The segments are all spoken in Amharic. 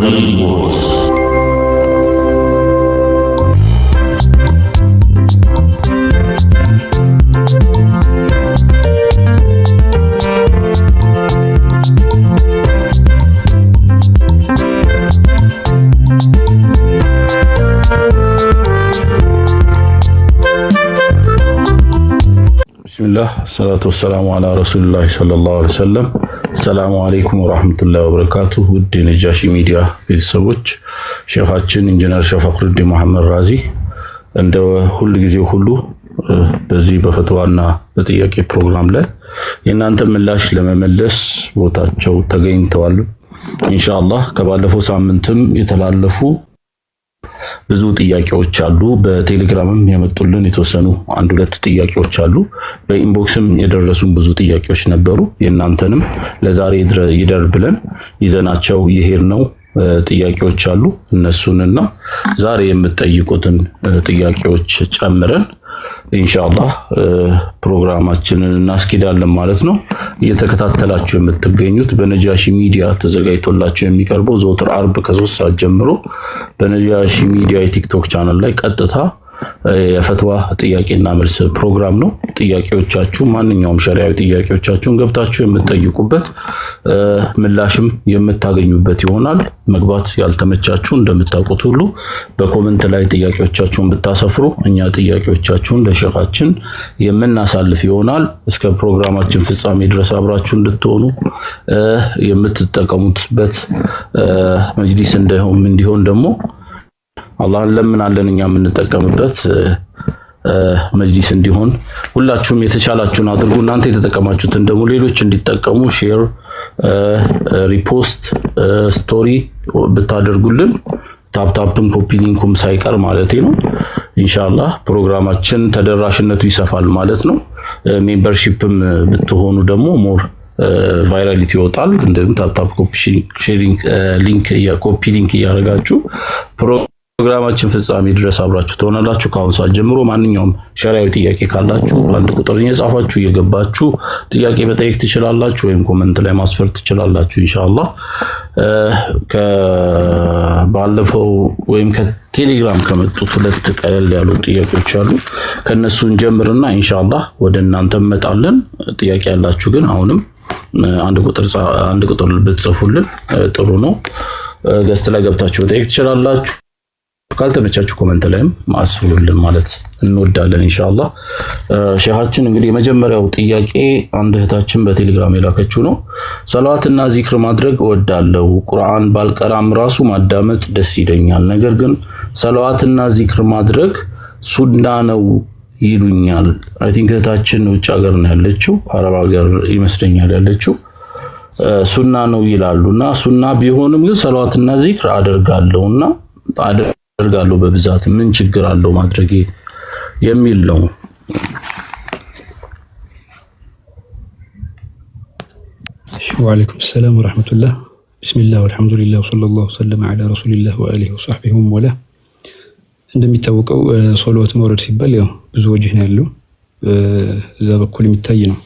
Voice. Bismillah, salatu wassalamu ala Rasulullah sallallahu alaihi wasallam. Assalamu alaikum warahmatullahi wabarakatuh። ውድ የነጃሺ ሚዲያ ቤተሰቦች ሼኻችን ኢንጂነር ሸፈቅሩዲን መሐመድ ራዚ እንደ ሁሉ ጊዜው ሁሉ በዚህ በፈትዋና በጥያቄ ፕሮግራም ላይ የእናንተ ምላሽ ለመመለስ ቦታቸው ተገኝተዋል። ኢንሻአላህ ከባለፈው ሳምንትም የተላለፉ ብዙ ጥያቄዎች አሉ። በቴሌግራምም የመጡልን የተወሰኑ አንድ ሁለት ጥያቄዎች አሉ። በኢንቦክስም የደረሱን ብዙ ጥያቄዎች ነበሩ። የእናንተንም ለዛሬ ይደር ብለን ይዘናቸው የሄድነው ጥያቄዎች አሉ። እነሱንና ዛሬ የምትጠይቁትን ጥያቄዎች ጨምረን ኢንሻአላህ ፕሮግራማችንን እናስኪዳለን ማለት ነው። እየተከታተላችሁ የምትገኙት በነጃሺ ሚዲያ ተዘጋጅቶላችሁ የሚቀርበው ዘወትር አርብ ከ3 ሰዓት ጀምሮ በነጃሺ ሚዲያ የቲክቶክ ቻናል ላይ ቀጥታ የፈትዋ ጥያቄና መልስ ፕሮግራም ነው። ጥያቄዎቻችሁ ማንኛውም ሸሪዓዊ ጥያቄዎቻችሁን ገብታችሁ የምትጠይቁበት ምላሽም የምታገኙበት ይሆናል። መግባት ያልተመቻችሁ እንደምታውቁት ሁሉ በኮሜንት ላይ ጥያቄዎቻችሁን ብታሰፍሩ እኛ ጥያቄዎቻችሁን ለሼኻችን የምናሳልፍ ይሆናል። እስከ ፕሮግራማችን ፍጻሜ ድረስ አብራችሁ እንድትሆኑ የምትጠቀሙበት መጅሊስ እንዲሆን ደግሞ አላህን ለምናለን እኛ የምንጠቀምበት መጅሊስ እንዲሆን ሁላችሁም የተቻላችሁን አድርጉ። እናንተ የተጠቀማችሁትን ደግሞ ሌሎች እንዲጠቀሙ ሼር፣ ሪፖስት፣ ስቶሪ ብታደርጉልን ታፕታፕም ኮፒ ሊንኩም ሳይቀር ማለት ነው ኢንሻአላህ ፕሮግራማችን ተደራሽነቱ ይሰፋል ማለት ነው። ሜምበርሺፕም ብትሆኑ ደግሞ ሞር ቫይራሊቲ ይወጣል። እንደውም ታፕታፕ ኮፒ ሼሪንግ ኮፒ ሊንክ እያደረጋችሁ ፕሮግራማችን ፍጻሜ ድረስ አብራችሁ ትሆናላችሁ። ከአሁን ሰዓት ጀምሮ ማንኛውም ሸሪዓዊ ጥያቄ ካላችሁ አንድ ቁጥር እየጻፋችሁ እየገባችሁ ጥያቄ መጠየቅ ትችላላችሁ፣ ወይም ኮሜንት ላይ ማስፈር ትችላላችሁ ኢንሻአላህ። ከባለፈው ወይም ከቴሌግራም ከመጡት ሁለት ቀለል ያሉ ጥያቄዎች አሉ። ከነሱ እንጀምርና ኢንሻአላህ ወደ እናንተ እንመጣለን። ጥያቄ ያላችሁ ግን አሁንም አንድ ቁጥር ብትጽፉልን ጥሩ ነው። ገስት ላይ ገብታችሁ መጠየቅ ትችላላችሁ። ካልተመቻችሁ ኮሜንት ላይም ማስፍሩልን ማለት እንወዳለን ኢንሻአላህ። ሼኻችን እንግዲህ የመጀመሪያው ጥያቄ አንድ እህታችን በቴሌግራም የላከችው ነው። ሰላዋትና ዚክር ማድረግ እወዳለሁ፣ ቁርአን ባልቀራም ራሱ ማዳመጥ ደስ ይለኛል። ነገር ግን ሰላዋትና ዚክር ማድረግ ሱና ነው ይሉኛል። አይ ቲንክ እህታችን ውጭ ሀገር ነው ያለችው፣ አረብ ሀገር ይመስለኛል ያለችው። ሱና ነው ይላሉና ሱና ቢሆንም ግን ሰላዋትና ዚክር አደርጋለሁና በብዛት ምን ችግር አለው ማድረጌ የሚል ነው። ወአለይኩም ሰላም ወራህመቱላህ። ቢስሚላህ ወልሐምዱሊላህ ወሰለላሁ ዐላ ረሱሊላህ ወአሊሂ ወሰህቢሂ ወላ። እንደሚታወቀው ሶላት መውረድ ሲባል ያው ብዙ ወጅህ ነው ያለው፣ እዛ በኩል የሚታይ ነው።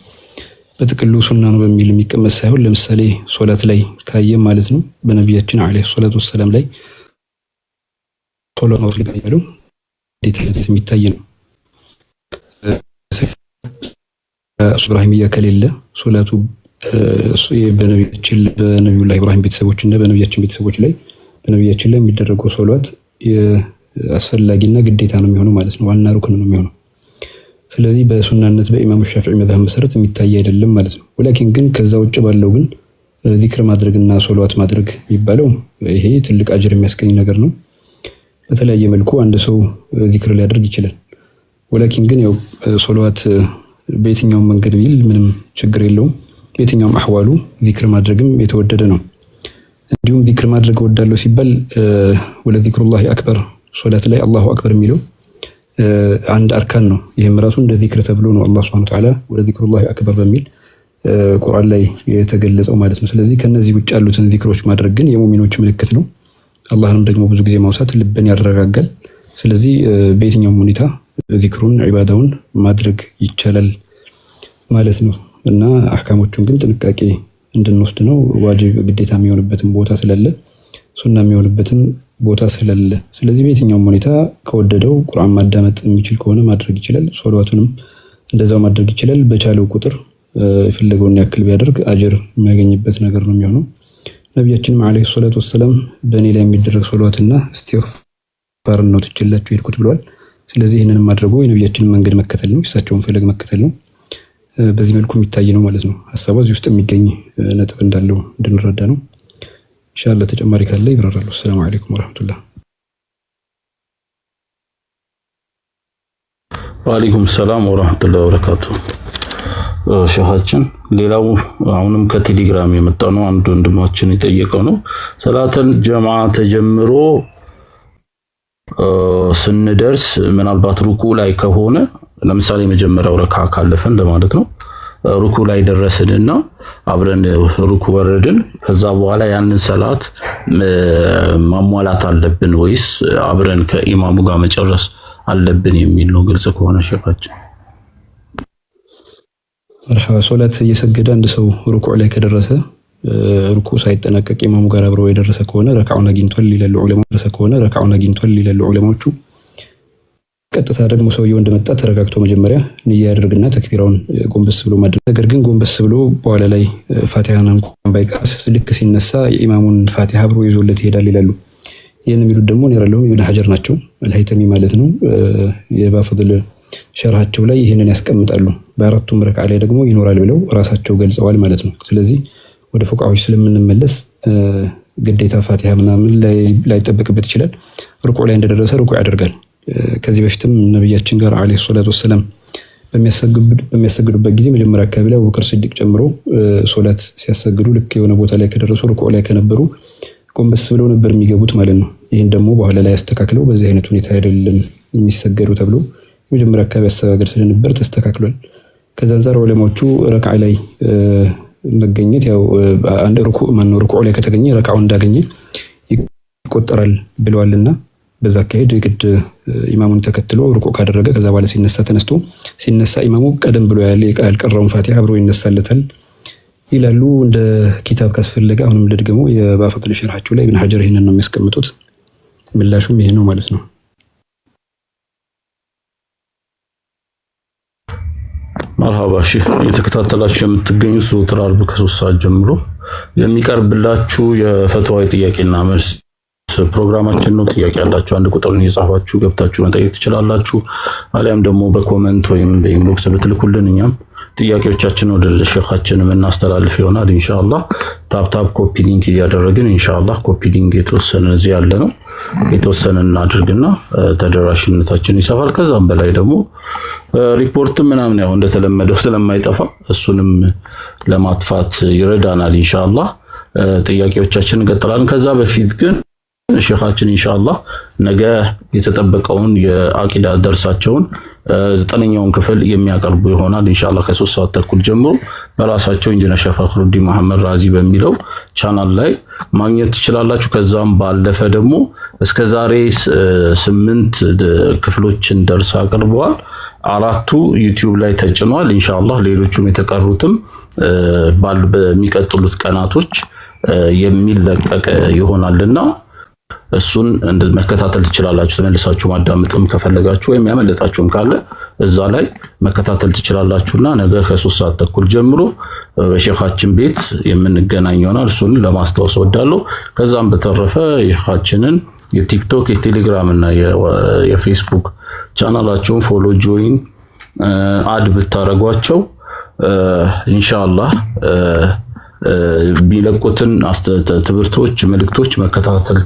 በጥቅሉ ሱና ነው በሚል የሚቀመጥ ሳይሆን ለምሳሌ ሶላት ላይ ካየ ማለት ነው በነቢያችን አለይሂ ሰላቱ ወሰለም ላይ ሶላት ነው ያለው ዲቴል የሚታይ ነው። ኢብራሂምያ ከሌለ ሶላቱ በነቢዩላህ ኢብራሂም ቤተሰቦች እና በነቢያችን ቤተሰቦች ላይ በነቢያችን ላይ የሚደረገው ሶላት አስፈላጊና ግዴታ ነው የሚሆነው ማለት ነው። ዋና ሩክን ነው የሚሆነው። ስለዚህ በሱናነት በኢማሙ ሻፊዒ መዝሀብ መሰረት የሚታይ አይደለም ማለት ነው። ወላኪን ግን ከዛ ውጭ ባለው ግን ዚክር ማድረግና ሶላት ማድረግ የሚባለው ይሄ ትልቅ አጅር የሚያስገኝ ነገር ነው። በተለያየ መልኩ አንድ ሰው ዚክር ሊያደርግ ይችላል። ወላኪን ግን ያው ሶላት በየትኛውም መንገድ ቢል ምንም ችግር የለውም። በየትኛውም አህዋሉ ዚክር ማድረግም የተወደደ ነው። እንዲሁም ዚክር ማድረግ እወዳለሁ ሲባል ወለዚክሩላሂ አክበር ሶላት ላይ አላሁ አክበር የሚለው አንድ አርካን ነው። ይሄም ራሱ እንደ ዚክር ተብሎ ነው አላህ ሱብሓነሁ ወተዓላ ወለዚክሩላሂ አክበር በሚል ቁርአን ላይ የተገለጸው ማለት ነው። ስለዚህ ከነዚህ ውጭ ያሉትን ዚክሮች ማድረግ ግን የሙእሚኖች ምልክት ነው። አላህንም ደግሞ ብዙ ጊዜ ማውሳት ልብን ያረጋጋል። ስለዚህ በየትኛውም ሁኔታ ዚክሩን ዒባዳውን ማድረግ ይቻላል ማለት ነው እና አህካሞቹን ግን ጥንቃቄ እንድንወስድ ነው። ዋጅብ ግዴታ የሚሆንበትን ቦታ ስላለ ሱና የሚሆንበትም ቦታ ስለሌለ፣ ስለዚህ በየትኛውም ሁኔታ ከወደደው ቁርአን ማዳመጥ የሚችል ከሆነ ማድረግ ይችላል። ሶላቱንም እንደዛው ማድረግ ይችላል። በቻለው ቁጥር የፈለገውን ያክል ቢያደርግ አጅር የሚያገኝበት ነገር ነው የሚሆነው። ነቢያችንም አለይሂ ሰላቱ ወሰላም በእኔ ላይ የሚደረግ ሶላትና ኢስቲግፋርን ነው ትችላችሁ ሄድኩት ብለዋል። ስለዚህ ይህንን ማድረጉ የነቢያችንን መንገድ መከተል ነው፣ የእሳቸውን ፈለግ መከተል ነው። በዚህ መልኩ የሚታይ ነው ማለት ነው። ሀሳቡ እዚህ ውስጥ የሚገኝ ነጥብ እንዳለው እንድንረዳ ነው። ኢንሻአላህ ተጨማሪ ካለ ይብራራሉ። ሰላም አለይኩም ወራህመቱላህ። ወአለይኩም ሰላም ወራህመቱላሂ ወበረካቱ። ሸኻችን ሌላው አሁንም ከቴሌግራም የመጣ ነው። አንድ ወንድማችን የጠየቀው ነው። ሰላተል ጀማዓ ተጀምሮ ስንደርስ ምናልባት ሩኩ ላይ ከሆነ ለምሳሌ የመጀመሪያው ረካ ካለፈን ለማለት ነው። ሩኩ ላይ ደረስንና አብረን ሩኩ ወረድን። ከዛ በኋላ ያንን ሰላት ማሟላት አለብን ወይስ አብረን ከኢማሙ ጋር መጨረስ አለብን የሚል ነው። ግልጽ ከሆነ ሸኻችን። መርሐባ። ሶላት እየሰገደ አንድ ሰው ሩኩዕ ላይ ከደረሰ ሩኩ ሳይጠናቀቅ ኢማሙ ጋር አብሮ የደረሰ ከሆነ ረካዑን አግኝቷል ይላሉ ዑለማዎቹ። ቀጥታ ደግሞ ሰውየው እንደመጣ ተረጋግቶ መጀመሪያ ንያ ያደርግና ተክቢራውን ጎንበስ ብሎ ማድረግ። ነገር ግን ጎንበስ ብሎ በኋላ ላይ ፋቲሃን እንኳን ባይቀርስ ልክ ሲነሳ የኢማሙን ፋቲሃ አብሮ ይዞለት ይሄዳል ይላሉ። ይህን የሚሉት ደግሞ ነው ኢብኑ ሐጀር ናቸው፣ አልሀይተሚ ማለት ነው። የባፈድል ሸርሃቸው ላይ ይህንን ያስቀምጣሉ። በአራቱም ረክዓ ላይ ደግሞ ይኖራል ብለው ራሳቸው ገልጸዋል ማለት ነው። ስለዚህ ወደ ፉቃዎች ስለምንመለስ ግዴታ ፋቲሃ ምናምን ላይጠበቅበት ይችላል። ሩኩዕ ላይ እንደደረሰ ሩኩዕ ያደርጋል። ከዚህ በፊትም ነብያችን ጋር አለይሂ ሰላቱ ወሰለም በሚያሰግዱበት ጊዜ መጀመሪያ አካባቢ ላይ አቡበክር ሲዲቅ ጨምሮ ሶላት ሲያሰግዱ ልክ የሆነ ቦታ ላይ ከደረሱ ሩኩዕ ላይ ከነበሩ ጎንበስ ብለው ነበር የሚገቡት ማለት ነው። ይህን ደግሞ በኋላ ላይ ያስተካክለው በዚህ አይነት ሁኔታ አይደለም የሚሰገዱ ተብሎ የመጀመሪያ አካባቢ አሰጋገድ ስለነበር ተስተካክሏል። ከዛ አንፃር ዑለማዎቹ ረክዓ ላይ መገኘት ያው አንድ ሩኩዕ ላይ ከተገኘ ረክዓው እንዳገኘ ይቆጠራል ብለዋልና በዛ አካሄድ ግድ ኢማሙን ተከትሎ ሩኩዕ ካደረገ ከዛ በኋላ ሲነሳ ኢማሙ ቀደም ብሎ ያልቀረውን ፋቲሃ አብሮ ይነሳለታል ይላሉ። እንደ ኪታብ ካስፈለገ አሁንም ልድገመው የባፈጥል ሸርሃቸው ላይ ኢብኑ ሐጀር ይሄንን ነው የሚያስቀምጡት። ምላሹም ይሄ ነው ማለት ነው። መርሐባ። እሺ የተከታተላችሁ የምትገኙት ዘወትር ዓርብ ከ3 ሰዓት ጀምሮ የሚቀርብላችሁ የፈትዋ ጥያቄና መልስ ፕሮግራማችን ነው። ጥያቄ ያላችሁ አንድ ቁጥርን እየጻፋችሁ ገብታችሁ መጠየቅ ትችላላችሁ። አሊያም ደግሞ በኮሜንት ወይም በኢንቦክስ ብትልኩልን እኛም ጥያቄዎቻችንን ወደ ሼኻችን እናስተላልፍ ይሆናል ኢንሻአላህ። ታፕ ኮፒ ሊንክ እያደረግን ኢንሻአላህ ኮፒ ሊንክ የተወሰነ እዚህ ያለ ነው የተወሰነ እናድርግና ተደራሽነታችን ይሰፋል። ከዛም በላይ ደግሞ ሪፖርት ምናምን ያው እንደተለመደው ስለማይጠፋ እሱንም ለማጥፋት ይረዳናል ኢንሻአላህ። ጥያቄዎቻችንን እንቀጥላለን። ከዛ በፊት ግን ሼኻችን ኢንሻአላህ ነገ የተጠበቀውን የአቂዳ ደርሳቸውን 9ኛውን ክፍል የሚያቀርቡ ይሆናል ኢንሻአላህ ከ3 ሰዓት ተኩል ጀምሮ በራሳቸው ኢንጂነር ሸህ ፈኽሩዲን መሐመድ ራዚ በሚለው ቻናል ላይ ማግኘት ትችላላችሁ። ከዛም ባለፈ ደግሞ እስከዛሬ 8 ክፍሎችን ደርስ አቅርበዋል። 4ቱ ዩቲዩብ ላይ ተጭኗል ኢንሻአላህ። ሌሎቹም የተቀሩትም በሚቀጥሉት ቀናቶች የሚለቀቅ ይሆናልና እሱን መከታተል ትችላላችሁ። ተመልሳችሁ ማዳመጥም ከፈለጋችሁ ወይም ያመለጣችሁም ካለ እዛ ላይ መከታተል ትችላላችሁና ነገ ከ3 ሰዓት ተኩል ጀምሮ በሼኻችን ቤት የምንገናኝ ይሆናል። እሱን ለማስታወስ ወዳለሁ። ከዛም በተረፈ ሼኻችንን የቲክቶክ የቴሌግራም እና የፌስቡክ ቻናላቸውን ፎሎ ጆይን አድ ብታረጓቸው ኢንሻአላህ ቢለቁትን ትምህርቶች መልእክቶች መከታተል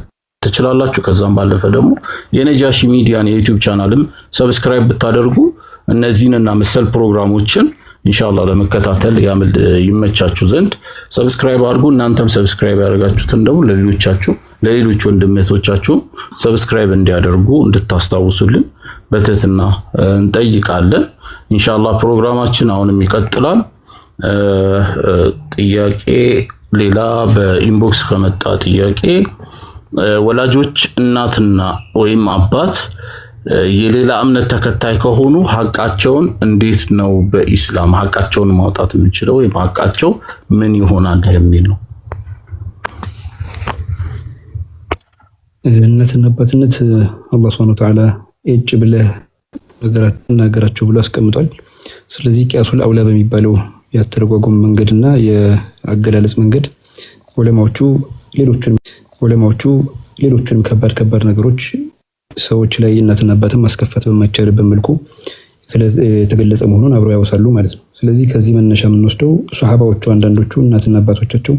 ትችላላችሁ። ከዛም ባለፈ ደግሞ የነጃሺ ሚዲያን የዩቲዩብ ቻናልም ሰብስክራይብ ብታደርጉ እነዚህንና መሰል ፕሮግራሞችን ኢንሻአላህ ለመከታተል ይመቻችሁ ዘንድ ሰብስክራይብ አድርጉ። እናንተም ሰብስክራይብ ያደርጋችሁትን ደግሞ ለሌሎች ወንድሞቻችሁ ሰብስክራይብ እንዲያደርጉ እንድታስታውሱልን በትህትና እንጠይቃለን። ኢንሻአላህ ፕሮግራማችን አሁንም ይቀጥላል። ጥያቄ ሌላ በኢንቦክስ ከመጣ ጥያቄ ወላጆች እናትና ወይም አባት የሌላ እምነት ተከታይ ከሆኑ ሐቃቸውን እንዴት ነው በኢስላም ሐቃቸውን ማውጣት የምንችለው ወይም ሐቃቸው ምን ይሆናል የሚል ነው። እናትና አባትነት አላህ ሱብሓነሁ ወተዓላ እጭ ብለህ ነገራቸው ብሎ አስቀምጧል። ስለዚህ ቂያሱል አውላ በሚባለው ያተረጓጎም መንገድና የአገላለጽ መንገድ ዑለማዎቹ ሌሎችንም ከባድ ነገሮች ሰዎች ላይ እናትና አባትን ማስከፋት በማይቻልበት መልኩ የተገለጸ መሆኑን አብረው ያወሳሉ ማለት ነው። ስለዚህ ከዚህ መነሻ የምንወስደው ሱሐባዎቹ አንዳንዶቹ እናትና አባቶቻቸው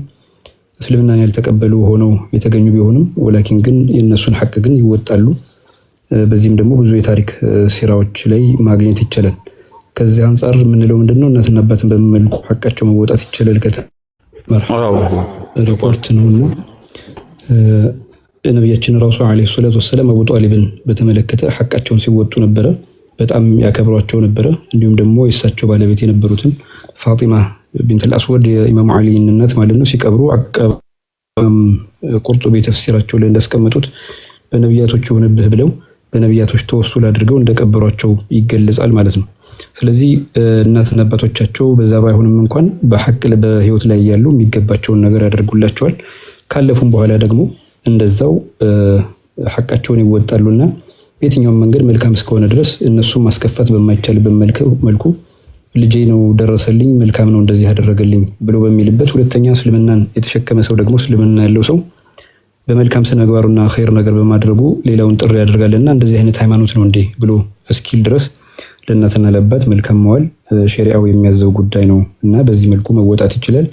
እስልምናን ያልተቀበሉ ሆነው የተገኙ ቢሆንም ወላኪን ግን የነሱን ሐቅ ግን ይወጣሉ። በዚህም ደግሞ ብዙ የታሪክ ሲራዎች ላይ ማግኘት ይቻላል። ከዚህ አንፃር የምንለው ምንድነው እናትና አባትን በመልኩ ሐቃቸው መወጣት ይቻላል ሪፖርት ነውና ነብያችን ራሱ አለይሂ ሰላቱ ወሰለም አቡ ጧሊብን በተመለከተ ሐቃቸውን ሲወጡ ነበረ። በጣም ያከብሯቸው ነበረ። እንዲሁም ደግሞ የእሳቸው ባለቤት የነበሩትን ፋጢማ ቢንት አልአስወድ የኢማሙ አሊ እናት ማለት ነው ሲቀብሩ ቁርጡቢ ተፍሲራቸው ላይ እንዳስቀመጡት በነብያቶች ሆነብህ ብለው በነብያቶች ተወሱል አድርገው እንደቀበሯቸው ይገለጻል ማለት ነው። ስለዚህ እናትና አባቶቻቸው በዛ ባይሆንም እንኳን በሐቅ በህይወት ላይ ያሉ የሚገባቸውን ነገር ያደርጉላቸዋል። ካለፉም በኋላ ደግሞ እንደዛው ሐቃቸውን ይወጣሉና የትኛውም መንገድ መልካም እስከሆነ ድረስ እነሱም ማስከፋት በማይቻልበት መልኩ ልጄ ነው ደረሰልኝ መልካም ነው እንደዚህ ያደረገልኝ ብሎ በሚልበት ሁለተኛ እስልምናን የተሸከመ ሰው ደግሞ እስልምና ያለው ሰው በመልካም ስነ ምግባሩና ኸይር ነገር በማድረጉ ሌላውን ጥሪ ያደርጋልና እንደዚህ አይነት ሃይማኖት ነው እንዴ ብሎ እስኪል ድረስ ለእናትና ለአባት መልካም መዋል ሸሪዓው የሚያዘው ጉዳይ ነው እና በዚህ መልኩ መወጣት ይችላል።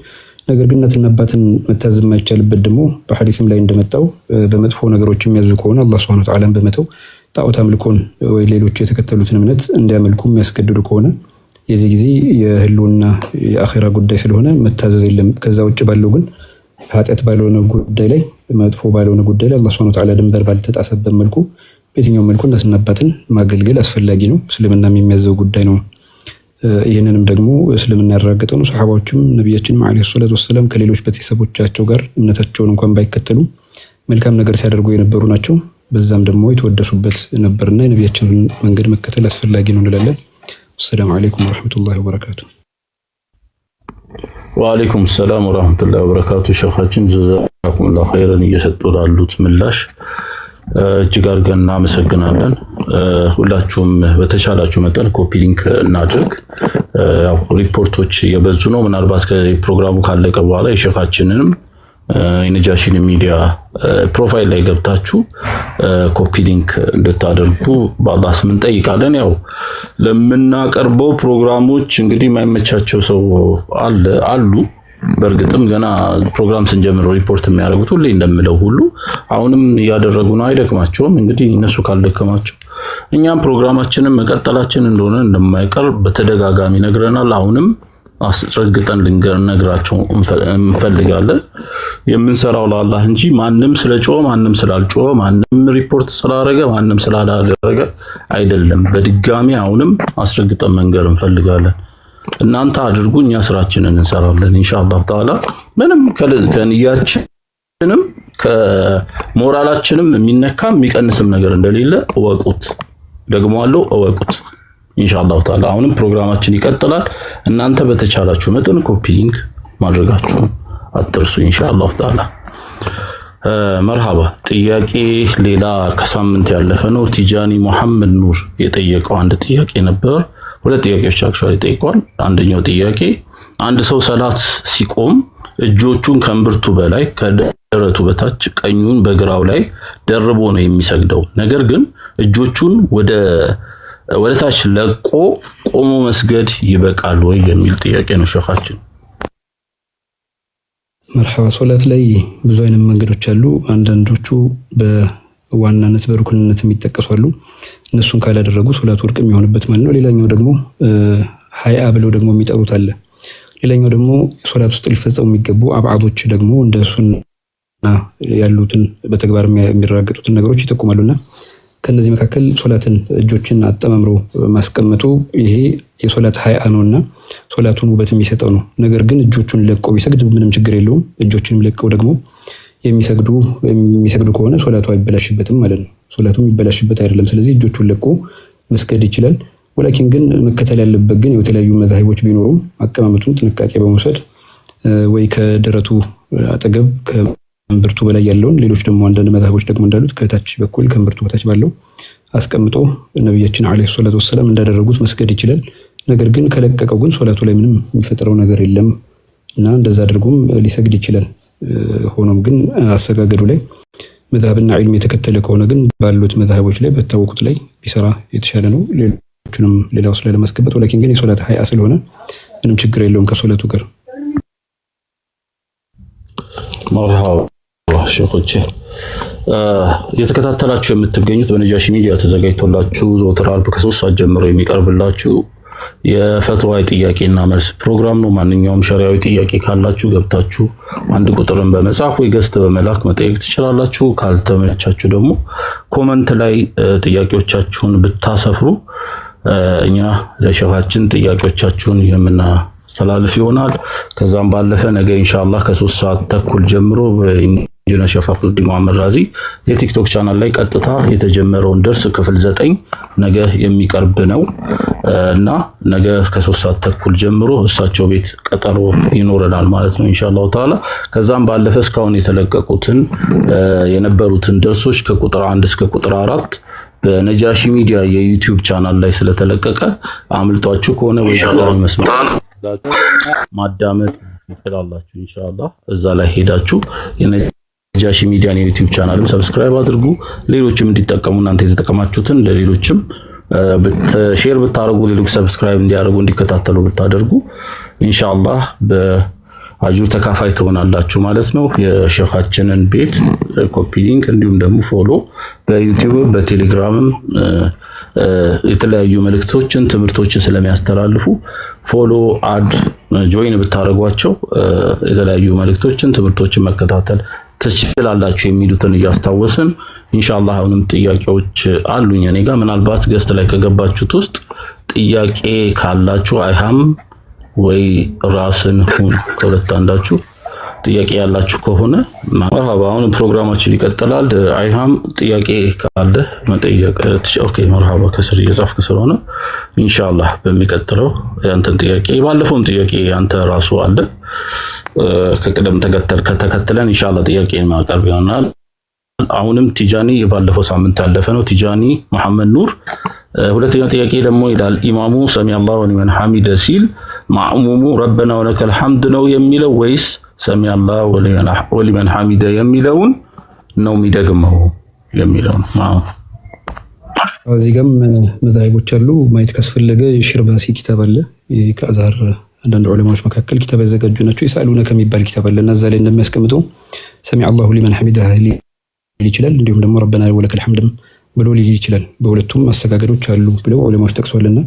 ነገር ግን እናትና አባትን መታዘዝ የማይቻልበት ደግሞ በሐዲስም ላይ እንደመጣው በመጥፎ ነገሮች የሚያዙ ከሆነ አላህ ሱብሓነሁ ወተዓላ በመተው ጣዖት አምልኮን ወይ ሌሎች የተከተሉትን እምነት እንዲያመልኩ የሚያስገድዱ ከሆነ የዚህ ጊዜ የህልውና የአኺራ ጉዳይ ስለሆነ መታዘዝ የለም። ከዛ ውጭ ባለው ግን ኃጢአት ባልሆነ ጉዳይ ላይ መጥፎ ባልሆነ ጉዳይ ላይ አላህ ሱብሓነሁ ወተዓላ ድንበር ባልተጣሰበት መልኩ በየትኛውም መልኩ እናትና አባትን ማገልገል አስፈላጊ ነው። እስልምናም የሚያዘው ጉዳይ ነው። ይህንንም ደግሞ እስልምና ያረጋገጠው ነው። ሰሐባዎችም ነብያችን አለይሂ ሰላቱ ወሰለም ከሌሎች ቤተሰቦቻቸው ጋር እምነታቸውን እንኳን ባይከተሉ መልካም ነገር ሲያደርጉ የነበሩ ናቸው። በዛም ደግሞ የተወደሱበት ነበርና የነብያችንን መንገድ መከተል አስፈላጊ ነው እንላለን። ሰላም አለይኩም ወራህመቱላሂ ወበረካቱ። ወአለይኩም ሰላም ወራህመቱላሂ ወበረካቱ። ሸኻችን ጀዛኩሙላሁ ኸይረን እየሰጡ ላሉት ምላሽ እጅግ አድርገን እናመሰግናለን። ሁላችሁም በተቻላችሁ መጠን ኮፒ ሊንክ እናድርግ። ያው ሪፖርቶች እየበዙ ነው። ምናልባት ከፕሮግራሙ ካለቀ በኋላ የሸኻችንንም የነጃሺን ሚዲያ ፕሮፋይል ላይ ገብታችሁ ኮፒ ሊንክ እንድታደርጉ በአላህ ስም እንጠይቃለን። ያው ለምናቀርበው ፕሮግራሞች እንግዲህ የማይመቻቸው ሰው አሉ። በእርግጥም ገና ፕሮግራም ስንጀምር ሪፖርት የሚያደርጉት ሁሌ እንደምለው ሁሉ አሁንም እያደረጉ ነው። አይደክማቸውም። እንግዲህ እነሱ ካልደከማቸው እኛም ፕሮግራማችንን መቀጠላችን እንደሆነ እንደማይቀር በተደጋጋሚ ነግረናል። አሁንም አስረግጠን ልንገራቸው እንፈልጋለን። የምንሰራው ለአላህ እንጂ ማንም ስለጮኸ ማንም ስላልጮኸ ማንም ሪፖርት ስላደረገ ማንም ስላላደረገ አይደለም። በድጋሚ አሁንም አስረግጠን መንገር እንፈልጋለን። እናንተ አድርጉ፣ እኛ ስራችንን እንሰራለን ኢንሻአላህ ተዓላ። ምንም ከንያችንም ከሞራላችንም የሚነካም የሚቀንስም ነገር እንደሌለ እወቁት። ደግሞ አለው እወቁት ኢንሻአላህ ተዓላ። አሁንም ፕሮግራማችን ይቀጥላል። እናንተ በተቻላችሁ መጠን ኮፒ ሊንክ ማድረጋችሁ አትርሱ ኢንሻአላህ ተዓላ። መርሃባ። ጥያቄ ሌላ ከሳምንት ያለፈ ነው። ቲጃኒ መሐመድ ኑር የጠየቀው አንድ ጥያቄ ነበር። ሁለት ጥያቄዎች አክቹአሊ ጠይቋል። አንደኛው ጥያቄ አንድ ሰው ሰላት ሲቆም እጆቹን ከእምብርቱ በላይ ከደረቱ በታች ቀኙን በግራው ላይ ደርቦ ነው የሚሰግደው። ነገር ግን እጆቹን ወደ ታች ለቆ ቆሞ መስገድ ይበቃል ወይ የሚል ጥያቄ ነው ሸኻችን። መርሐባ። ሶላት ላይ ብዙ አይነት መንገዶች አሉ። አንዳንዶቹ በዋናነት በሩክንነት የሚጠቀሱ አሉ። እነሱን ካላደረጉ ሶላት ወርቅ የሚሆንበት ማለት ነው። ሌላኛው ደግሞ ሀይአ ብለው ደግሞ የሚጠሩት አለ። ሌላኛው ደግሞ ሶላት ውስጥ ሊፈጸሙ የሚገቡ አብዓዶች ደግሞ እንደ ሱና ያሉትን በተግባር የሚረጋገጡትን ነገሮች ይጠቁማሉና ከነዚህ መካከል ሶላትን እጆችን አጠማምሮ ማስቀመጡ ይሄ የሶላት ሀይአ ነውና ሶላቱን ውበት የሚሰጠው ነው። ነገር ግን እጆቹን ለቆ ቢሰግድ ምንም ችግር የለውም። እጆቹን ለቀው ደግሞ የሚሰግዱ ከሆነ ሶላቱ አይበላሽበትም ማለት ነው። ሶላቱ የሚበላሽበት አይደለም። ስለዚህ እጆቹን ለቆ መስገድ ይችላል። ወላኪን ግን መከተል ያለበት ግን የተለያዩ መዛሂቦች ቢኖሩም አቀማመጡን ጥንቃቄ በመውሰድ ወይ ከደረቱ አጠገብ ከእምብርቱ በላይ ያለውን ሌሎች ደግሞ አንዳንድ መዛህቦች ደግሞ እንዳሉት ከታች በኩል ከእምብርቱ በታች ባለው አስቀምጦ ነብያችን አለይሂ ሰላቱ ወሰለም እንዳደረጉት መስገድ ይችላል። ነገር ግን ከለቀቀው ግን ሶላቱ ላይ ምንም የሚፈጥረው ነገር የለም እና እንደዛ አድርጎም ሊሰግድ ይችላል። ሆኖም ግን አሰጋገዱ ላይ መዛህብና ዒልም የተከተለ ከሆነ ግን ባሉት መዛህቦች ላይ በታወቁት ላይ ቢሰራ የተሻለ ነው። ሌሎቹንም ሌላው ላይ ለማስገባት ወላኪን ግን የሶላት ሀያ ስለሆነ ምንም ችግር የለውም ከሶላቱ ጋር። መርሃባ ሼኾቼ የተከታተላችሁ የምትገኙት በነጃሺ ሚዲያ ተዘጋጅቶላችሁ ዘወትር ዓርብ ከ3 ሰዓት ጀምሮ የሚቀርብላችሁ የፈትዋ ጥያቄና መልስ ፕሮግራም ነው። ማንኛውም ሸሪዓዊ ጥያቄ ካላችሁ ገብታችሁ አንድ ቁጥርን በመጻፍ ወይ ገስት በመላክ መጠየቅ ትችላላችሁ። ካልተመቻችሁ ደግሞ ኮመንት ላይ ጥያቄዎቻችሁን ብታሰፍሩ እኛ ለሼኻችን ጥያቄዎቻችሁን የምናስተላልፍ ይሆናል። ከዛም ባለፈ ነገ ኢንሻአላህ ከ3 ሰዓት ተኩል ጀምሮ ኢንጂነር ሼህ ፈኽሩዲን መሐመድ ራዚ የቲክቶክ ቻናል ላይ ቀጥታ የተጀመረውን ደርስ ክፍል 9 ነገ የሚቀርብ ነው እና ነገ ከ3 ሰዓት ተኩል ጀምሮ እሳቸው ቤት ቀጠሮ ይኖረናል ማለት ነው ኢንሻአላህ ተዓላ። ከዛም ባለፈ እስካሁን የተለቀቁትን የነበሩትን ደርሶች ከቁጥር 1 እስከ ቁጥር 4 በነጃሺ ሚዲያ የዩቲዩብ ቻናል ላይ ስለተለቀቀ አምልጧችሁ ከሆነ ወይ መስማት ማዳመጥ ትችላላችሁ ኢንሻአላህ። እዛ ላይ ሄዳችሁ የነጃሺ ሚዲያን የዩቲዩብ ቻናልን ሰብስክራይብ አድርጉ። ሌሎችም እንዲጠቀሙ እናንተ የተጠቀማችሁትን ለሌሎችም ሼር ብታረጉ ሌሎች ሰብስክራይብ እንዲያደርጉ እንዲከታተሉ ብታደርጉ ኢንሻአላህ በአጅሩ ተካፋይ ትሆናላችሁ ማለት ነው። የሼኻችንን ቤት ኮፒ ሊንክ እንዲሁም ደግሞ ፎሎ በዩቲዩብ በቴሌግራምም የተለያዩ መልእክቶችን ትምህርቶችን ስለሚያስተላልፉ ፎሎ አድ ጆይን ብታረጓቸው የተለያዩ መልእክቶችን ትምህርቶችን መከታተል ትችላላችሁ የሚሉትን እያስታወስን ኢንሻአላህ አሁንም ጥያቄዎች አሉኝ እኔ ጋር። ምናልባት ገስት ላይ ከገባችሁት ውስጥ ጥያቄ ካላችሁ አይሃም ወይ ራስን ሁን ከሁለት አንዳችሁ ጥያቄ ያላችሁ ከሆነ መርሃባ አሁን ፕሮግራማችን ይቀጥላል። አይሃም ጥያቄ ካለ መጠየቅ ኦኬ መርሃባ ከስር እየጻፍክ ስለሆነ ኢንሻአላህ በሚቀጥለው ያንተን ጥያቄ ባለፈውም ጥያቄ ያንተ ራሱ አለ ከቅደም ተከተል ከተከተለን ኢንሻአላህ ጥያቄን ማቅረብ ይሆናል። አሁንም ቲጃኒ የባለፈው ሳምንት ያለፈ ነው። ቲጃኒ መሐመድ ኑር ሁለተኛው ጥያቄ ደግሞ ይላል ኢማሙ ሰሚ አላሁ ወሊመን ሐሚደ ሲል ማእሙሙ ረበና ወለከል ሐምድ ነው የሚለው ወይስ ሰሚ አላሁ ወሊመን ሐሚደ የሚለውን ነው የሚደግመው የሚለው ነው? እዚህ ጋርም መዛሂቦች አሉ። ማየት ካስፈለገ የሽርባሲ ኪታብ አለ። ከአዛር አንዳንድ ዑለማዎች መካከል ኪታብ ያዘጋጁ ናቸው። ይሳሉነ ከሚባል ኪታብ አለና እዛ ላይ እንደሚያስቀምጠው ሰሚ አላሁ ሊመን ሐሚደ ሊል ይችላል። እንዲሁም ደግሞ ረበና ወለከል ሐምድም ብሎ ሊል ይችላል። በሁለቱም አሰጋገዶች አሉ ብለው ዑለማዎች ጠቅሰዋልና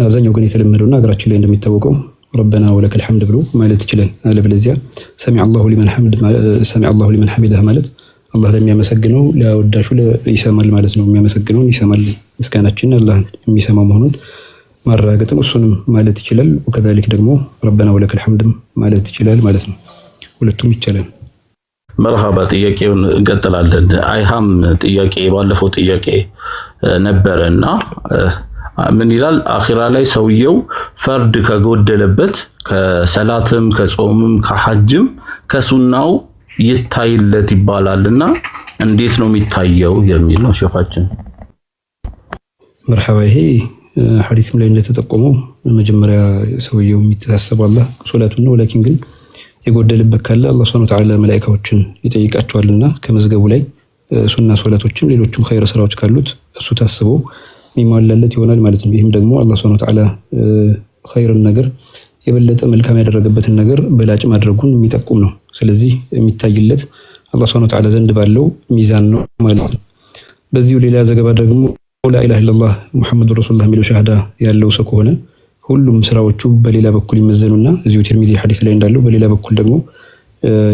አብዛኛው ግን የተለመደውና ሀገራችን ላይ እንደሚታወቀው ረበና ወለከል ሐምድ ብሎ ማለት ይችላል። አለበለዚያ ሰሚ አላሁ ሊመን ሐሚደህ ማለት አላህ ለሚያመሰግነው ለወዳሹ ይሰማል ማለት ነው። የሚያመሰግነውን ይሰማል፣ ምስጋናችን አላህ የሚሰማው መሆኑን ማረጋገጥም እሱንም ማለት ይችላል። ወከዛሊክ ደግሞ ረበና ወለከል ሐምድም ማለት ይችላል ማለት ነው። ሁለቱም ይቻላል። መርሃባ ጥያቄውን እንቀጥላለን። አይሃም ጥያቄ ባለፈው ጥያቄ ነበረና ምን ይላል? አኺራ ላይ ሰውየው ፈርድ ከጎደለበት ከሰላትም ከጾምም ከሐጅም ከሱናው ይታይለት ይባላልና እንዴት ነው የሚታየው የሚል ነው ሼኻችን። መርሃባ ይሄ ሐዲስም ላይ እንደተጠቆመው መጀመሪያ ሰውየው የሚተሳሰበው አላህ ሶላቱን ነው። ወላኪን ግን የጎደለበት ካለ አላህ ሱብሓነሁ ወተዓላ መላእክቶችን ይጠይቃቸዋልና ከመዝገቡ ላይ ሱና ሶላቶችም ሌሎችም ኸይር ስራዎች ካሉት እሱ ታስቦ የሚሟላለት ይሆናል ማለት ነው። ይህም ደግሞ አላህ ሱብሓነሁ ወተዓላ ኸይርን ነገር የበለጠ መልካም ያደረገበትን ነገር በላጭ ማድረጉን የሚጠቁም ነው። ስለዚህ የሚታይለት አላህ ሱብሓነሁ ወተዓላ ዘንድ ባለው ሚዛን ነው ማለት ነው። በዚሁ ሌላ ዘገባ ደግሞ ላኢላሃ ኢለላህ ሙሐመዱር ረሱሉላህ የሚለው ሻሃዳ ያለው ሰው ከሆነ ሁሉም ስራዎቹ በሌላ በኩል ይመዘኑና እዚሁ ትርሚዚ ሐዲስ ላይ እንዳለው በሌላ በኩል ደግሞ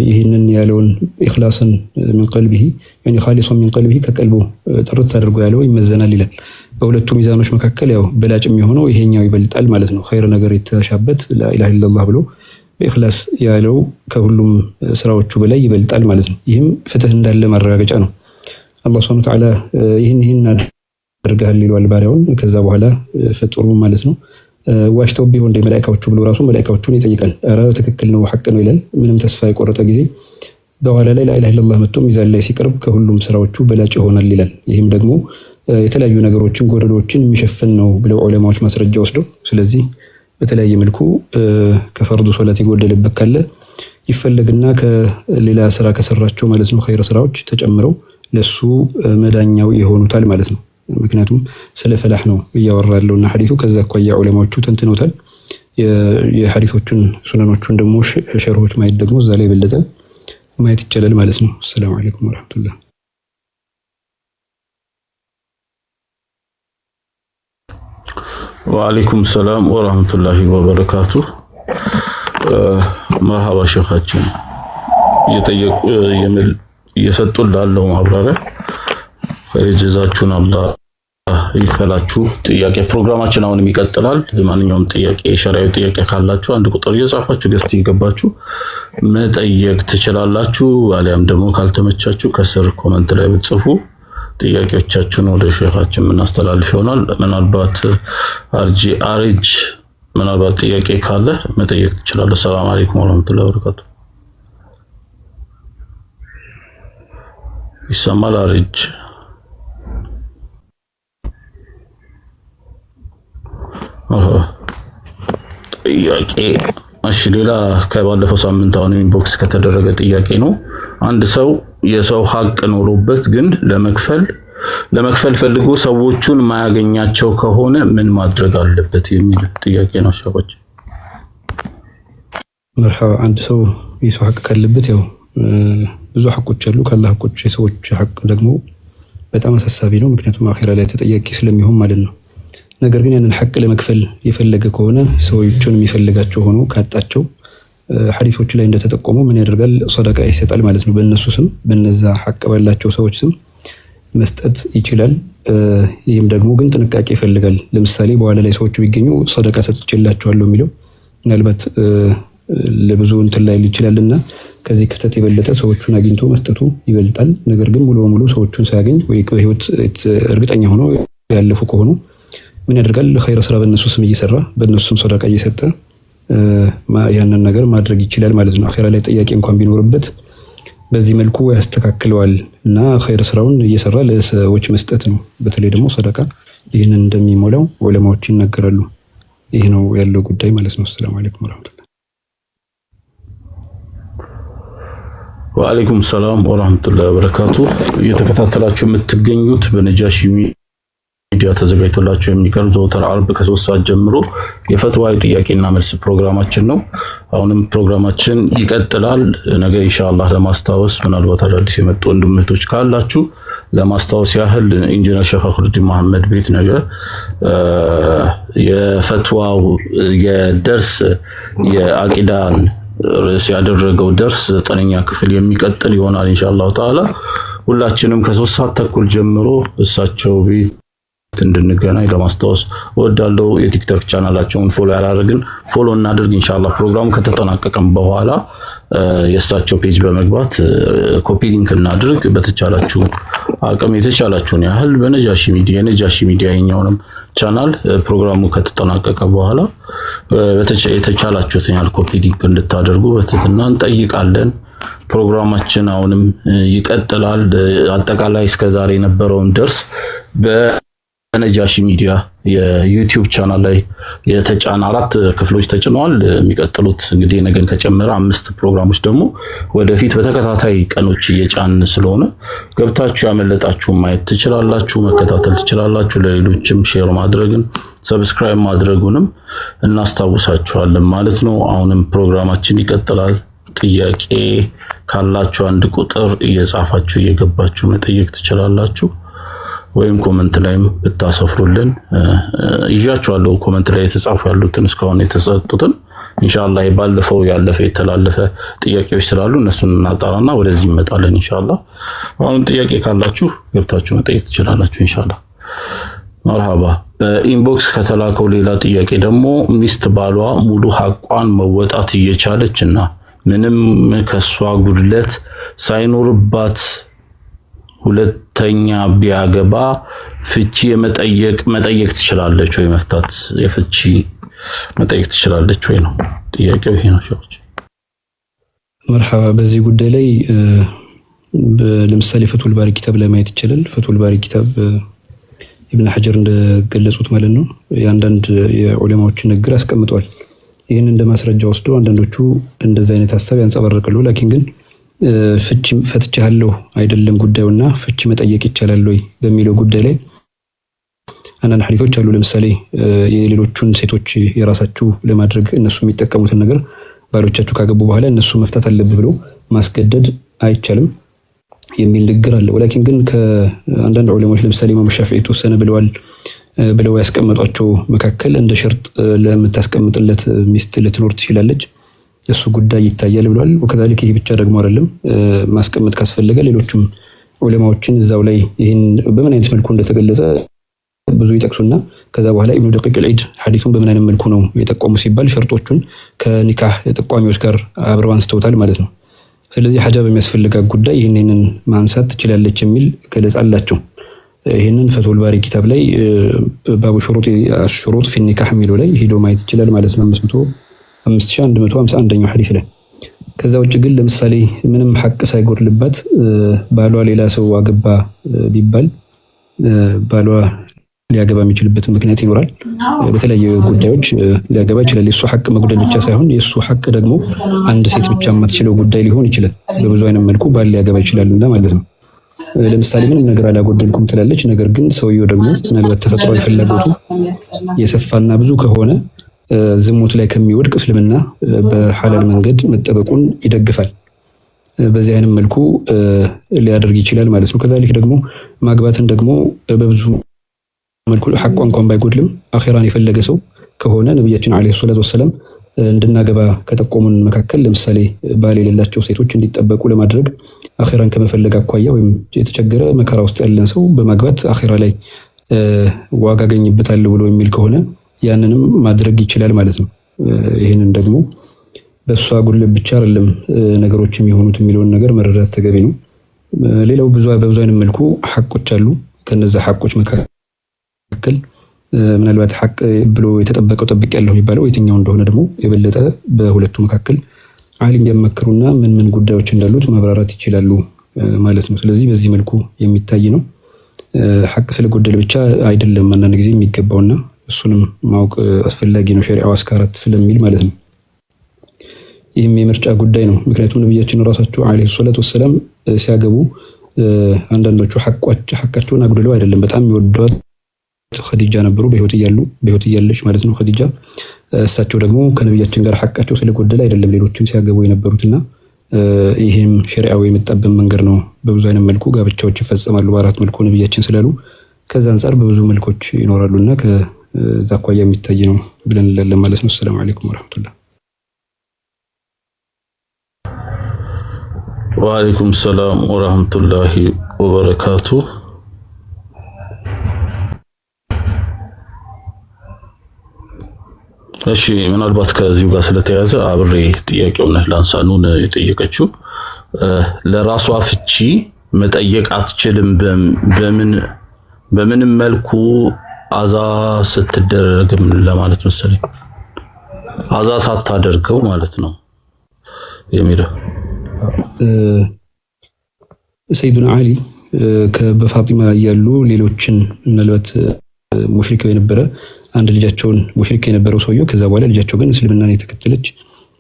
ይህንን ያለውን ኢኽላስን من قلبه يعني خالصا من قلبه ከቀልቡ ጥርት አድርጎ ያለው ይመዘናል ይላል። በሁለቱ ሚዛኖች መካከል ያው በላጭ የሚሆነው ይሄኛው ይበልጣል ማለት ነው። ኸይር ነገር የተሻበት ላኢላሃ ኢለላህ ብሎ በኢኽላስ ያለው ከሁሉም ስራዎቹ በላይ ይበልጣል ማለት ነው። ይህም ፍትህ እንዳለ ማረጋገጫ ነው። አላህ ሱብሓነሁ ወተዓላ ይህን አድርገሃል ይለዋል ባሪያውን። ከዛ በኋላ ፍጥሩ ማለት ነው ዋሽተው ቢሆን እንደ መላእክቶቹ ብሎ ራሱ መላእክቶቹን ይጠይቃል። አረ ትክክል ነው ሐቅ ነው ይላል። ምንም ተስፋ የቆረጠ ጊዜ በኋላ ላይ ላ ኢላሃ ኢለላህ መጥቶ ሚዛን ላይ ሲቀርብ ከሁሉም ስራዎቹ በላጭ ይሆናል ይላል። ይህም ደግሞ የተለያዩ ነገሮችን ጎደሎችን የሚሸፍን ነው ብለው ዑለማዎች ማስረጃ ወስደው፣ ስለዚህ በተለያየ መልኩ ከፈርዱ ሶላት የጎደለበት ካለ ይፈለግና ከሌላ ስራ ከሰራቸው ማለት ነው ኸይር ስራዎች ተጨምረው ለሱ መዳኛው ይሆኑታል ማለት ነው። ምክንያቱም ስለ ፈላህ ነው እያወራ ያለውና ሐዲሱ ከዛ አኳያ ዑለማዎቹ ተንትነውታል። የሐዲሶቹን ሱነኖቹን ደግሞ ሸርሆች ማየት ደግሞ እዛ ላይ የበለጠ ማየት ይቻላል ማለት ነው። ሰላም አለይኩም ወራህመቱላህ። ወአለይኩም ሰላም ወራህመቱላሂ ወበረካቱ። መርሐባ ሼኻችን እየሰጡን ላለው ማብራሪያ ኸይር ጀዛችሁን አላህ ይከላችሁ። ጥያቄ ፕሮግራማችን አሁንም ይቀጥላል። ማንኛውም ጥያቄ ሸሪዓዊ ጥያቄ ካላችሁ አንድ ቁጥር እየጻፋችሁ ገስት ይገባችሁ መጠየቅ ትችላላችሁ። አሊያም ደግሞ ካልተመቻችሁ ከስር ኮመንት ላይ ብትጽፉ ጥያቄዎቻችሁን ወደ ሼኻችን የምናስተላልፍ ይሆናል። ምናልባት አርጅ ምናልባት ጥያቄ ካለ መጠየቅ ትችላለህ። ሰላም አለይኩም ወራህመቱላሂ ወበረካቱ። ይሰማል አርጅ? ጥያቄ እሺ። ሌላ ከባለፈው ሳምንት አሁን ኢንቦክስ ከተደረገ ጥያቄ ነው። አንድ ሰው የሰው ሀቅ ኖሮበት ግን ለመክፈል ፈልጎ ሰዎቹን ማያገኛቸው ከሆነ ምን ማድረግ አለበት የሚል ጥያቄ ነው። ሸቆች መርሐባ። አንድ ሰው የሰው ሀቅ ካለበት ያው ብዙ ሀቆች አሉ። ካለ ሀቆች የሰዎች ሀቅ ደግሞ በጣም አሳሳቢ ነው። ምክንያቱም አኺራ ላይ ተጠያቂ ስለሚሆን ማለት ነው። ነገር ግን ያንን ሐቅ ለመክፈል የፈለገ ከሆነ ሰዎቹን የሚፈልጋቸው ሆኖ ካጣቸው ሐዲሶች ላይ እንደተጠቆመው ምን ያደርጋል? ሰደቃ ይሰጣል ማለት ነው። በእነሱ ስም በነዛ ሐቅ ባላቸው ሰዎች ስም መስጠት ይችላል። ይህም ደግሞ ግን ጥንቃቄ ይፈልጋል። ለምሳሌ በኋላ ላይ ሰዎቹ ቢገኙ ሰደቃ ሰጥቼላቸዋለሁ የሚለው ምናልባት ለብዙ እንትን ላይ ይችላልና ከዚህ ክፍተት የበለጠ ሰዎቹን አግኝቶ መስጠቱ ይበልጣል። ነገር ግን ሙሉ በሙሉ ሰዎቹን ሳያገኝ ወይ በህይወት እርግጠኛ ሆኖ ያለፉ ከሆኑ ምን ያደርጋል? ኸይር ስራ በእነሱ ስም እየሰራ በእነሱ ስም ሰደቃ እየሰጠ ያንን ነገር ማድረግ ይችላል ማለት ነው። አኺራ ላይ ጥያቄ እንኳን ቢኖርበት በዚህ መልኩ ያስተካክለዋል እና ኸይር ስራውን እየሰራ ለሰዎች መስጠት ነው። በተለይ ደግሞ ሰደቃ ይህንን እንደሚሞላው ዑለማዎች ይናገራሉ። ይህ ነው ያለው ጉዳይ ማለት ነው። ሰላም አለይኩም ወራህመቱላህ። ወአለይኩም ሰላም ወራህመቱላሂ ወበረካቱ። እየተከታተላችሁ የምትገኙት በነጃሺ ሚዲያ ተዘጋጅቶላችሁ የሚቀርብ ዘወትር ዓርብ ከ3 ሰዓት ጀምሮ የፈትዋዊ ጥያቄና መልስ ፕሮግራማችን ነው። አሁንም ፕሮግራማችን ይቀጥላል። ነገ ኢንሻአላህ ለማስታወስ ምናልባት አዳዲስ የመጡ ወንድሞች ካላችሁ ለማስታወስ ያህል ኢንጂነር ሼኽ ፈኽሩዲን መሐመድ ቤት ነገ የፈትዋው የደርስ የአቂዳን ርዕስ ያደረገው ደርስ 9ኛ ክፍል የሚቀጥል ይሆናል ኢንሻአላህ ተዓላ። ሁላችንም ከ3 ሰዓት ተኩል ጀምሮ እሳቸው ቤት እንድንገናኝ ለማስታወስ እወዳለሁ። የቲክቶክ ቻናላቸውን ፎሎ ያላደረግን ፎሎ እናድርግ ኢንሻአላህ። ፕሮግራሙ ከተጠናቀቀም በኋላ የእሳቸው ፔጅ በመግባት ኮፒ ሊንክ እናድርግ። በተቻላችሁ አቅም የተቻላችሁን ያህል በነጃሺ ሚዲያ የኛውንም ቻናል ፕሮግራሙ ከተጠናቀቀ በኋላ የተቻላችሁትን ያህል ኮፒ ሊንክ እንድታደርጉ በትህትና እንጠይቃለን። ፕሮግራማችን አሁንም ይቀጥላል። አጠቃላይ እስከዛሬ የነበረውን ደርስ በነጃሺ ሚዲያ የዩቲዩብ ቻናል ላይ የተጫነ 4 ክፍሎች ተጭነዋል። የሚቀጥሉት እንግዲህ ነገን ከጨመረ 5 ፕሮግራሞች ደግሞ ወደፊት በተከታታይ ቀኖች እየጫን ስለሆነ ገብታችሁ ያመለጣችሁ ማየት ትችላላችሁ፣ መከታተል ትችላላችሁ። ለሌሎችም ሼር ማድረግን ሰብስክራይብ ማድረጉንም እናስታውሳችኋለን ማለት ነው። አሁንም ፕሮግራማችን ይቀጥላል። ጥያቄ ካላችሁ አንድ ቁጥር እየጻፋችሁ እየገባችሁ መጠየቅ ትችላላችሁ፣ ወይም ኮመንት ላይም ብታሰፍሩልን ይዣችኋለሁ። ኮመንት ላይ የተጻፉ ያሉትን እስካሁን የተሰጡትን ኢንሻአላህ ባለፈው ያለፈ የተላለፈ ጥያቄዎች ስላሉ እነሱን እናጣራና ወደዚህ እንመጣለን ኢንሻአላህ። አሁን ጥያቄ ካላችሁ ገብታችሁ መጠየቅ ትችላላችሁ ኢንሻአላህ። መርሐባ። በኢንቦክስ ከተላከው ሌላ ጥያቄ ደግሞ ሚስት ባሏ ሙሉ ሐቋን መወጣት እየቻለችና ምንም ከሷ ጉድለት ሳይኖርባት ሁለተኛ ቢያገባ ፍቺ መጠየቅ ትችላለች ወይ? መፍታት የፍቺ መጠየቅ ትችላለች ወይ ነው ጥያቄው። ይሄ ነው ሸዎች። መርሐባ። በዚህ ጉዳይ ላይ ለምሳሌ ፈቱል ባሪ ኪታብ ላይ ማየት ይችላል። ፈቱል ባሪ ኪታብ ኢብኑ ሐጀር እንደገለጹት ማለት ነው የአንዳንድ የዑለማዎችን ንግግር አስቀምጧል። ይህን እንደ ማስረጃ ወስዶ አንዳንዶቹ እንደዚህ አይነት ሐሳብ ያንጸባርቃሉ። ላኪን ግን ፍቺ ፈትቻለሁ አይደለም ጉዳዩና ፍቺ መጠየቅ ይቻላል ወይ በሚለው ጉዳይ ላይ አንዳንድ ሐዲሶች አሉ። ለምሳሌ የሌሎቹን ሴቶች የራሳችሁ ለማድረግ እነሱ የሚጠቀሙትን ነገር ባሎቻችሁ ካገቡ በኋላ እነሱ መፍታት አለብህ ብሎ ማስገደድ አይቻልም የሚል ንግግር አለ። ወላኪን ግን ከአንዳንድ ዑለሞች ለምሳሌ ኢማሙ ሻፊዒ ተወሰነ ብለው ያስቀመጧቸው መካከል እንደ ሸርጥ ለምታስቀምጥለት ሚስት ልትኖር ትችላለች፣ እሱ ጉዳይ ይታያል ብለዋል። ወከዛሊክ ይሄ ብቻ ደግሞ አይደለም፣ ማስቀመጥ ካስፈለገ ሌሎችም ዑለማዎችን እዛው ላይ ይህን በምን አይነት መልኩ እንደተገለጸ ብዙ ይጠቅሱና ከዛ በኋላ ኢብኑ ደቂቅ አልዒድ ሐዲሱን በምን አይነት መልኩ ነው የጠቆሙ ሲባል ሸርጦቹን ከኒካህ ጠቋሚዎች ጋር አብረው አንስተውታል ማለት ነው። ስለዚህ ሐጃ በሚያስፈልጋት ጉዳይ ይህንን ማንሳት ትችላለች የሚል ገለጻ አላቸው። ይህንን ፈቱል ባሪ ኪታብ ላይ ባቡ ሹሩጥ ፊ ኒካህ የሚለው ላይ ሄዶ ማየት ይችላል ማለት ነው 5151ኛው ሐዲስ ላይ። ከዛ ውጭ ግን ለምሳሌ ምንም ሐቅ ሳይጎድልባት ባሏ ሌላ ሰው አገባ ቢባል ባሏ ሊያገባ የሚችልበት ምክንያት ይኖራል። በተለያዩ ጉዳዮች ሊያገባ ይችላል። የሱ ሐቅ መጉደል ብቻ ሳይሆን የሱ ሐቅ ደግሞ አንድ ሴት ብቻ የማትችለው ጉዳይ ሊሆን ይችላል። በብዙ አይነት መልኩ ባል ሊያገባ ይችላልና ማለት ነው። ለምሳሌ ምንም ነገር አላጎደልኩም ትላለች፣ ነገር ግን ሰውየው ደግሞ ምናልባት ተፈጥሯዊ ፍላጎቱ የሰፋና ብዙ ከሆነ ዝሙት ላይ ከሚወድቅ እስልምና በሐላል መንገድ መጠበቁን ይደግፋል። በዚህ አይነት መልኩ ሊያደርግ ይችላል ማለት ነው። ከዛሊክ ደግሞ ማግባትን ደግሞ በብዙ መልኩ ሐቋ እንኳን ባይጎድልም አኺራን የፈለገ ሰው ከሆነ ነብያችን አለይሂ ሰላቱ ወሰለም እንድናገባ ከጠቆሙን መካከል ለምሳሌ ባል የሌላቸው ሴቶች እንዲጠበቁ ለማድረግ አኺራን ከመፈለግ አኳያ ወይም የተቸገረ መከራ ውስጥ ያለን ሰው በማግባት አኺራ ላይ ዋጋ አገኝበታለሁ ብሎ የሚል ከሆነ ያንንም ማድረግ ይችላል ማለት ነው። ይህንን ደግሞ በሷ ጉልበት ብቻ አይደለም ነገሮች የሚሆኑት የሚለውን ነገር መረዳት ተገቢ ነው። ሌላው በብዙ አይነት መልኩ ሐቆች አሉ። ከነዛ ሐቆች መካከል ምናልባት ሐቅ ብሎ የተጠበቀው ጠብቄያለሁ የሚባለው የትኛው እንደሆነ ደግሞ የበለጠ በሁለቱ መካከል ዓሊም ቢያመክሩና ምን ጉዳዮች እንዳሉት ማብራራት ይችላሉ ማለት ነው። ስለዚህ በዚህ መልኩ የሚታይ ነው። ሐቅ ስለጎደለ ብቻ አይደለም አንዳንድ ጊዜ የሚገባውና እሱንም ማወቅ አስፈላጊ ነው ሸሪዓው አስካራት ስለሚል ማለት ነው። ይህም የምርጫ ጉዳይ ነው። ምክንያቱም ነብያችን ራሳቸው አለይሂ ሰላቱ ወሰለም ሲያገቡ አንዳንዶቹ ሐቃቸውን አጉድለው አይደለም፣ በጣም የሚወዷት ኸዲጃ ነበሩ በህይወት እያለች ማለት ነው ኸዲጃ። እሳቸው ደግሞ ከነብያችን ጋር ሐቃቸው ስለጎደለ አይደለም ሌሎችም ሲያገቡ የነበሩትና ይሄም ሸሪዓው የመጣበት መንገድ ነው። በብዙ አይነት መልኩ ጋብቻዎች ይፈጸማሉ በአራት መልኩ ነብያችን ስላሉ ከዛ አንፃር በብዙ መልኮች ይኖራሉና ከዛ አኳያ የሚታይ ነው ብለን እንላለን ማለት ነው። ሰላም አለይኩም ወራህመቱላህ። ወአለይኩም ሰላም ወራህመቱላሂ ወበረካቱ። እሺ ምናልባት ከዚሁ ጋር ስለተያዘ አብሬ ጥያቄውን ላንሳኑን የጠየቀችው ለራሷ ፍቺ መጠየቅ አትችልም በምንም መልኩ አዛ ስትደረግም ለማለት መሰለኝ አዛ ሳታደርገው ማለት ነው የሚለው ሰይዱና አሊ በፋጢማ ያሉ ሌሎችን ምናልባት ሙሽሪክ የነበረ አንድ ልጃቸውን ሙሽሪክ የነበረው ሰውየው ከዛ በኋላ ልጃቸው ግን እስልምናን የተከተለች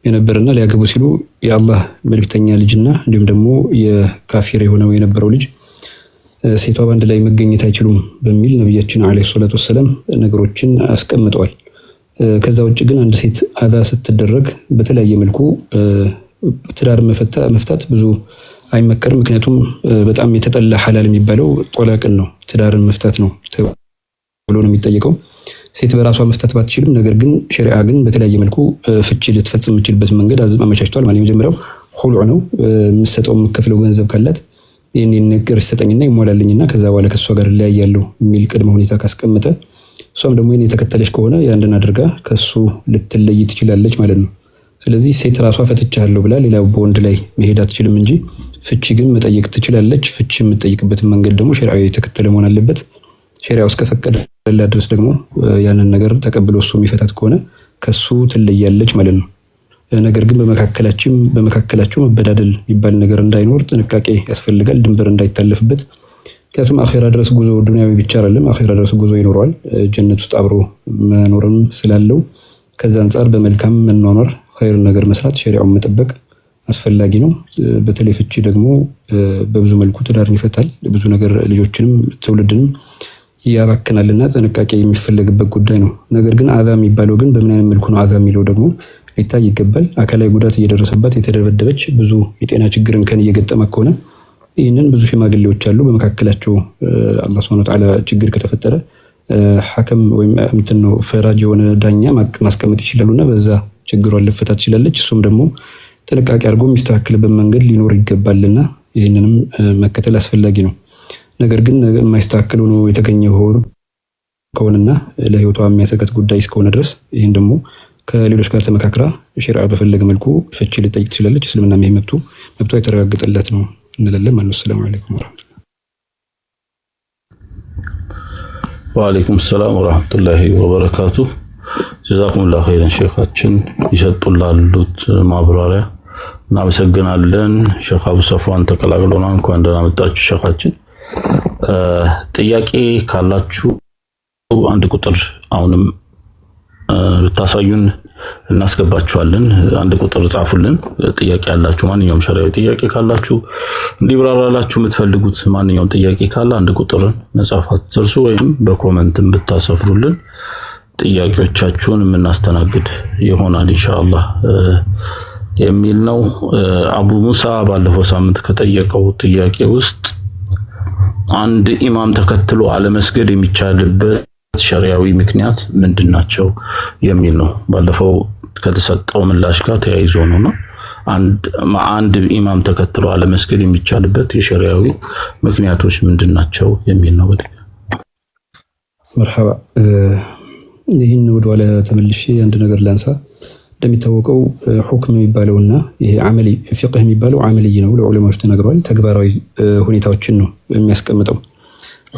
የነበረና ሊያገቡ ሲሉ የአላህ መልእክተኛ ልጅና እንዲሁም ደግሞ የካፊር የነበረው ልጅ ሴቷ ባንድ ላይ መገኘት አይችሉም በሚል ነብያችን አለይሂ ሰላቱ ወሰለም ነገሮችን አስቀምጠዋል። ከዛ ውጭ ግን አንድ ሴት አዛ ስትደረግ በተለያየ መልኩ ትዳር መፍታት ብዙ አይመከርም። ምክንያቱም በጣም የተጠላ ሐላል የሚባለው ጦላቅን ነው፣ ትዳርን መፍታት ነው ብሎ ነው የሚጠየቀው። ሴት በራሷ መፍታት ባትችልም ነገር ግን ሸሪዓ ግን በተለያየ መልኩ ፍቺ ልትፈጽም የምትችልበት መንገድ አመቻችቷል። ማለት የመጀመሪያው ሁሉዕ ነው። የምትሰጠው የምትከፍለው ገንዘብ ካላት ይህን ነገር ይሰጠኝና ይሞላልኝና ከዛ በኋላ ከሷ ጋር እለያያለሁ የሚል ቅድመ ሁኔታ ካስቀመጠ እሷም ደግሞ ይህን የተከተለች ከሆነ ያንድን አድርጋ ከሱ ልትለይ ትችላለች ማለት ነው። ስለዚህ ሴት ራሷ ፈትቻለሁ ብላ ሌላ በወንድ ላይ መሄድ አትችልም እንጂ ፍቺ ግን መጠየቅ ትችላለች። ፍቺ የምትጠይቅበትን መንገድ ደግሞ ሸሪዓዊ የተከተለ መሆን አለበት። ሸሪዓው እስከፈቀደላት ድረስ ደግሞ ያንን ነገር ተቀብሎ እሱ የሚፈታት ከሆነ ከሱ ትለያለች ማለት ነው። ነገር ግን በመካከላቸው መበዳደል የሚባል ነገር እንዳይኖር ጥንቃቄ ያስፈልጋል፣ ድንበር እንዳይታለፍበት። ምክንያቱም አኺራ ድረስ ጉዞ ዱንያዊ ብቻ አይደለም፣ አኺራ ድረስ ጉዞ ይኖረዋል፣ ጀነት ውስጥ አብሮ መኖርም ስላለው ከዛ አንፃር በመልካም መኗኗር ኸይር ነገር መስራት ሸሪዓውን መጠበቅ አስፈላጊ ነው። በተለይ ፍቺ ደግሞ በብዙ መልኩ ትዳርን ይፈታል፣ ብዙ ነገር ልጆችንም ትውልድንም ያባክናልና ጥንቃቄ የሚፈለግበት ጉዳይ ነው። ነገር ግን አዛ የሚባለው ግን በምን አይነት መልኩ ነው አዛ የሚለው ደግሞ ሊታይ ይገባል። አካላዊ ጉዳት እየደረሰባት የተደበደበች ብዙ የጤና ችግር እንከን እየገጠመ ከሆነ ይህንን ብዙ ሽማግሌዎች አሉ በመካከላቸው አላህ Subhanahu Wa Ta'ala ችግር ከተፈጠረ ሐከም ወይም እንትን ነው ፈራጅ የሆነ ዳኛ ማስቀመጥ ይችላሉና በዛ ችግሯን ልፈታት ትችላለች። እሱም ደግሞ ጥንቃቄ አድርጎ የሚስተካከልበት መንገድ ሊኖር ይገባልና ይህንንም መከተል አስፈላጊ ነው። ነገር ግን የማይስተካከል ሆኖ የተገኘ ከሆነና ለህይወቷ የሚያሰጋት ጉዳይ እስከሆነ ድረስ ይህን ደግሞ ከሌሎች ጋር ተመካክራ ሸሪዓ በፈለገ መልኩ ፍቺ ልጠይቅ ትችላለች። እስልምና መብቱ የተረጋገጠለት ነው እንላለን ማለት ነው። ሰላም አለይኩም ወራህመቱላህ። ወአለይኩም ሰላም ወራህመቱላሂ ወበረካቱ። ጀዛኩሙላሁ ኸይረን ሼኻችን ይሰጡላሉት ማብራሪያ እናመሰግናለን። ሼኽ አቡ ሰፋን ተቀላቅለውና እንኳን ደህና መጣችሁ ሼኻችን። ጥያቄ ካላችሁ አንድ ቁጥር አሁንም ብታሳዩን እናስገባችኋለን። አንድ ቁጥር ጻፉልን። ጥያቄ ያላችሁ ማንኛውም ሸሪዓዊ ጥያቄ ካላችሁ እንዲብራራላችሁ የምትፈልጉት ማንኛውም ጥያቄ ካለ አንድ ቁጥርን መጻፍ አትርሱ፣ ወይም በኮሜንትም ብታሰፍሩልን ጥያቄዎቻችሁን የምናስተናግድ ይሆናል ኢንሻአላህ የሚል ነው። አቡ ሙሳ ባለፈው ሳምንት ከጠየቀው ጥያቄ ውስጥ አንድ ኢማም ተከትሎ አለመስገድ የሚቻልበት ሸሪዓዊ ምክንያት ምንድናቸው የሚል ነው። ባለፈው ከተሰጠው ምላሽ ጋር ተያይዞ ነውና አንድ ኢማም ተከትሎ አለመስገድ የሚቻልበት የሸሪዓዊ ምክንያቶች ምንድናቸው የሚል ነው። መርሐባ። ይህን ወደኋላ ተመልሼ አንድ ነገር ላንሳ። እንደሚታወቀው ሁክም የሚባለውና ይሄ አመሊ ፊቅህ የሚባለው አመሊ ነው፣ ለዑለማዎች ተነግሯል። ተግባራዊ ሁኔታዎችን ነው የሚያስቀምጠው።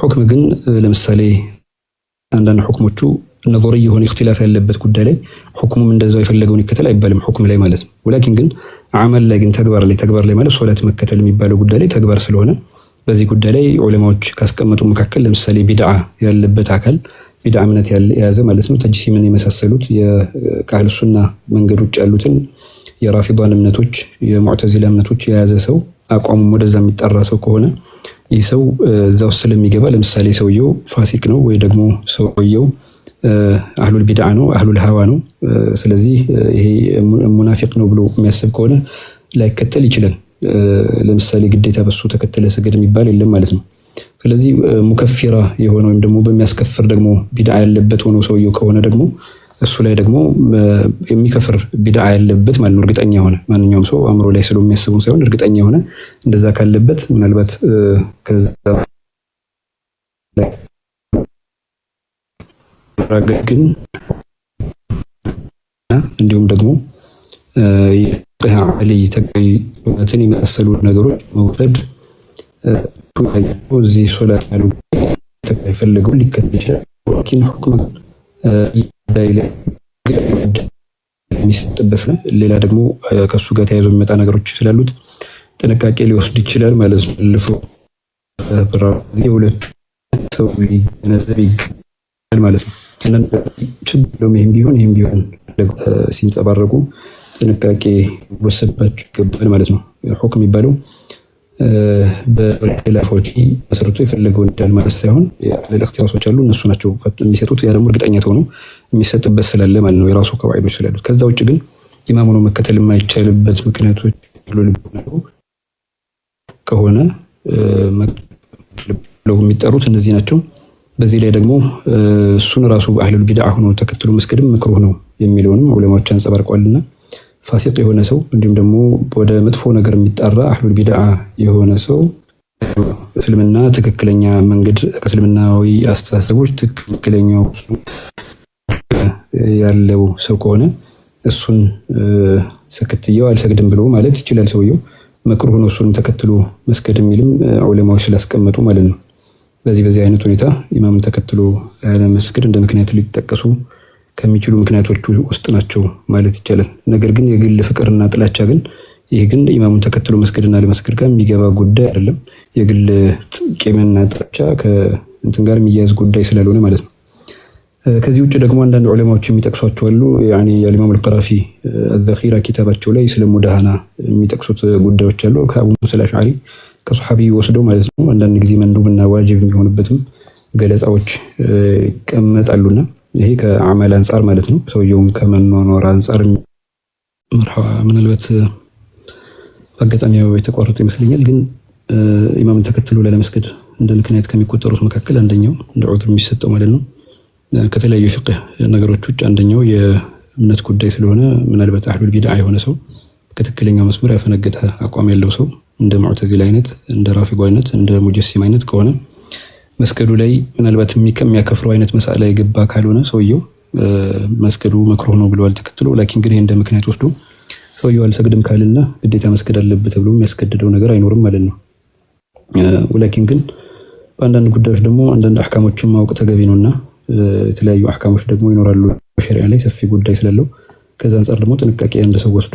ሁክም ግን ለምሳሌ አንዳንድ ሁክሞቹ ነظري የሆነ اختلاف ያለበት ጉዳይ ላይ ሁክሙም እንደዛው የፈለገውን ይከተል አይባልም ሁክም ላይ ማለት ነው። ወላኪን ግን አመል ላይ ግን ተግባር ላይ ማለት ሶላት መከተል የሚባለው ጉዳይ ላይ ተግባር ስለሆነ በዚህ ጉዳይ ላይ ዑለማዎች ካስቀመጡ መካከል ለምሳሌ ቢድዓ ያለበት አካል ቢድዓ እምነት የያዘ ማለት ነው፣ ተጅሲምን የመሳሰሉት የአህሉ ሱና መንገድ ውጭ ያሉትን የራፊዳን እምነቶች የሙዕተዚላ እምነቶች የያዘ ሰው አቋሙም ወደዛ የሚጠራ ሰው ከሆነ ይህ ሰው እዛው ስለሚገባ ለምሳሌ ሰውየው ፋሲቅ ነው ወይ ደግሞ ሰውየው አህሉል ቢድዓ ነው አህሉል ሀዋ ነው፣ ስለዚህ ይሄ ሙናፊቅ ነው ብሎ የሚያስብ ከሆነ ላይከተል ይችላል። ለምሳሌ ግዴታ በሱ ተከተለ ስገድ የሚባል የለም ማለት ነው። ስለዚህ ሙከፊራ የሆነ ወይም ደግሞ በሚያስከፍር ደግሞ ቢድዓ ያለበት ሆኖ ሰውየው ከሆነ ደግሞ እሱ ላይ ደግሞ የሚከፍር ቢድዓ ያለበት ማለት ነው። እርግጠኛ የሆነ ማንኛውም ሰው አእምሮ ላይ ስለ የሚያስበው ሳይሆን እርግጠኛ የሆነ እንደዛ ካለበት ምናልባት ከዛ ግን እንዲሁም ደግሞ አለይ ተቀይነትን የመሰሉ ነገሮች መውሰድ እዚህ ሶላት ያሉ ተፈለገው ሊከተል ይችላል። ወኪን ሁክም የሚሰጥበት ነው። ሌላ ደግሞ ከሱ ጋር ተያይዞ የሚመጣ ነገሮች ስላሉት ጥንቃቄ ሊወስድ ይችላል ማለት ነው። ልፎ በራዚ ሁለት ሰው ሊገነዘብ ይገባል ማለት ነው። ይህም ቢሆን ሲንጸባረቁ ጥንቃቄ ሊወሰድባቸው ይገባል ማለት ነው። ሁክም የሚባለው በኺላፎች መሰረቱ የፈለገውን እንዳል ማለት ሳይሆን ለእክቲያሶች አሉ፣ እነሱ ናቸው የሚሰጡት። ያ ደግሞ እርግጠኛ ተሆኖ የሚሰጥበት ስላለ ማለት ነው፣ የራሱ ቀዋይዶች ስላሉት። ከዛ ውጭ ግን ኢማም ሆኖ መከተል የማይቻልበት ምክንያቶች ከሆነ የሚጠሩት እነዚህ ናቸው። በዚህ ላይ ደግሞ እሱን ራሱ አህሉል ቢድዓ ሆኖ ተከትሎ መስገድም መክሩህ ነው የሚለውንም ዑለማዎች አንጸባርቀዋልና ፋሲቅ የሆነ ሰው እንዲሁም ደግሞ ወደ መጥፎ ነገር የሚጣራ አህሉል ቢድዓ የሆነ ሰው እስልምና ትክክለኛ መንገድ ከእስልምናዊ አስተሳሰቦች ትክክለኛው ያለው ሰው ከሆነ እሱን ተከትየው አልሰግድም ብሎ ማለት ይችላል። ሰውየው መክሩህ ነው እሱን ተከትሎ መስገድ የሚልም ዑለማዎች ስላስቀመጡ ማለት ነው። በዚህ አይነት ሁኔታ ኢማምን ተከትሎ መስገድ እንደ ምክንያት ሊጠቀሱ ከሚችሉ ምክንያቶች ውስጥ ናቸው ማለት ይቻላል። ነገር ግን የግል ፍቅርና ጥላቻ ግን ይሄ ግን ኢማሙን ተከትሎ መስገድና ለመስገድ ጋር የሚገባ ጉዳይ አይደለም። የግል ቂምና ጥላቻ ከእንትን ጋር የሚያያዝ ጉዳይ ስላልሆነ ማለት ነው። ከዚህ ውጭ ደግሞ አንዳንድ ዑለማዎች የሚጠቅሷቸው አሉ። ያኒ የኢማም አልቀራፊ አልዘኺራ ኪታባቸው ላይ ስለ ሙዳሃና የሚጠቅሱት ጉዳዮች አሉ። ከአቡ ሙሳ አልአሽዓሪ ከሱሐቢ ወስዶ ማለት ነው። አንዳንድ ጊዜ መንዱብና ዋጅብ የሚሆንበትም ገለጻዎች ይቀመጣሉና ይሄ ከአመል አንፃር ማለት ነው። ሰውየውን ከመኖር አንፃር መርሐባ ምናልባት በአጋጣሚው የተቋረጠ ይመስለኛል። ግን ኢማምን ተከትሎ ለመስገድ እንደ ምክንያት ከሚቆጠሩት መካከል አንደኛው እንደ ዑድር የሚሰጠው ማለት ነው ከተለያዩ ፍቅህ ነገሮች ውጭ አንደኛው የእምነት ጉዳይ ስለሆነ ምናልባት አህሉል ቢድዓ የሆነ ሰው ከትክክለኛው መስመር ያፈነገጠ አቋም ያለው ሰው እንደ ሙዕተዚላ አይነት፣ እንደ ራፊድ አይነት፣ እንደ ሙጀሲም አይነት ከሆነ መስገዱ ላይ ምናልባት የሚያከፍረው አይነት መሳላ የገባ ካልሆነ ሰውየው መስገዱ መክሩህ ነው ብለዋል ተከትሎ። ላኪን ግን እንደ ምክንያት ወስዶ ሰውየው አልሰግድም ካልና ግዴታ መስገድ አለበት ተብሎ የሚያስገድደው ነገር አይኖርም ማለት ነው። ወላኪን ግን በአንዳንድ ጉዳዮች ደግሞ አንዳንድ አህካሞችን ማወቅ ተገቢ ነውና የተለያዩ አህካሞች ደግሞ ይኖራሉ ሸሪዓ ላይ ሰፊ ጉዳይ ስላለው ከዛ አንፃር ደግሞ ጥንቃቄ አንድ ሰው ወስዶ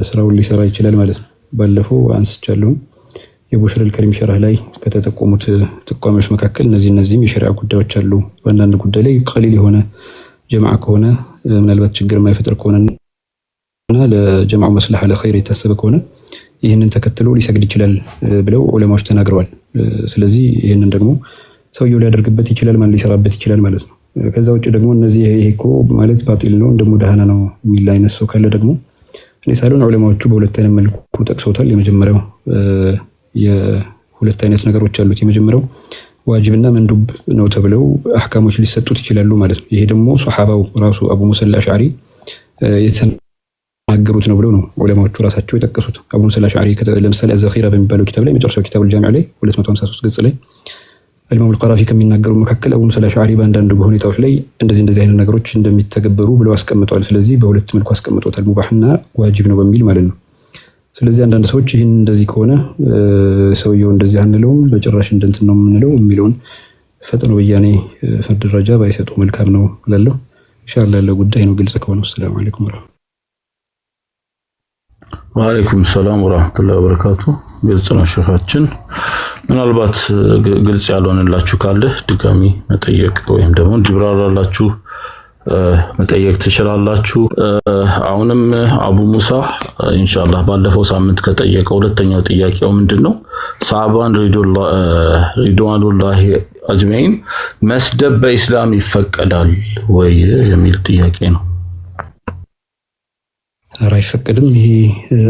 ስራውን ሊሰራ ይችላል ማለት ነው። ባለፈው አንስቻለሁ የቡሽረል ከሪም ሸርህ ላይ ከተጠቆሙት ጥቋሚዎች መካከል እነዚህም የሸሪዓ ጉዳዮች አሉ። በአንዳንድ ጉዳይ ላይ ቀሊል የሆነ ጀማዓ ከሆነ ምናልባት ችግር የማይፈጥር ከሆነና ለጀማዓው መስለሐ ለኸይር የታሰበ ከሆነ ይህንን ተከትሎ ሊሰግድ ይችላል ብለው ዑለማዎች ተናግረዋል። ስለዚህ ይህንን ደግሞ ሰውየው ሊያደርግበት ይችላል ማለት ሊሰራበት ይችላል ማለት ነው። ከዛ ውጭ ደግሞ እነዚህ ይሄ እኮ ማለት ባጢል ነው እንደ ሙዳሃና ነው የሚል አይነት ሰው ካለ ደግሞ እኔ ሳይሆን ዑለማዎቹ በሁለት አይነት መልኩ ጠቅሰውታል። የመጀመሪያው የሁለት አይነት ነገሮች አሉት። የመጀመሪያው ዋጅብና መንዱብ ነው ተብለው አህካሞች ሊሰጡት ይችላሉ ማለት ነው። ይሄ ደግሞ ሱሐባው ራሱ አቡ ሙሳ አልአሽዓሪ የተናገሩት ነው ብለው ነው ዑለማዎቹ ራሳቸው የጠቀሱት። አቡ ሙሳ አልአሽዓሪ ለምሳሌ አዘኺራ በሚባለው ኪታብ ላይ መጨረሻው ኪታቡል ጃሚዕ ላይ 253 ገጽ ላይ ኢማም አልቀራፊ ከሚናገሩ መካከል አቡ ሙሳ አልአሽዓሪ በአንዳንድ ሁኔታዎች ላይ እንደዚህ አይነት ነገሮች እንደሚተገበሩ ብለው አስቀምጠዋል። ስለዚህ በሁለት መልኩ አስቀምጠውታል፣ ሙባህና ዋጅብ ነው በሚል ማለት ነው። ስለዚህ አንዳንድ ሰዎች ይህን እንደዚህ ከሆነ ሰውየው እንደዚህ አንለውም በጭራሽ እንደንትን ነው የምንለው የሚለውን ፈጥኖ በያኔ ፍርድ ደረጃ ባይሰጡ መልካም ነው እላለሁ። ኢንሻአላህ ያለው ጉዳይ ነው ግልጽ ከሆነ ሰላም አለይኩም ወአለይኩም ሰላም ወራህመቱላሂ ወበረካቱ። ግልጽ ነው ሸኻችን። ምናልባት ግልጽ ያልሆነላችሁ ካለ ድጋሚ መጠየቅ ወይም ደግሞ እንዲብራራላችሁ መጠየቅ ትችላላችሁ። አሁንም አቡ ሙሳ ኢንሻአላህ ባለፈው ሳምንት ከጠየቀው ሁለተኛው ጥያቄው ምንድነው ሰሃባን ሪድዋኑላሂ አጅመዒን መስደብ በኢስላም ይፈቀዳል ወይ የሚል ጥያቄ ነው። አይፈቀድም። ይሄ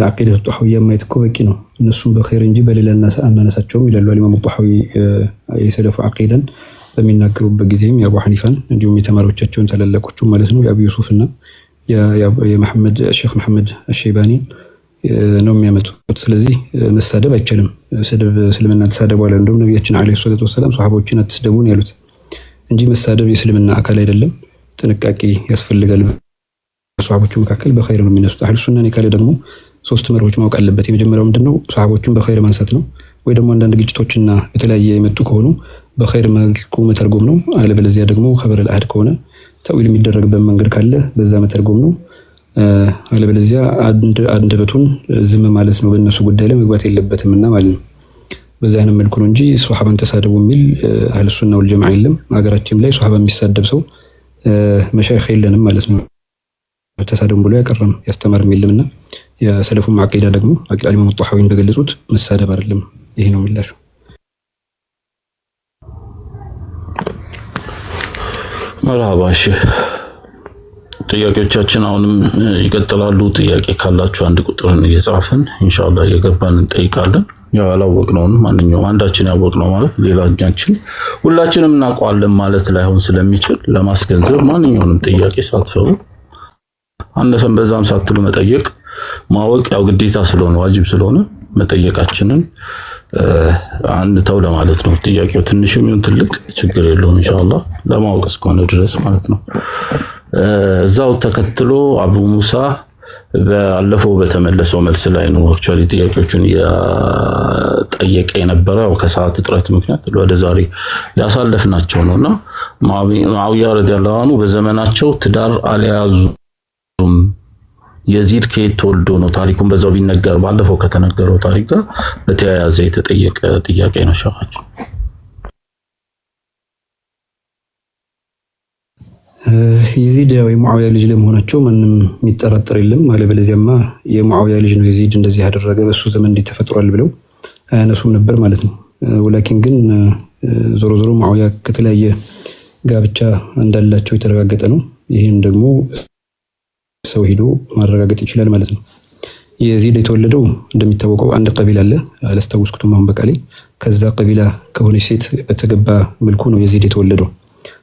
አቂዳቱ ጧሐዊያ ማየት እኮ በቂ ነው። እነሱም በኸይር እንጂ በሌላና አናነሳቸውም ይላሉ ኢማሙ ጧሐዊ የሰለፉ አቂዳን በሚናገሩበት ጊዜም የአቡ ሐኒፋን እንዲሁም የተማሪዎቻቸውን ተለለቆቹ ማለት ነው የአቡ ዩሱፍና የመሐመድ ሼክ መሐመድ አሸይባኒ ነው የሚያመጡት። ስለዚህ መሳደብ አይቻልም። ስድብ እስልምና ተሳደቡ አለ። እንደውም ነብያችን አለይሂ ሰላቱ ወሰለም ሱሐቦችን አትስደቡን ያሉት እንጂ መሳደብ የእስልምና አካል አይደለም። ጥንቃቄ ያስፈልጋል። ሱሐቦቹ መካከል በኸይር ነው የሚነሱት። አህሉ ሱና ካለ ደግሞ ሶስት መርሆች ማወቅ አለበት። የመጀመሪያው ምንድነው ሱሐቦቹን በኸይር ማንሳት ነው። ወይ ደግሞ አንዳንድ ግጭቶችና የተለያየ የመጡ ከሆኑ በኸይር መልኩ መተርጎም ነው። አለበለዚያ ደግሞ ኸበር አልአህድ ከሆነ ተዊል የሚደረግበት መንገድ ካለ በዛ መተርጎም ነው። አለበለዚያ አንደበቱን ዝም ማለት ነው። በእነሱ ጉዳይ ላይ መግባት የለበትምና ማለት ነው። በዛ አይነት መልኩ ነው እንጂ ሱሐባን ተሳደቡ የሚል አህሉ ሱና ወል ጀማዓ የለም። ሀገራችን ላይ ሱሐባ የሚሳደብ ሰው መሻይኽ የለንም ማለት ነው። ተሳደቡ ብሎ ያቀረም ያስተማርም የለምና የሰለፉም አቂዳ ደግሞ ኢማሙ ጧሐዊ እንደገለጹት መሳደብ አይደለም። ይሄ ነው ምላሹ። መርሐባሽ ጥያቄዎቻችን አሁንም ይቀጥላሉ። ጥያቄ ካላችሁ አንድ ቁጥርን እየጻፍን ኢንሻአላህ እየገባን እንጠይቃለን። ያው ያላወቅነውን ማንኛውም አንዳችን ያወቅነው ማለት ሌላኛችን ሁላችንም እናውቀዋለን ማለት ላይሆን ስለሚችል ለማስገንዘብ ማንኛውንም ጥያቄ ሳትፈሩ አንደሰም በዛም ሳትሉ መጠየቅ ማወቅ ያው ግዴታ ስለሆነ ዋጅብ ስለሆነ መጠየቃችንን አንድ ተው ለማለት ነው። ጥያቄው ትንሽም ይሁን ትልቅ ችግር የለውም ኢንሻአላህ ለማወቅ እስከሆነ ድረስ ማለት ነው። እዛው ተከትሎ አቡ ሙሳ ባለፈው በተመለሰው መልስ ላይ ነው አክቹአሊ ጥያቄዎቹን የጠየቀ የነበረው ከሰዓት እጥረት ምክንያት ወደ ዛሬ ያሳለፍናቸው ነውና ሙአዊያ ረዲየላሁ ዐንሁ በዘመናቸው ትዳር አልያዙም። የዚድ ከየት ተወልዶ ነው? ታሪኩን በዛው ቢነገር ባለፈው ከተነገረው ታሪክ ጋር በተያያዘ የተጠየቀ ጥያቄ ነው ሸኻችን። የዚድ የሙአዊያ ልጅ ለመሆናቸው ማንም የሚጠራጠር የለም። አለበለዚያማ የሙአዊያ ልጅ ነው የዚድ እንደዚህ ያደረገ በሱ ዘመን እንዴት ተፈጥሯል ብለው አያነሱም ነበር ማለት ነው። ወላኪን ግን ዞሮ ዞሮ ሙአዊያ ከተለያየ ጋብቻ እንዳላቸው የተረጋገጠ ነው። ይህም ደግሞ ሰው ሄዶ ማረጋገጥ ይችላል ማለት ነው። የዚድ የተወለደው እንደሚታወቀው አንድ ቀቢላ አለ፣ አላስታውስኩትም አሁን በቃ ላይ። ከዛ ቀቢላ ከሆነች ሴት በተገባ መልኩ ነው የዚድ የተወለደው።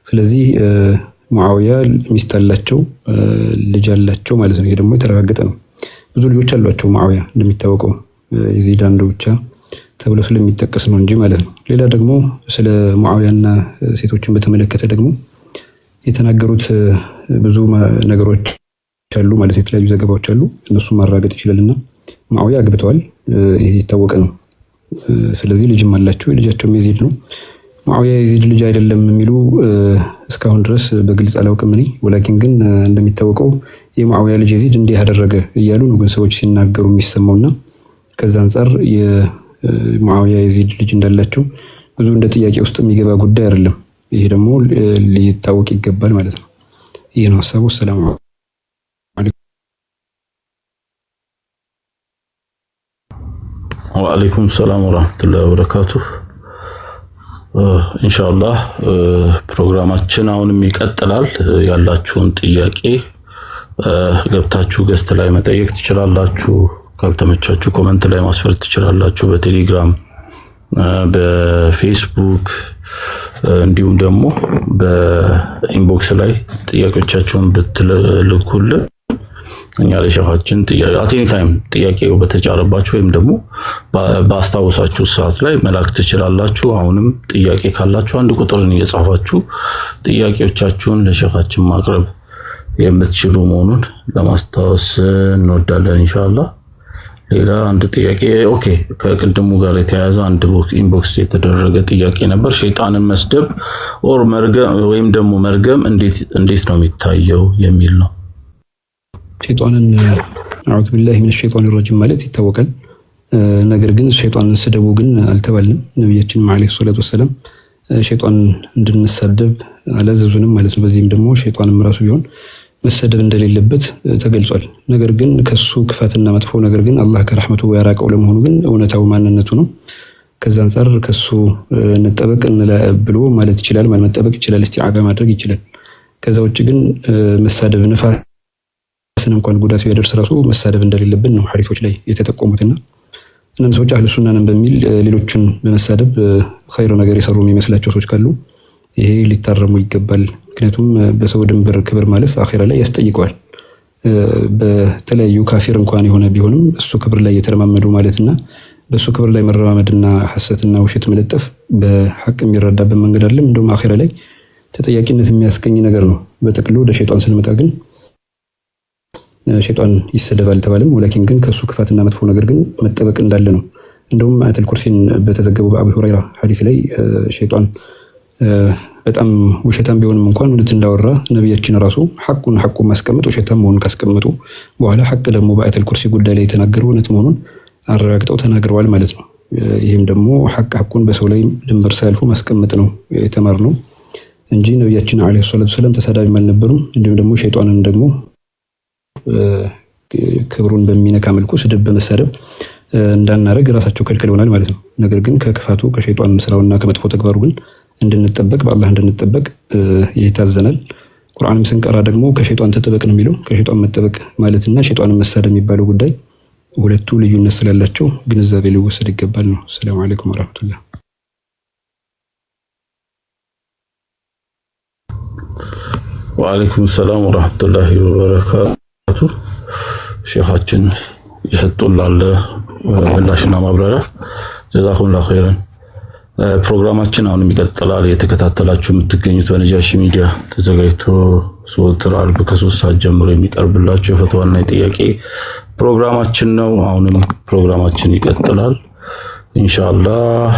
ስለዚህ ሙአዊያ ሚስት አላቸው፣ ልጅ አላቸው ማለት ነው። ይሄ ደግሞ የተረጋገጠ ነው። ብዙ ልጆች አሏቸው ሙአዊያ እንደሚታወቀው፣ የዚድ አንዱ ብቻ ተብሎ ስለሚጠቀስ ነው እንጂ ማለት ነው። ሌላ ደግሞ ስለ ሙአዊያና ሴቶችን በተመለከተ ደግሞ የተናገሩት ብዙ ነገሮች አሉ ማለት የተለያዩ ዘገባዎች አሉ። እነሱን ማረጋገጥ ይችላልና ሙአዊያ አግብተዋል፣ ይሄ የታወቀ ነው። ስለዚህ ልጅም አላቸው፣ ልጃቸውም የዚድ ነው። ሙአዊያ የዚድ ልጅ አይደለም የሚሉ እስካሁን ድረስ በግልጽ አላውቅም እኔ። ወላኪን ግን እንደሚታወቀው የሙአዊያ ልጅ የዚድ እንዲህ ያደረገ እያሉ ነው ግን ሰዎች ሲናገሩ የሚሰማውና ከዛ አንፃር የሙአዊያ የዚድ ልጅ እንዳላቸው ብዙ እንደ ጥያቄ ውስጥ የሚገባ ጉዳይ አይደለም። ይሄ ደግሞ ሊታወቅ ይገባል ማለት ነው። ይሄ ነው ሐሳቡ። ሰላም አለይኩም ወአለይኩም ሰላም ወራህመቱላሂ ወበረካቱህ። ኢንሻአላህ ፕሮግራማችን አሁንም ይቀጥላል። ያላችሁን ጥያቄ ገብታችሁ ገስት ላይ መጠየቅ ትችላላችሁ። ካልተመቻችሁ ኮሜንት ላይ ማስፈር ትችላላችሁ። በቴሌግራም በፌስቡክ እንዲሁም ደግሞ በኢንቦክስ ላይ ጥያቄዎቻችሁን ብትልኩልን እኛ ለሸኻችን አቴኒ ታይም ጥያቄው በተጫረባችሁ ወይም ደግሞ ባስታወሳችሁ ሰዓት ላይ መላክ ትችላላችሁ። አሁንም ጥያቄ ካላችሁ አንድ ቁጥርን እየጻፋችሁ ጥያቄዎቻችሁን ለሸኻችን ማቅረብ የምትችሉ መሆኑን ለማስታወስ እንወዳለን ኢንሻአላህ። ሌላ አንድ ጥያቄ ኦኬ፣ ከቅድሙ ጋር የተያያዘ አንድ ኢንቦክስ የተደረገ ጥያቄ ነበር። ሸይጣንን መስደብ ኦር መርገም ወይም ደግሞ መርገም እንዴት ነው የሚታየው የሚል ነው። ሸይጣንን አዑዙ ቢላሂ ሚነ ሸይጣን ረጂም ማለት ይታወቃል። ነገር ግን ሸይጣንን ስደቡ ግን አልተባልንም። ነብያችን አለይሂ ሰላቱ ወሰለም ሸይጣን እንድንሰደብ አላዘዙንም ማለት ነው። በዚህም ደግሞ ሸይጣንም ራሱ ቢሆን መሰደብ እንደሌለበት ተገልጿል። ነገር ግን ከሱ ክፋትና መጥፎ ነገር ግን አላህ ከረህመቱ ያራቀው ለመሆኑ ግን እውነታው ማንነቱ ነው። ከዛ አንፃር ከሱ እንጠበቅ ብሎ ማለት ይችላል፣ ማለት መጠበቅ ይችላል፣ እስቲዓዛ ማድረግ ይችላል። ከዛ ውጭ ግን መሳደብ ነፋስን እንኳን ጉዳት ቢያደርስ ራሱ መሳደብ እንደሌለብን ነው ሐዲሶች ላይ የተጠቆሙትና እነዚህ ሰዎች አህሉ ሱና ነን በሚል ሌሎችን በመሳደብ ኸይር ነገር የሰሩ የሚመስላቸው ሰዎች ካሉ ይሄ ሊታረሙ ይገባል። ምክንያቱም በሰው ድንበር ክብር ማለፍ አኺራ ላይ ያስጠይቀዋል። በተለያዩ ካፊር እንኳን የሆነ ቢሆንም እሱ ክብር ላይ የተረማመዱ ማለትና በሱ ክብር ላይ መረማመድና ሐሰትና ውሸት መለጠፍ በሐቅ የሚረዳበት መንገድ አይደለም። እንደውም አኺራ ላይ ተጠያቂነት የሚያስገኝ ነገር ነው። በጥቅሉ ወደ ሸይጣን ስንመጣ ግን ሸይጣን ይሰደባል ተባለም። ወላኪን ግን ከሱ ክፋትና መጥፎ ነገር ግን መጠበቅ እንዳለ ነው። እንደውም አያተል ኩርሲን በተዘገበው በአቡ ሁረይራ ሐዲስ ላይ ሸይጣን በጣም ውሸታም ቢሆንም እንኳን እውነት እንዳወራ ነብያችን ራሱ ሐቁን ማስቀመጥ ውሸታም መሆኑን ካስቀመጡ በኋላ ሐቅ ደግሞ በአያተል ኩርሲ ጉዳይ ላይ የተናገረው እውነት መሆኑን አረጋግጠው ተናግረዋል ማለት ነው። ይህም ደግሞ ሐቁን በሰው ላይ ድንበር ሳያልፉ ማስቀመጥ ነው የተማርነው እንጂ ነብያችን አለይሂ ሰላቱ ወሰለም ተሳዳቢም አልነበሩም። እንዲሁም ደግሞ ሸይጣንን ደግሞ ክብሩን በሚነካ መልኩ ስድብ በመሳደብ እንዳናረግ ራሳቸው ከልክለውናል ማለት ነው። ነገር ግን ከክፋቱ ከሸይጣን ስራውና ከመጥፎ ተግባሩ ግን እንድንጠበቅ በአላህ እንድንጠበቅ ይታዘናል። ቁርአንም ስንቀራ ደግሞ ከሸይጣን ተጠበቅ ነው የሚለው። ከሸይጣን መጠበቅ ማለትና ሸይጣንን መሳደብ የሚባለው ጉዳይ ሁለቱ ልዩነት ስላላቸው ግንዛቤ ሊወሰድ ይገባል ነው። ሰላም አለይኩም ወራህመቱላህ። ወአለይኩም ሰላም ወራህመቱላሂ ወበረካቱ። ሼኻችን ይሰጡላል ምላሽና ማብራሪያ ጀዛኩሙላሁ ኸይረን። ፕሮግራማችን አሁንም ይቀጥላል። የተከታተላችሁ የምትገኙት በነጃሺ ሚዲያ ተዘጋጅቶ ዘወትር አርብ ከ3 ሰዓት ጀምሮ የሚቀርብላችሁ የፈትዋና የጥያቄ ፕሮግራማችን ነው። አሁንም ፕሮግራማችን ይቀጥላል ኢንሻአላህ።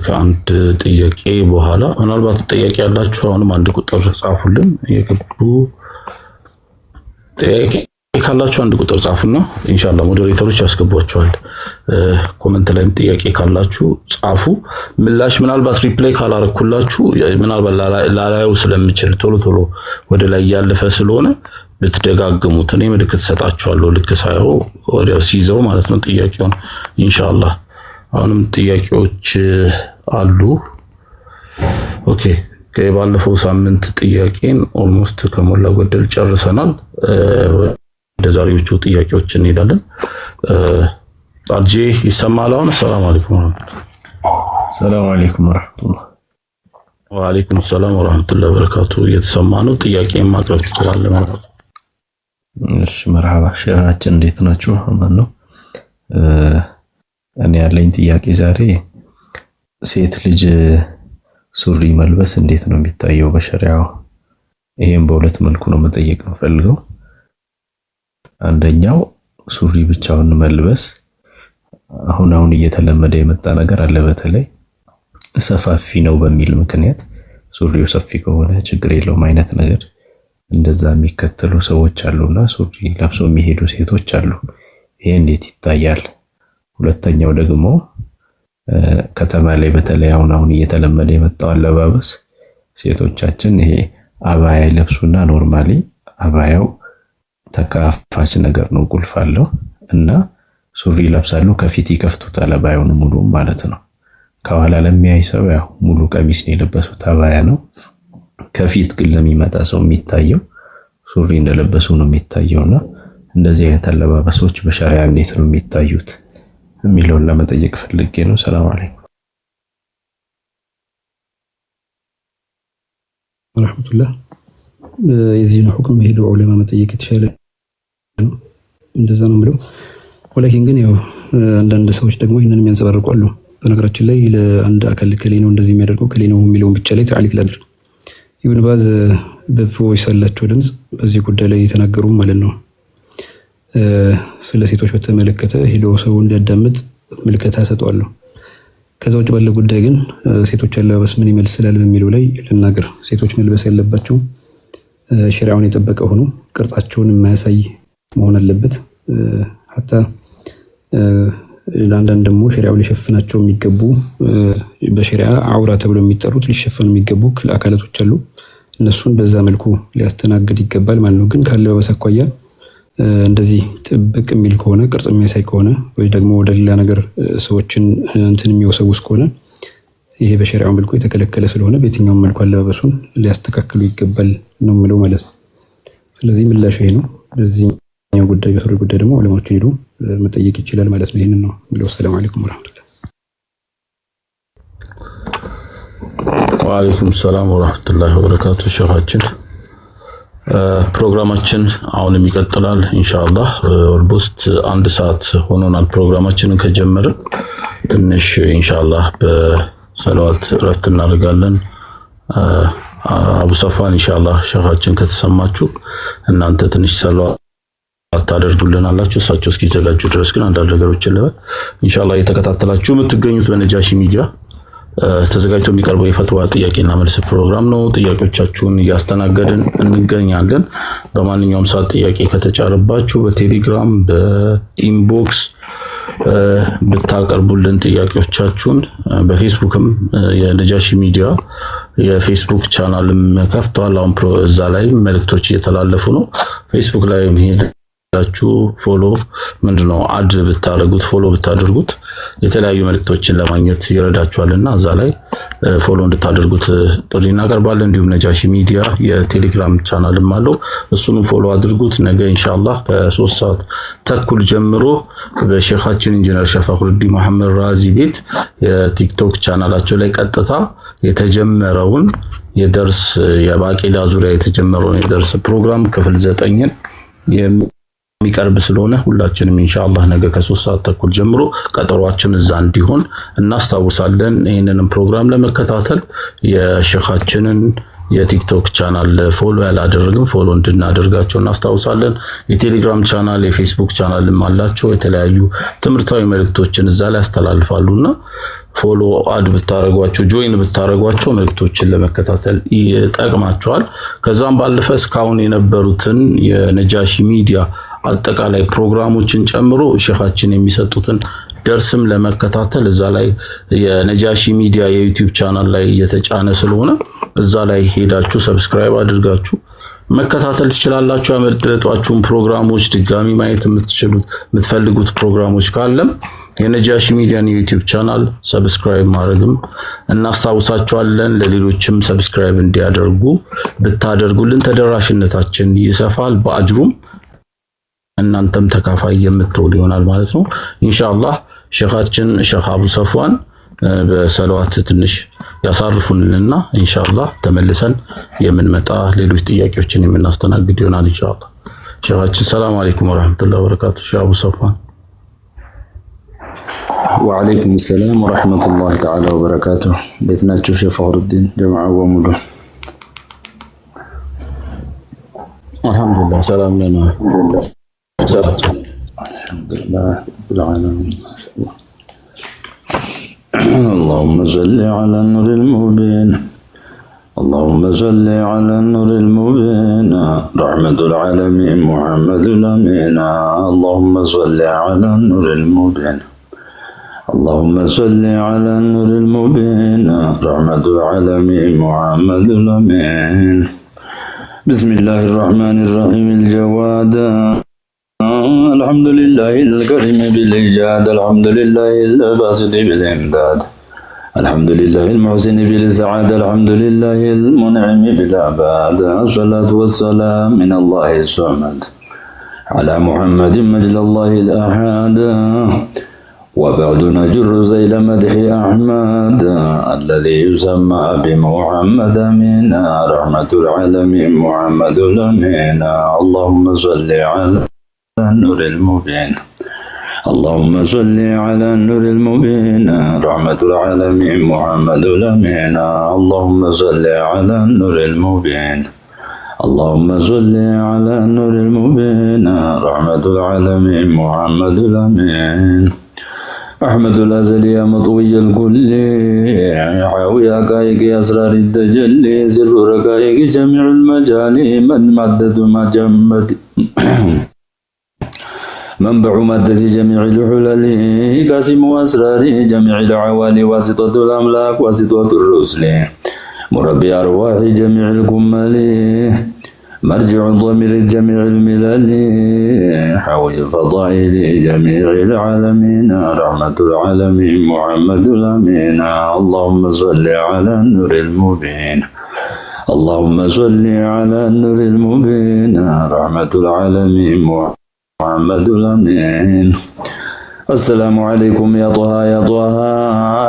ከአንድ ጥያቄ በኋላ ምናልባት ጥያቄ ያላችሁ አሁንም አንድ ቁጥር ጻፉልን። የገቡ ጥያቄ ካላችሁ አንድ ቁጥር ጻፉና ኢንሻአላህ ሞዴሬተሮች ያስገቧቸዋል። ኮሜንት ላይም ጥያቄ ካላችሁ ጻፉ። ምላሽ ምናልባት ሪፕላይ ካላረኩላችሁ ምናልባት ላላዩ ስለምችል ቶሎ ወደ ላይ ያለፈ ስለሆነ ብትደጋግሙት እኔ ምልክት ሰጣችኋለሁ። ልክ ሳይሆን ወዲያው ሲይዘው ማለት ነው ጥያቄውን ኢንሻአላህ። አሁንም ጥያቄዎች አሉ። ኦኬ ከባለፈው ሳምንት ጥያቄን ኦልሞስት ከሞላ ጎደል ጨርሰናል። ወደ ዛሬዎቹ ጥያቄዎች እንሄዳለን። አርጄ ይሰማል አሁን? ሰላም አለይኩም ሰላም አለይኩም ወራህመቱላህ። ወአለይኩም ሰላም ወራህመቱላሂ ወበረካቱ። እየተሰማ ነው። ጥያቄን ማቅረብ ትችላለህ ማለት ነው። እሺ መርሐባ ሼኻችን እንዴት ናችሁ? አማን ነው። እኔ ያለኝ ጥያቄ ዛሬ ሴት ልጅ ሱሪ መልበስ እንዴት ነው የሚታየው በሸሪዓው? ይሄን በሁለት መልኩ ነው መጠየቅ የምፈልገው። አንደኛው ሱሪ ብቻውን መልበስ አሁን እየተለመደ የመጣ ነገር አለ። በተለይ ሰፋፊ ነው በሚል ምክንያት ሱሪው ሰፊ ከሆነ ችግር የለውም አይነት ነገር እንደዛ የሚከተሉ ሰዎች አሉና ሱሪ ለብሰው የሚሄዱ ሴቶች አሉ። ይሄ እንዴት ይታያል? ሁለተኛው ደግሞ ከተማ ላይ በተለይ አሁን እየተለመደ የመጣው አለባበስ ሴቶቻችን ይሄ አባያ ለብሱና ኖርማሊ አባያው ተካፋች ነገር ነው፣ ቁልፍ አለው እና ሱሪ ለብሳሉ። ከፊት ይከፍቱታል አባያውን ሙሉ ማለት ነው። ከኋላ ለሚያይ ሰው ያው ሙሉ ቀሚስ ነው የለበሱት አባያ ነው። ከፊት ግን ለሚመጣ ሰው የሚታየው ሱሪ እንደለበሱ ነው የሚታየውና እንደዚህ አይነት አለባበሶች በሸሪዓ እንዴት ነው የሚታዩት የሚለውን ለመጠየቅ ፈልጌ ነው። ሰላም አለይኩም ወራህመቱላህ። የዚህን ሁክም ሄዶ ዑለማ መጠየቅ የተሻለ ነው። እንደዛ ነው ብለው ወላኪን ግን ያው አንዳንድ ሰዎች ደግሞ ይሄንን የሚያንጸባርቁ አሉ። በነገራችን ላይ ለአንድ አካል ከሌ ነው እንደዚህ የሚያደርገው ከሌ ነው የሚለውን ብቻ ላይ ተዓሊቅ ላድርግ። ኢብኑ ባዝ በቮይስ ያላቸው ድምጽ በዚህ ጉዳይ ላይ የተናገሩ ማለት ነው። ስለ ሴቶች በተመለከተ ሄዶ ሰው እንዲያዳምጥ ምልከታ ሰጠዋለሁ። ከዛ ውጭ ባለ ጉዳይ ግን ሴቶች አለባበስ ምን ይመስላል በሚለው ላይ ልናገር። ሴቶች መልበስ ያለባቸው ሸሪዓውን የጠበቀ ሆኖ ቅርጻቸውን የማያሳይ መሆን አለበት። ሐታ ለአንዳንድ ደግሞ ሸሪዓው ሊሸፍናቸው የሚገቡ በሸሪዓ አውራ ተብሎ የሚጠሩት ሊሸፈኑ የሚገቡ አካላቶች አሉ። እነሱን በዛ መልኩ ሊያስተናግድ ይገባል ማለት ነው። ግን ካለባበስ አኳያ እንደዚህ ጥብቅ የሚል ከሆነ ቅርጽ የሚያሳይ ከሆነ ወይ ደግሞ ወደ ሌላ ነገር ሰዎችን እንትን የሚወሰውስ ከሆነ ይሄ በሸሪዓው መልኩ የተከለከለ ስለሆነ በየትኛውም መልኩ አለባበሱን ሊያስተካክሉ ይገባል ነው የምለው ማለት ነው። ስለዚህ ምላሹ ይሄ ነው። በዚህኛው ጉዳይ በሱሪ ጉዳይ ደግሞ ዑለማዎችን ሄዱ መጠየቅ ይችላል ማለት ነው። ይሄንን ነው የምለው። ሰላም አለይኩም ወራህመቱላህ። ወአለይኩም ሰላም ወራህመቱላሂ ወበረካቱ። ሼኻችን ፕሮግራማችን አሁንም ይቀጥላል ኢንሻአላህ። ኦልሞስት 1 ሰዓት ሆኖናል ፕሮግራማችንን ከጀመርን። ትንሽ ኢንሻአላህ በሰላዋት ረፍት እናደርጋለን። አቡ ሰፋን ኢንሻአላህ ሼኻችን ከተሰማችሁ እናንተ ትንሽ ሰላዋት ታደርጉልን አላችሁ። እሳቸው እስኪዘጋጁ ድረስ ግን አንዳንድ ነገሮችን ኢንሻአላህ እየተከታተላችሁ የምትገኙት በነጃሺ ሚዲያ ተዘጋጅቶ የሚቀርበው የፈትዋ ጥያቄና መልስ ፕሮግራም ነው። ጥያቄዎቻችሁን እያስተናገድን እንገኛለን። በማንኛውም ሰዓት ጥያቄ ከተጫረባችሁ በቴሌግራም በኢንቦክስ ብታቀርቡልን ጥያቄዎቻችሁን፣ በፌስቡክም የነጃሺ ሚዲያ የፌስቡክ ቻናልም ከፍቷል። አሁን እዛ ላይ መልእክቶች እየተላለፉ ነው። ፌስቡክ ላይ ሄዳችሁ ፎሎ ምንድነው አድ ብታደርጉት ፎሎ ብታደርጉት የተለያዩ መልእክቶችን ለማግኘት ይረዳችኋልና እዛ ላይ ፎሎ እንድታደርጉት ጥሪ እናቀርባለን። እንዲሁም ነጃሺ ሚዲያ የቴሌግራም ቻናልም አለው፣ እሱን ፎሎ አድርጉት። ነገ ኢንሻአላህ ከ3 ሰዓት ተኩል ጀምሮ በሼኻችን ኢንጂነር ሸፈቅሩዲን መሐመድ ራዚ ቤት የቲክቶክ ቻናላቸው ላይ ቀጥታ የተጀመረውን የደርስ የባቂላ ዙሪያ የተጀመረውን የደርስ ፕሮግራም ክፍል 9ን የሚቀርብ ስለሆነ ሁላችንም ኢንሻአላህ ነገ ከ3 ሰዓት ተኩል ጀምሮ ቀጠሯችን እዛ እንዲሆን እናስታውሳለን። ይህንንም ፕሮግራም ለመከታተል የሼኻችንን የቲክቶክ ቻናል ፎሎ ያላደረግን ፎሎ እንድናደርጋቸው እናስታውሳለን። የቴሌግራም ቻናል የፌስቡክ ቻናልም አላቸው። የተለያዩ ትምህርታዊ መልእክቶችን እዛ ላይ ያስተላልፋሉና ፎሎ አድ ብታረጓቸው ጆይን ብታረጓቸው መልእክቶችን ለመከታተል ይጠቅማቸዋል። ከዛም ባለፈ እስካሁን የነበሩትን የነጃሺ ሚዲያ አጠቃላይ ፕሮግራሞችን ጨምሮ ሼኻችን የሚሰጡትን ደርስም ለመከታተል እዛ ላይ የነጃሺ ሚዲያ የዩቲዩብ ቻናል ላይ የተጫነ ስለሆነ እዛ ላይ ሄዳችሁ ሰብስክራይብ አድርጋችሁ መከታተል ትችላላችሁ። ያመለጧችሁን ፕሮግራሞች ድጋሚ ማየት የምትፈልጉት ፕሮግራሞች ካለም የነጃሺ ሚዲያን የዩቲዩብ ቻናል ሰብስክራይብ ማድረግም እናስታውሳችኋለን። ለሌሎችም ሰብስክራይብ እንዲያደርጉ ብታደርጉልን ተደራሽነታችን ይሰፋል፣ በአጅሩም እናንተም ተካፋይ የምትሆኑ ይሆናል ማለት ነው። ኢንሻአላህ ሼኻችን ሼኽ አቡ ሰፍዋን በሰለዋት ትንሽ ያሳርፉንልና ኢንሻአላህ ተመልሰን የምንመጣ ሌሎች ጥያቄዎችን የምናስተናግድ ይሆናል ኢንሻአላህ። ሼኻችን ሰላም አለይኩም ወራህመቱላሂ ወበረካቱ። ሼኽ አቡ ሰፍዋን وعليكم السلام ورحمة الله تعالى وبركاته. بيتنا تشوف شيخ فخر الدين جماعة ومدن. الحمد لله سلام لنا. الحمد لله رب العالمين. اللهم صل على النور المبين. اللهم صل على النور المبين رحمة العالمين محمد الأمين. اللهم صل على النور المبين. اللهم صل على النور المبين رحمة العالمين محمد الأمين. بسم الله الرحمن الرحيم. الجواد الحمد لله الكريم بالإيجاد. الحمد لله الباسط بالإمداد. الحمد لله المحسن بالسعادة. الحمد لله المنعم بالعباد. الصلاة والسلام من الله الصمد على محمد مجد الله الأحد. وبعد نجر زيل مدح أحمد الذي يسمى بمحمد أمين رحمة العالمين محمد الأمين. اللهم صل على النور المبين. اللهم صل على النور المبين رحمة العالمين محمد الأمين. اللهم صل على النور المبين. اللهم صل على النور المبين رحمة العالمين محمد الأمين. أحمد الأزلي يا مطوي الكل حاوي حقائق أسرار التجلي سر رقائق جميع المجالي من مدد ما جمد منبع مادة جميع الحلل قاسم أسرار جميع العوالي واسطة الأملاك واسطة الرسل مربي أرواح جميع الكمال مرجع ضمير جميع الملل حوي فضائل جميع العالمين رحمة العالمين محمد الأمين. اللهم صل على النور المبين. اللهم صل على النور المبين رحمة العالمين محمد الأمين. السلام عليكم يا طه يا طه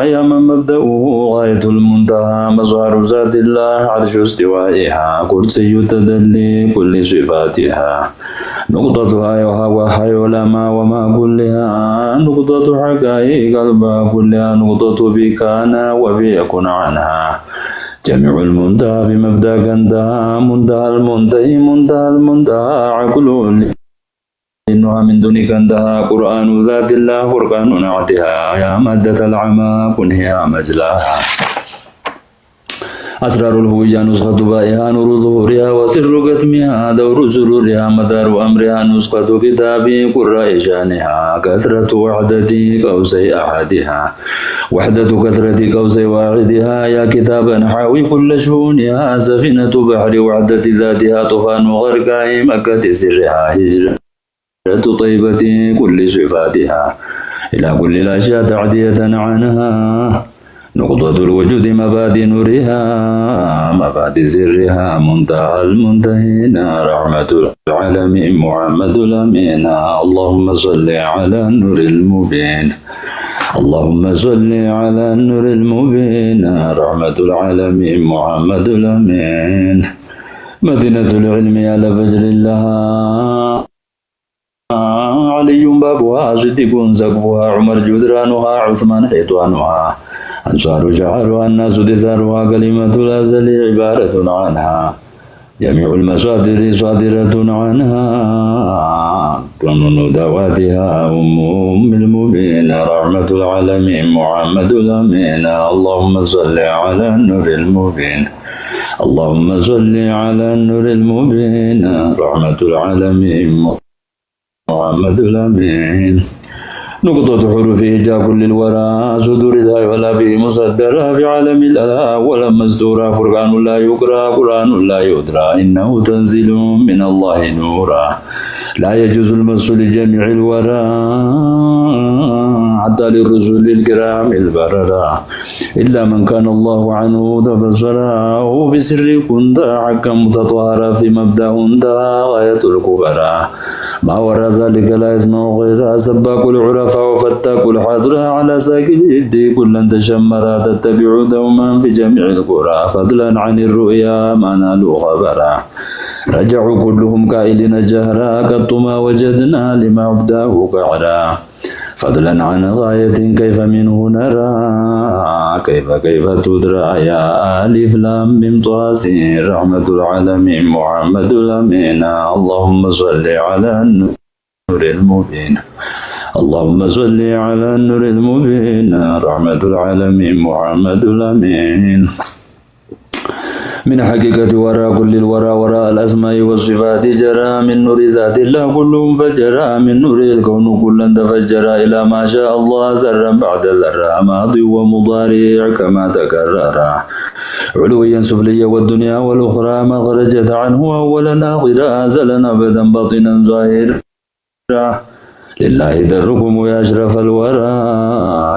يا من مبدأه غاية المنتهى مظهر ذات الله عرش استوائها كرسي تدلي كل صفاتها نقطتها وحي علماء وما كلها نقطة حقائق قلبها كلها نقطة بكان وبيكن عنها جميع المنتهى بمبدأ انتهى منتهى المنتهي منتهى المنتهى عقل إنها من دونك انتهى قرآن ذات الله فرقان نعتها يا مادة العمى كنها مجلاها أسرار الهوية نسخة بائها نور ظهورها وسر قتمها دور سرورها مدار أمرها نسخة كتابي قراء شانها كثرة وحدة قوسي أحدها وحدة كثرة قوسي واحدها يا كتابا حاوي كل شؤونها سفينة بحر وحدة ذاتها طوفان غرقاء مكة سرها هجرة طيبة كل صفاتها إلى كل الأشياء تعدية عنها نقطة الوجود مبادئ نورها مبادئ سرها منتهى المنتهين رحمة العالمين محمد الأمين. اللهم صل على النور المبين. اللهم صل على النور المبين رحمة العالمين محمد الأمين. مدينة العلم على فجر الله علي بابها صديق سقفها عمر جدرانها عثمان حيطانها أنصار شعرها الناس دثارها كلمة الأزل عبارة عنها جميع المصادر صادرة عنها قانون دواتها أم المبين رحمة العالمين محمد الأمين اللهم صل على النور المبين اللهم صل على النور المبين رحمة العالمين محمد الأمين نقطة حروفه جاء كل الورى صدور الله ولا به مصدرة في عالم الألا ولا مستورة فرقان لا يقرأ قرآن لا يدرى إنه تنزيل من الله نورا لا يجوز المس لجميع الورى حتى للرسل الكرام البررة إلا من كان الله عنه تبصرا وبسر كنت حكا متطهرا في مبدأ غاية الكبرى ما وراء ذلك لا يسمع غيرها سباك العرفاء وفتاك الحضرة على ساك الجد كلا تشمرا تتبع دوما في جميع القرى فضلا عن الرؤيا ما نالوا خبرا رجعوا كلهم قائلين جهرا قط ما وجدنا لما عبداه قعرا فضلا عن غاية كيف منه نرى كيف تدرى يا ألف لام ميم طاسين رحمة العالمين محمد الأمين اللهم صل على النور المبين اللهم صل على النور المبين رحمة العالمين محمد الأمين من حقيقة وراء كل الورى وراء الأسماء والصفات جرى من نور ذات الله كلهم فجرى من نور الكون كلا تفجر إلى ما شاء الله ذرا بعد ذرة ماضي ومضارع كما تكرر علويا سفليا والدنيا والأخرى ما خرجت عنه أولا آخرا أزلا أبدا باطنا ظاهرا لله دركم يا أشرف الورى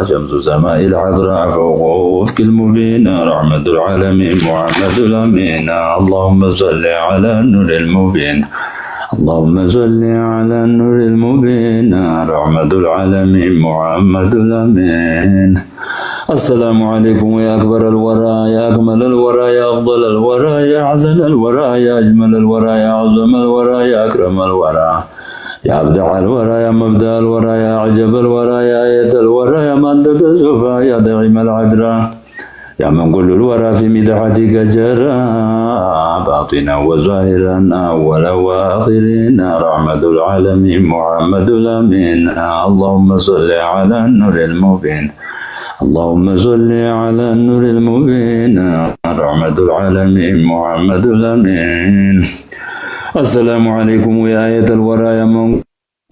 شمس سماء الحضراء فوق وفق المبين رحمة العالمين محمد الأمين اللهم صل على النور المبين اللهم صل على النور المبين رحمة العالمين محمد الأمين السلام عليكم يا أكبر الورى يا أكمل الورى يا أفضل الورى يا أحسن الورى يا أجمل الورى يا أعظم الورى يا أكرم الورى يا أبدع الورى يا مبدأ الورى يا عجب الورى يا آية الورى يا مادة الصفا يا دعيم العذراء يا من كل الورى في مدحتك جرى باطنا وظاهرا أولا وآخرين رحمة العالمين محمد الأمين اللهم صل على النور المبين اللهم صل على النور المبين رحمة العالمين محمد الأمين السلام عليكم يا آية الورى يا من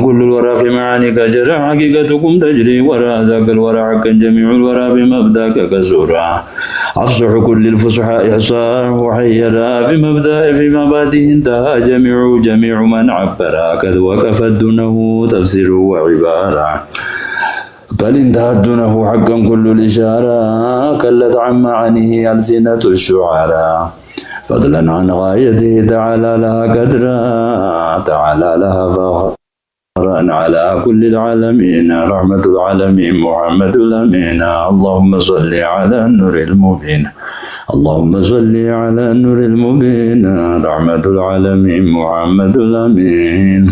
كل الورى في معانيك جرى حقيقتكم تجري وراء ذاك الورى حقا جميع الورى بمبداك كسورا أفصح كل الفصحاء إحصاء وحيرا بمبدأ في مباده انتهى جميع من عبر كذ وكفت دونه تفسير وعبارة بل انتهت دونه حقا كل الإشارة كلت عن معانيه ألسنة الشعراء فضلا عن غايته تعالى لها قدرا تعالى لها فخرا على كل العالمين رحمة العالمين محمد الأمين اللهم صل على النور المبين اللهم صل على النور المبين رحمة العالمين محمد الأمين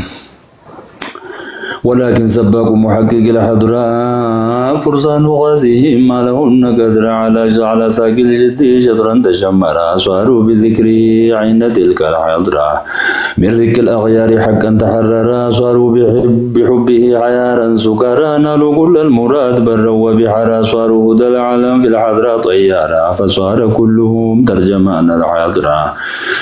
ولكن سباق محقق الحضراء فرسان غازيهم ما لهن قدر على ساق الجد شطرا تشمرا صاروا بذكري عند تلك الحضراء من رك الأغيار حقا تحررا صاروا بحبه عيارا سكرا نالوا كل المراد برا وبحرا صاروا هدى العالم في الحضراء طيارا فصار كلهم ترجمان الحضراء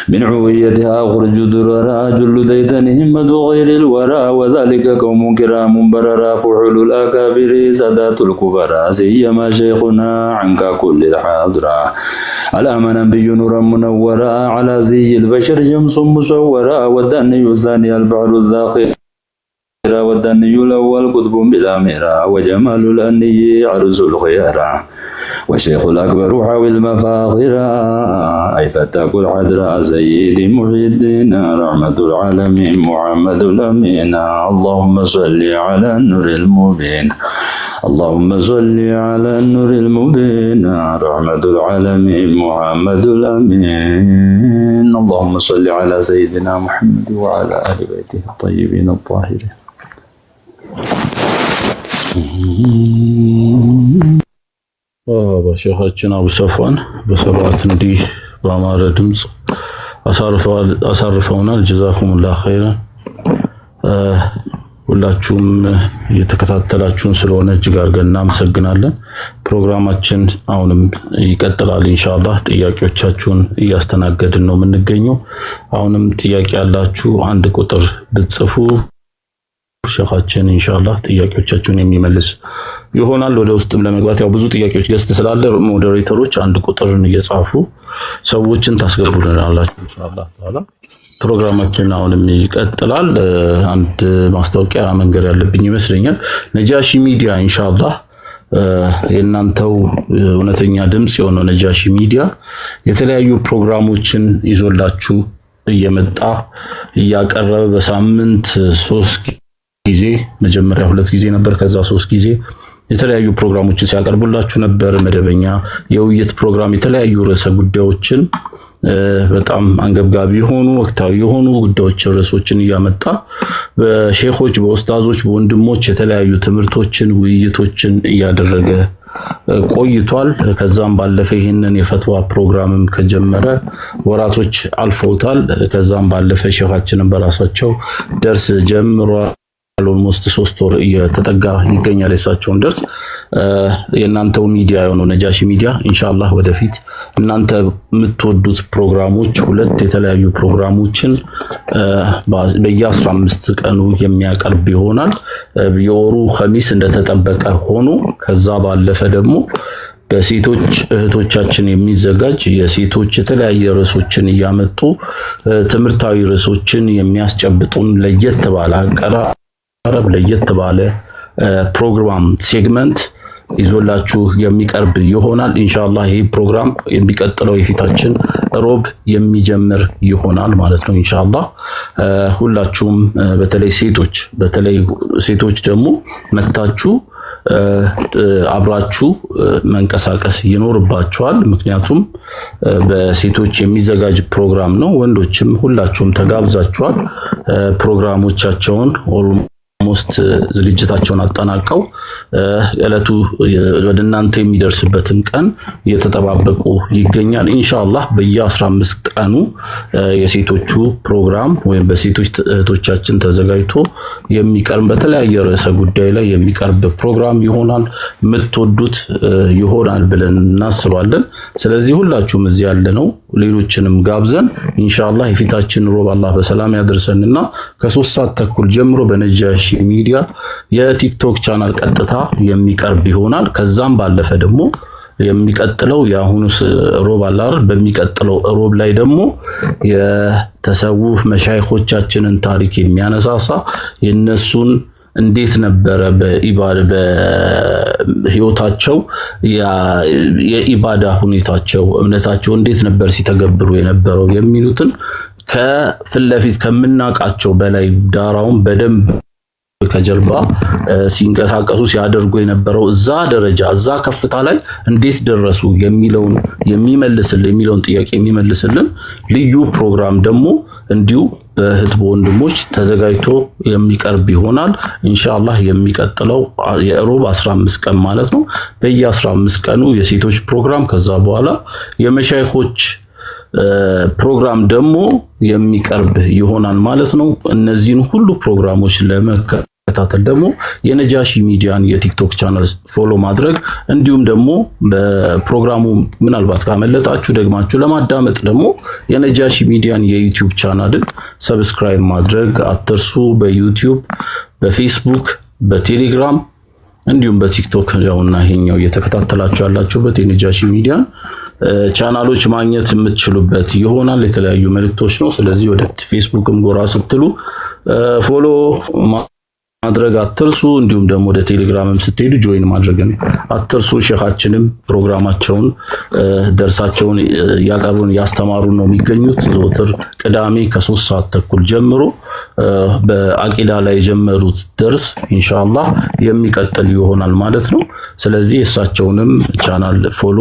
من عويتها أخرج دررا جل ديتنهم مدو غير الورى وذلك قوم كرام بررا فحول الأكابر سادات الكبرى سيما شيخنا عنك كل الحاضرة الأمن نبي نورا منورا على زي البشر شمس مصورا والدني الثاني البحر الذاخر والدني الأول قطب بلا مرى وجمال الأني عرس الخيارى والشيخ الأكبر حاوي المفاخر أي فتاك الحضراء سيدي محي الدين رحمة العالمين محمد الأمين اللهم صل على النور المبين اللهم صل على النور المبين رحمة العالمين محمد الأمين اللهم صل على سيدنا محمد وعلى آل بيته الطيبين الطاهرين ሸኻችን አቡ ሰፋን በሰባት እንዲህ በአማረ ድምፅ አሳርፈውናል። ጀዛኩሙላህ ኸይራን። ሁላችሁም እየተከታተላችሁን ስለሆነ እጅግ አድርገን እናመሰግናለን። ፕሮግራማችን አሁንም ይቀጥላል ኢንሻአላህ። ጥያቄዎቻችሁን እያስተናገድን ነው የምንገኘው። አሁንም ጥያቄ ያላችሁ አንድ ቁጥር ብትጽፉ ሸኻችን ኢንሻአላህ ጥያቄዎቻችሁን የሚመልስ ይሆናል። ወደ ውስጥም ለመግባት ያው ብዙ ጥያቄዎች ገስት ስላለ ሞዴሬተሮች አንድ ቁጥርን እየጻፉ ሰዎችን ታስገቡልናላችሁ ኢንሻአላህ ተዓላ። ፕሮግራማችን አሁንም ይቀጥላል። አንድ ማስታወቂያ መንገር ያለብኝ ይመስለኛል። ነጃሺ ሚዲያ ኢንሻአላህ የእናንተው እውነተኛ ድምጽ የሆነው ነጃሺ ሚዲያ የተለያዩ ፕሮግራሞችን ይዞላችሁ እየመጣ እያቀረበ በሳምንት 3 ጊዜ መጀመሪያ 2 ጊዜ ነበር፣ ከዛ 3 ጊዜ የተለያዩ ፕሮግራሞችን ሲያቀርቡላችሁ ነበር። መደበኛ የውይይት ፕሮግራም የተለያዩ ርዕሰ ጉዳዮችን በጣም አንገብጋቢ የሆኑ ወቅታዊ የሆኑ ጉዳዮችን ርዕሶችን እያመጣ በሼኾች በኡስታዞች በወንድሞች የተለያዩ ትምህርቶችን ውይይቶችን እያደረገ ቆይቷል። ከዛም ባለፈ ይህንን የፈትዋ ፕሮግራምም ከጀመረ ወራቶች አልፈውታል። ከዛም ባለፈ ሼኻችንን በራሳቸው ደርስ ጀምሯል። ኦልሞስት 3 ወር እየተጠጋ ይገኛል የሳቸውን ደርስ። የእናንተው ሚዲያ የሆነው ነጃሺ ሚዲያ ኢንሻአላህ ወደፊት እናንተ የምትወዱት ፕሮግራሞች 2 የተለያዩ ፕሮግራሞችን በየ15 ቀኑ የሚያቀርብ ይሆናል። የወሩ ኸሚስ እንደተጠበቀ ሆኖ ከዛ ባለፈ ደግሞ በሴቶች እህቶቻችን የሚዘጋጅ የሴቶች የተለያየ ርዕሶችን እያመጡ ትምህርታዊ ርዕሶችን የሚያስጨብጡን ለየት ባለ አረብ ለየት ባለ ፕሮግራም ሴግመንት ይዞላችሁ የሚቀርብ ይሆናል ኢንሻአላህ። ይሄ ፕሮግራም የሚቀጥለው የፊታችን ሮብ የሚጀምር ይሆናል ማለት ነው ኢንሻአላህ። ሁላችሁም በተለይ ሴቶች ደግሞ መታችሁ አብራችሁ መንቀሳቀስ ይኖርባችኋል። ምክንያቱም በሴቶች የሚዘጋጅ ፕሮግራም ነው። ወንዶችም ሁላችሁም ተጋብዛችኋል። ፕሮግራሞቻቸውን ኦልሞስት ዝግጅታቸውን አጠናቀው እለቱ ወደ እናንተ የሚደርስበትን ቀን እየተጠባበቁ ይገኛል ኢንሻአላህ። በየ15 ቀኑ የሴቶቹ ፕሮግራም ወይም በሴቶች እህቶቻችን ተዘጋጅቶ የሚቀርብ በተለያየ ርዕሰ ጉዳይ ላይ የሚቀርብ ፕሮግራም ይሆናል። የምትወዱት ይሆናል ብለን እናስባለን። ስለዚህ ሁላችሁም እዚህ ያለነው ሌሎችንም ጋብዘን ኢንሻአላህ የፊታችን ሮብ አላህ በሰላም ያደርሰንና ከ3 ሰዓት ተኩል ጀምሮ በነጃሺ ሚዲያ የቲክቶክ ቻናል ቀጥታ የሚቀርብ ይሆናል። ከዛም ባለፈ ደግሞ የሚቀጥለው የአሁኑ ሮብ አላር በሚቀጥለው ሮብ ላይ ደግሞ የተሰውፍ መሻይኾቻችንን ታሪክ የሚያነሳሳ የነሱን እንዴት ነበረ በህይወታቸው የኢባዳ ሁኔታቸው እምነታቸው እንዴት ነበር ሲተገብሩ የነበረው የሚሉትን ከፊት ለፊት ከምናቃቸው በላይ ዳራውን በደንብ ከጀርባ ሲንቀሳቀሱ ሲያደርጉ የነበረው እዛ ደረጃ እዛ ከፍታ ላይ እንዴት ደረሱ የሚለውን ጥያቄ የሚመልስልን ልዩ ፕሮግራም ደግሞ እንዲሁ በእህት በወንድሞች ተዘጋጅቶ የሚቀርብ ይሆናል ኢንሻአላህ። የሚቀጥለው የሮብ 15 ቀን ማለት ነው። በየ15 ቀኑ የሴቶች ፕሮግራም ከዛ በኋላ የመሻይኾች ፕሮግራም ደግሞ የሚቀርብ ይሆናል ማለት ነው። እነዚህን ሁሉ ፕሮግራሞች ለመከታተል ደግሞ የነጃሺ ሚዲያን የቲክቶክ ቻናል ፎሎ ማድረግ እንዲሁም ደግሞ በፕሮግራሙ ምናልባት ካመለጣችሁ ደግማችሁ ለማዳመጥ ደግሞ የነጃሺ ሚዲያን የዩቲዩብ ቻናልን ሰብስክራይብ ማድረግ አትርሱ። በዩቲዩብ፣ በፌስቡክ፣ በቴሌግራም እንዲሁም በቲክቶክ ያውና ይሄኛው እየተከታተላችሁ ያላችሁበት የነጃሺ ሚዲያን ቻናሎች ማግኘት የምትችሉበት ይሆናል። የተለያዩ መልእክቶች ነው። ስለዚህ ወደ ፌስቡክም ጎራ ስትሉ ፎሎ ማድረግ አትርሱ። እንዲሁም ደግሞ ወደ ቴሌግራምም ስትሄዱ ጆይን ማድረግን አትርሱ። ሼኻችንም ፕሮግራማቸውን ደርሳቸውን ያቀርቡን ያስተማሩን ነው የሚገኙት። ዘወትር ቅዳሜ ከ3 ሰዓት ተኩል ጀምሮ በአቂዳ ላይ የጀመሩት ደርስ ኢንሻአላህ የሚቀጥል ይሆናል ማለት ነው። ስለዚህ የእሳቸውንም ቻናል ፎሎ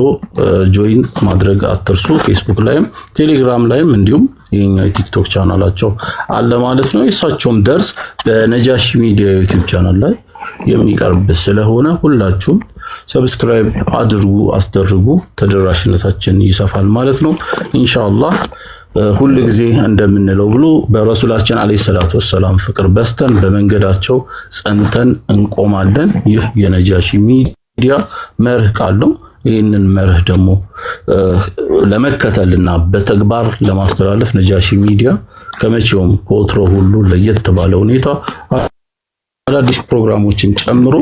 ጆይን ማድረግ አትርሱ። ፌስቡክ ላይም ቴሌግራም ላይም እንዲሁም የኛ የቲክቶክ ቻናላቸው አለ ማለት ነው። የእሳቸውም ደርስ በነጃሺ ሚዲያ ዩቲዩብ ቻናል ላይ የሚቀርብ ስለሆነ ሁላችሁም ሰብስክራይብ አድርጉ፣ አስደርጉ። ተደራሽነታችን ይሰፋል ማለት ነው ኢንሻአላህ። ሁሉ ጊዜ እንደምንለው ብሎ በረሱላችን አለይሂ ሰላቱ ወሰላም ፍቅር በስተን በመንገዳቸው ጸንተን እንቆማለን። ይህ የነጃሺ ሚዲያ መርህ ቃል ነው። ይህንን መርህ ደግሞ ለመከተልና በተግባር ለማስተላለፍ ነጃሺ ሚዲያ ከመቼውም ከወትሮ ሁሉ ለየት ባለ ሁኔታ አዳዲስ ፕሮግራሞችን ጨምሮ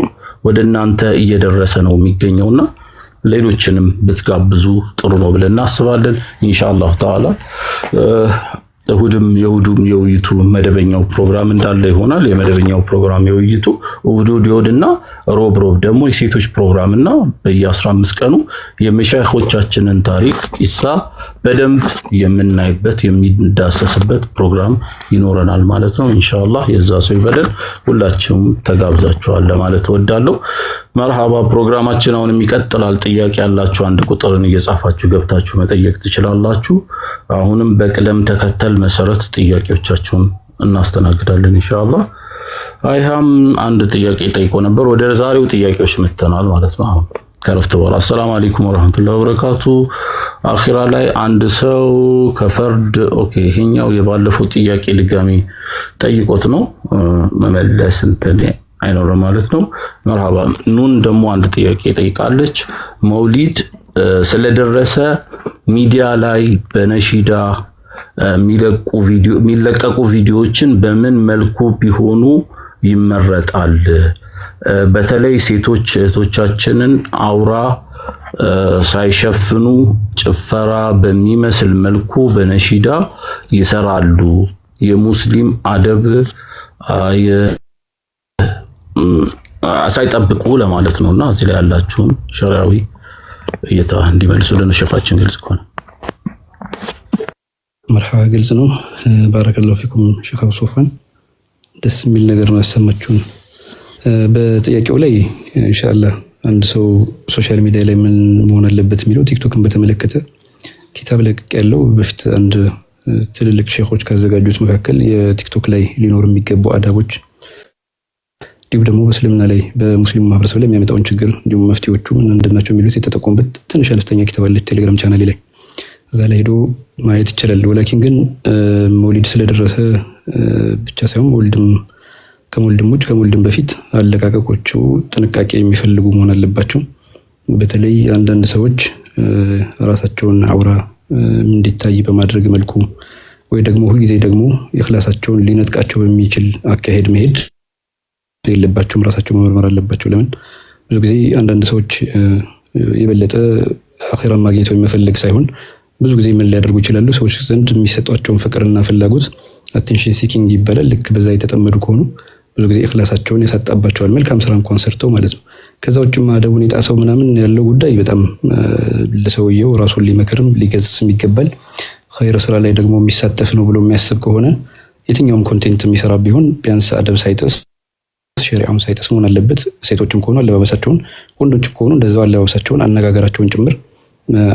ወደ እናንተ እየደረሰ ነው የሚገኘውና ሌሎችንም ብትጋብዙ ጥሩ ነው ብለን እናስባለን ኢንሻአላህ ተዓላ። እሁድም የውይይቱ መደበኛው ፕሮግራም እንዳለ ይሆናል። የመደበኛው ፕሮግራም የውይይቱ እሁድ ይወድና ሮብ ደግሞ የሴቶች ፕሮግራምና በየ15 ቀኑ የመሻይኾቻችንን ታሪክ ቂሳ በደንብ የምናይበት የሚዳሰስበት ፕሮግራም ይኖረናል ማለት ነው ኢንሻአላህ። የዛ ሰው ይበለን። ሁላችሁም ተጋብዛችኋል ለማለት እወዳለሁ። መርሃባ። ፕሮግራማችን አሁንም ይቀጥላል። ጥያቄ ያላችሁ አንድ ቁጥርን እየጻፋችሁ ገብታችሁ መጠየቅ ትችላላችሁ። አሁንም በቅደም ተከተል መሰረት ጥያቄዎቻችሁን እናስተናግዳለን ኢንሻአላህ። አይሃም አንድ ጥያቄ ጠይቆ ነበር። ወደ ዛሬው ጥያቄዎች መተናል ማለት ነው። አሁን ከረፍት በኋላ አሰላሙ አለይኩም ወራህመቱላሂ ወበረካቱ። አኺራ ላይ አንድ ሰው ከፈርድ ይሄኛው የባለፈው ጥያቄ ልጋሚ ጠይቆት ነው መመለስ እንትን አይኖርም ማለት ነው። መርሃባ። ኑን ደግሞ አንድ ጥያቄ ጠይቃለች። መውሊድ ስለደረሰ ሚዲያ ላይ በነሺዳ የሚለቀቁ ቪዲዮዎችን በምን መልኩ ቢሆኑ ይመረጣል? በተለይ ሴቶች እህቶቻችንን አውራ ሳይሸፍኑ ጭፈራ በሚመስል መልኩ በነሺዳ ይሰራሉ። የሙስሊም አደብ ሳይጠብቁ ለማለት ነውና እዚህ ላይ ያላችሁን ሸሪዓዊ እይታ እንዲመልሱልን ሸፋችን ግልጽ ከሆነ መርሐባ። ግልጽ ነው። ባረከላሁ ፊኩም ሼክ አቡ ሶፋን፣ ደስ የሚል ነገር ነው ያሰማችሁን። በጥያቄው ላይ ኢንሻአላህ አንድ ሰው ሶሻል ሚዲያ ላይ ምን መሆን አለበት የሚለው ቲክቶክን በተመለከተ ኪታብ ለቅቅ ያለው በፊት አንድ ትልልቅ ሼኾች ካዘጋጁት መካከል የቲክቶክ ላይ ሊኖር የሚገቡ አዳቦች እንዲሁም ደግሞ በእስልምና ላይ በሙስሊሙ ማህበረሰብ ላይ የሚያመጣውን ችግር እንዲሁም መፍትሄዎቹ ምን እንደናቸው የሚሉት የተጠቆሙበት ትንሽ አነስተኛ ኪታብ አለች ቴሌግራም ቻናሌ ላይ፣ እዛ ላይ ሄዶ ማየት ይችላል። ወላኪን ግን መውሊድ ስለደረሰ ብቻ ሳይሆን ከመውሊድም በፊት አለቃቀቆቹ ጥንቃቄ የሚፈልጉ መሆን አለባቸው። በተለይ አንዳንድ ሰዎች ራሳቸውን አውራ እንዲታይ በማድረግ መልኩ ወይ ደግሞ ሁልጊዜ ደግሞ ኢኽላሳቸውን ሊነጥቃቸው በሚችል አካሄድ መሄድ የለባቸውም። ራሳቸው መመርመር አለባቸው። ለምን ብዙ ጊዜ አንዳንድ ሰዎች የበለጠ አኺራን ማግኘት መፈለግ ሳይሆን ብዙ ጊዜ ምን ሊያደርጉ ይችላሉ? ሰዎች ዘንድ የሚሰጧቸውን ፍቅርና ፍላጎት አቴንሽን ሲኪንግ ይባላል። ልክ በዛ የተጠመዱ ከሆኑ ብዙ ጊዜ ኢኽላሳቸውን ያሳጣባቸዋል። መልካም ስራ እንኳን ሰርተው ማለት ነው። ከዛ ውጭም አደቡን የጣሰው ምናምን ያለው ጉዳይ በጣም ለሰውየው ራሱን ሊመክርም ሊገስጽም ይገባል። ኸይር ስራ ላይ ደግሞ የሚሳተፍ ነው ብሎ የሚያስብ ከሆነ የትኛውም ኮንቴንት የሚሰራ ቢሆን ቢያንስ አደብ ሳይጥስ ሸሪዓውን ሳይጥስ መሆን አለበት። ሴቶችም ከሆኑ አለባበሳቸውን፣ ወንዶችም ከሆኑ እንደዛው አለባበሳቸውን፣ አነጋገራቸውን ጭምር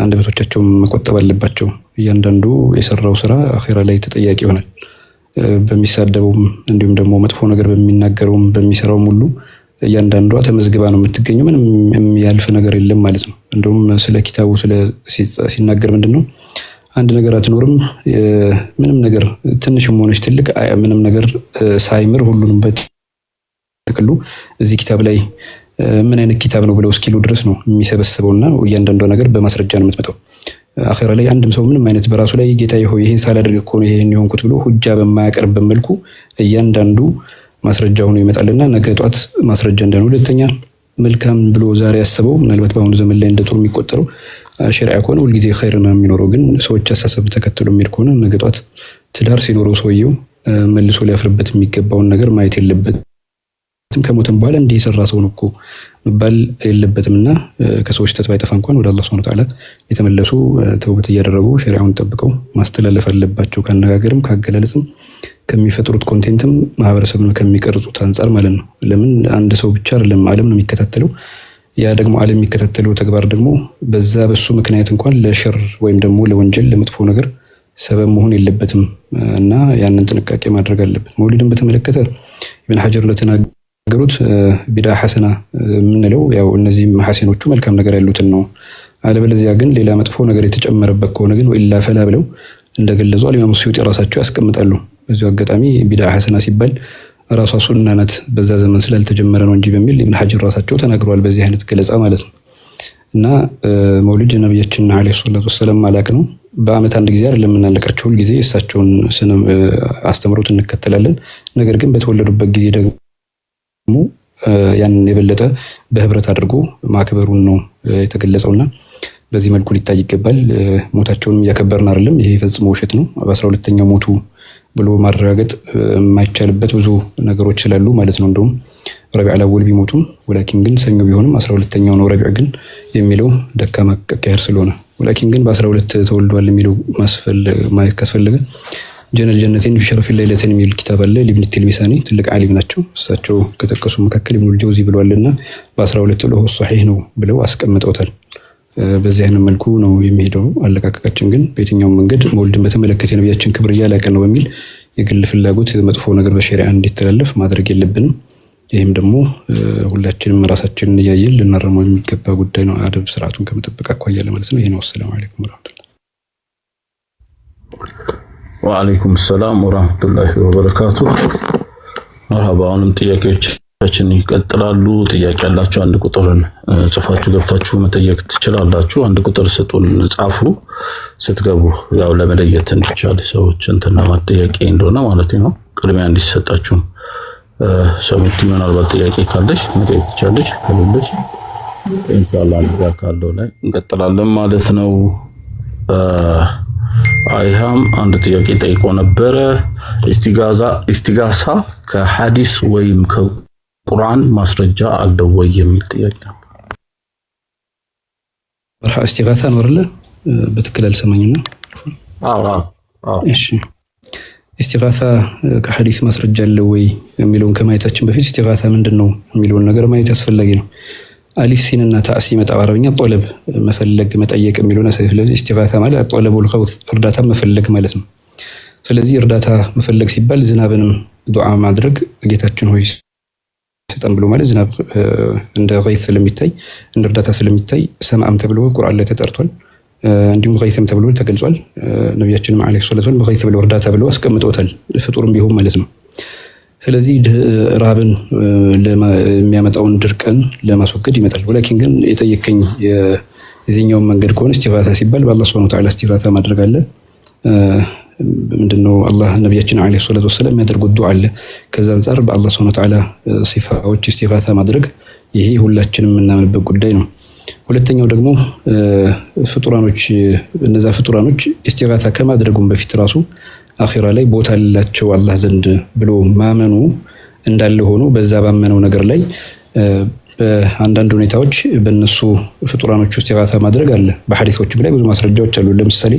አንደበቶቻቸውን መቆጠብ አለባቸው። እያንዳንዱ የሰራው ስራ አኺራ ላይ ተጠያቂ ይሆናል። በሚሳደበውም እንዲሁም ደግሞ መጥፎ ነገር በሚናገረውም በሚሰራውም ሁሉ እያንዳንዷ ተመዝግባ ነው የምትገኘው። ምንም የሚያልፍ ነገር የለም ማለት ነው። እንደውም ስለ ኪታቡ ሲናገር ምንድነው አንድ ነገር አትኖርም፣ ምንም ነገር ትንሽም ሆነች ትልቅ ምንም ነገር ሳይምር ሁሉንም በጥቅሉ እዚህ ኪታብ ላይ ምን አይነት ኪታብ ነው ብለው እስኪሉ ድረስ ነው የሚሰበስበውና እያንዳንዷ ነገር በማስረጃ ነው የምትመጣው። አኺራ ላይ አንድም ሰው ምንም አይነት በራሱ ላይ ጌታዬ ሆይ ይሄን ሳላደርግ እኮ ነው ይሄን የሆንኩት ብሎ ሁጃ በማያቀርብ መልኩ እያንዳንዱ ማስረጃ ሆኖ ይመጣልና ነገ ጧት ማስረጃ እንደሆነ። ሁለተኛ መልካም ብሎ ዛሬ ያሰበው ምናልባት በአሁኑ ዘመን ላይ እንደጥሩ የሚቆጠረው ሸሪዓ ከሆነ ሁልጊዜ ኸይር ነው የሚኖረው። ግን ሰዎች አሳሰብ ተከትሎ የሚሄድ ከሆነ ነገ ጧት ትዳር ሲኖረው ሰውየው መልሶ ሊያፍርበት የሚገባውን ነገር ማየት የለበትም። ከሞተም በኋላ እንዲህ የሰራ ሰው ነው እኮ መባል የለበትምና ከሰዎች ተስፋ አይጠፋ እንኳን ወደ አላህ Subhanahu Wa Ta'ala የተመለሱ ተውበት እያደረጉ ሸሪዓውን ጠብቀው ማስተላለፍ አለባቸው። ካነጋገርም ካገላለጽም ከሚፈጥሩት ኮንቴንትም ማህበረሰብን ከሚቀርጹት አንፃር ማለት ነው። ለምን አንድ ሰው ብቻ አይደለም ዓለም ነው የሚከታተለው። ያ ደግሞ ዓለም የሚከታተለው ተግባር ደግሞ በሱ ምክንያት እንኳን ለሸር ወይም ደግሞ ለወንጀል ለመጥፎ ነገር ሰበብ መሆን የለበትም እና ያንን ጥንቃቄ ማድረግ አለበት። መውሊድን በተመለከተ ኢብን ሐጀር ለተናገሩት ቢድዓ ሐሰና የምንለው ያው እነዚህ መሐሲኖቹ መልካም ነገር ያሉትን ነው። አለበለዚያ ግን ሌላ መጥፎ ነገር የተጨመረበት ከሆነ ግን ወኢላ ፈላ ብለው እንደገለጹ ኢማሙ ስዩጢ ራሳቸው ያስቀምጣሉ። በዚህ አጋጣሚ ቢድዓ ሐሰና ሲባል ራሷ ሱና ናት በዛ ዘመን ስላልተጀመረ ነው እንጂ በሚል ኢብን ሐጀር ራሳቸው ተናግረዋል በዚህ አይነት ገለጻ ማለት ነው። እና መውሊድ ነብያችን አለይሂ ሰላቱ ወሰለም ማላክ ነው። በአመት አንድ ጊዜ አይደለም የምናለቃቸው፣ ሁል ጊዜ እሳቸውን አስተምሮት እንከተላለን። ነገር ግን በተወለዱበት ጊዜ ደግሞ ያንን የበለጠ በህብረት አድርጎ ማክበሩን ነው የተገለጸውና በዚህ መልኩ ሊታይ ይገባል። ሞታቸውን እያከበርን አይደለም፣ ይሄ ፈጽሞ ውሸት ነው። በ12ኛው ሞቱ ብሎ ማረጋገጥ የማይቻልበት ብዙ ነገሮች ስላሉ ማለት ነው። እንደውም ረቢዕ አልአወል ቢሞቱም ወላኪን ግን ሰኞ ቢሆንም 12ኛው ነው ረቢዕ ግን የሚለው ደካማ አካሄድ ስለሆነ ወላኪን ግን በ12 ተወልዷል የሚለው ካስፈለገ ጀነል ጀነቴን ቢሸረፍ ለይለተን የሚል ኪታብ አለ። ኢብኑ ቲልሚሳኒ ትልቅ ዓሊም ናቸው። እሳቸው ከተጠቀሱ መካከል ኢብኑል ጀውዚ ብለዋልና በ12 ለሆ ሷሂህ ነው ብለው አስቀምጠውታል። በዚህ አይነት መልኩ ነው የሚሄደው አለቃቀቃችን። ግን በየትኛውም መንገድ መውሊድን በተመለከተ የነብያችን ክብር እያላቀ ነው በሚል የግል ፍላጎት መጥፎ ነገር በሸሪዓ እንዲተላለፍ ማድረግ የለብንም። ይህም ደግሞ ሁላችንም ራሳችንን እያየን ልናረመው የሚገባ ጉዳይ ነው፣ አደብ ስርዓቱን ከመጠበቅ አኳያ ለማለት ነው። ይሄ ነው። ሰላም አለይኩም ወራህመቱላህ ወአለይኩም ሰላም ወራህመቱላሂ ወበረካቱ። መርሐባ። አሁንም ጥያቄዎቻችን ይቀጥላሉ። ጥያቄ ያላችሁ አንድ ቁጥርን ጽፋችሁ ገብታችሁ መጠየቅ ትችላላችሁ። አንድ ቁጥር ስጡን፣ ጻፉ ስትገቡ፣ ያው ለመለየት እንዲቻል ሰዎች እንትና ማጥያቄ እንደሆነ ማለት ነው። ቅድሚያ እንዲሰጣችሁ ሰሚቲ ምናልባት ጥያቄ ካለሽ መጠየቅ ትችላለሽ፣ ከሌለሽ ኢንሻአላህ አንድ ካለው ላይ እንቀጥላለን ማለት ነው። አይሃም አንድ ጥያቄ ጠይቆ ነበረ። ኢስቲጋሳ ከሐዲስ ወይም ከቁርአን ማስረጃ አለው ወይ የሚል ጥያቄ ነው። ኢስቲጋሳ ነው አይደል? በትክክል አልሰማኝና። እሺ ኢስቲጋሳ ከሐዲስ ማስረጃ አለው ወይ የሚለውን ከማየታችን በፊት ኢስቲጋሳ ምንድነው የሚለውን ነገር ማየት አስፈላጊ ነው። አሊፍ ሲንና ታእ ሲመጣ በአረብኛ ጦለብ መፈለግ መጠየቅ የሚሉና ስለዚህ ኢስቲጋሳ ማለት ጦለቡል ኸውስ እርዳታ መፈለግ ማለት ነው። ስለዚህ እርዳታ መፈለግ ሲባል ዝናብንም ዱዓ ማድረግ ጌታችን ሆይ ስጠን ብሎ ማለት ዝናብ እንደ ገይስ ስለሚታይ እንደ እርዳታ ስለሚታይ ሰማዕም ተብሎ ቁርአን ላይ ተጠርቷል። እንዲሁም ገይስም ተብሎ ተገልጿል። ነብያችን አለይሂ ሰላቱ ወሰለም ገይስ ብለው እርዳታ ብለው አስቀምጠውታል፣ ፍጡርም ቢሆን ማለት ነው። ስለዚህ ረሃብን የሚያመጣውን ድርቅን ለማስወገድ ይመጣል። ወላኪን ግን የጠየቀኝ የዚህኛውን መንገድ ከሆነ ኢስቲጋሳ ሲባል በአላህ ሱብሓነሁ ወተዓላ ኢስቲጋሳ ማድረግ አለ። ምንድነው አላህ ነብያችን አለይሂ ሰላቱ ወሰለም የሚያደርጉት ዱዓ አለ። ከዛ አንፃር በአላህ ሱብሓነሁ ወተዓላ ሲፋዎች ኢስቲጋሳ ማድረግ ይሄ ሁላችንም የምናምንበት ጉዳይ ነው። ሁለተኛው ደግሞ ፍጡራኖች እነዛ ፍጡራኖች ኢስቲጋሳ ከማድረጉም በፊት ራሱ አኺራ ላይ ቦታ አላቸው አላህ ዘንድ ብሎ ማመኑ እንዳለ ሆኖ በዛ ባመነው ነገር ላይ በአንዳንድ ሁኔታዎች በእነሱ ፍጡራኖች ኢስቲጋሳ ማድረግ አለ። በሐዲሶችም ላይ ብዙ ማስረጃዎች አሉ። ለምሳሌ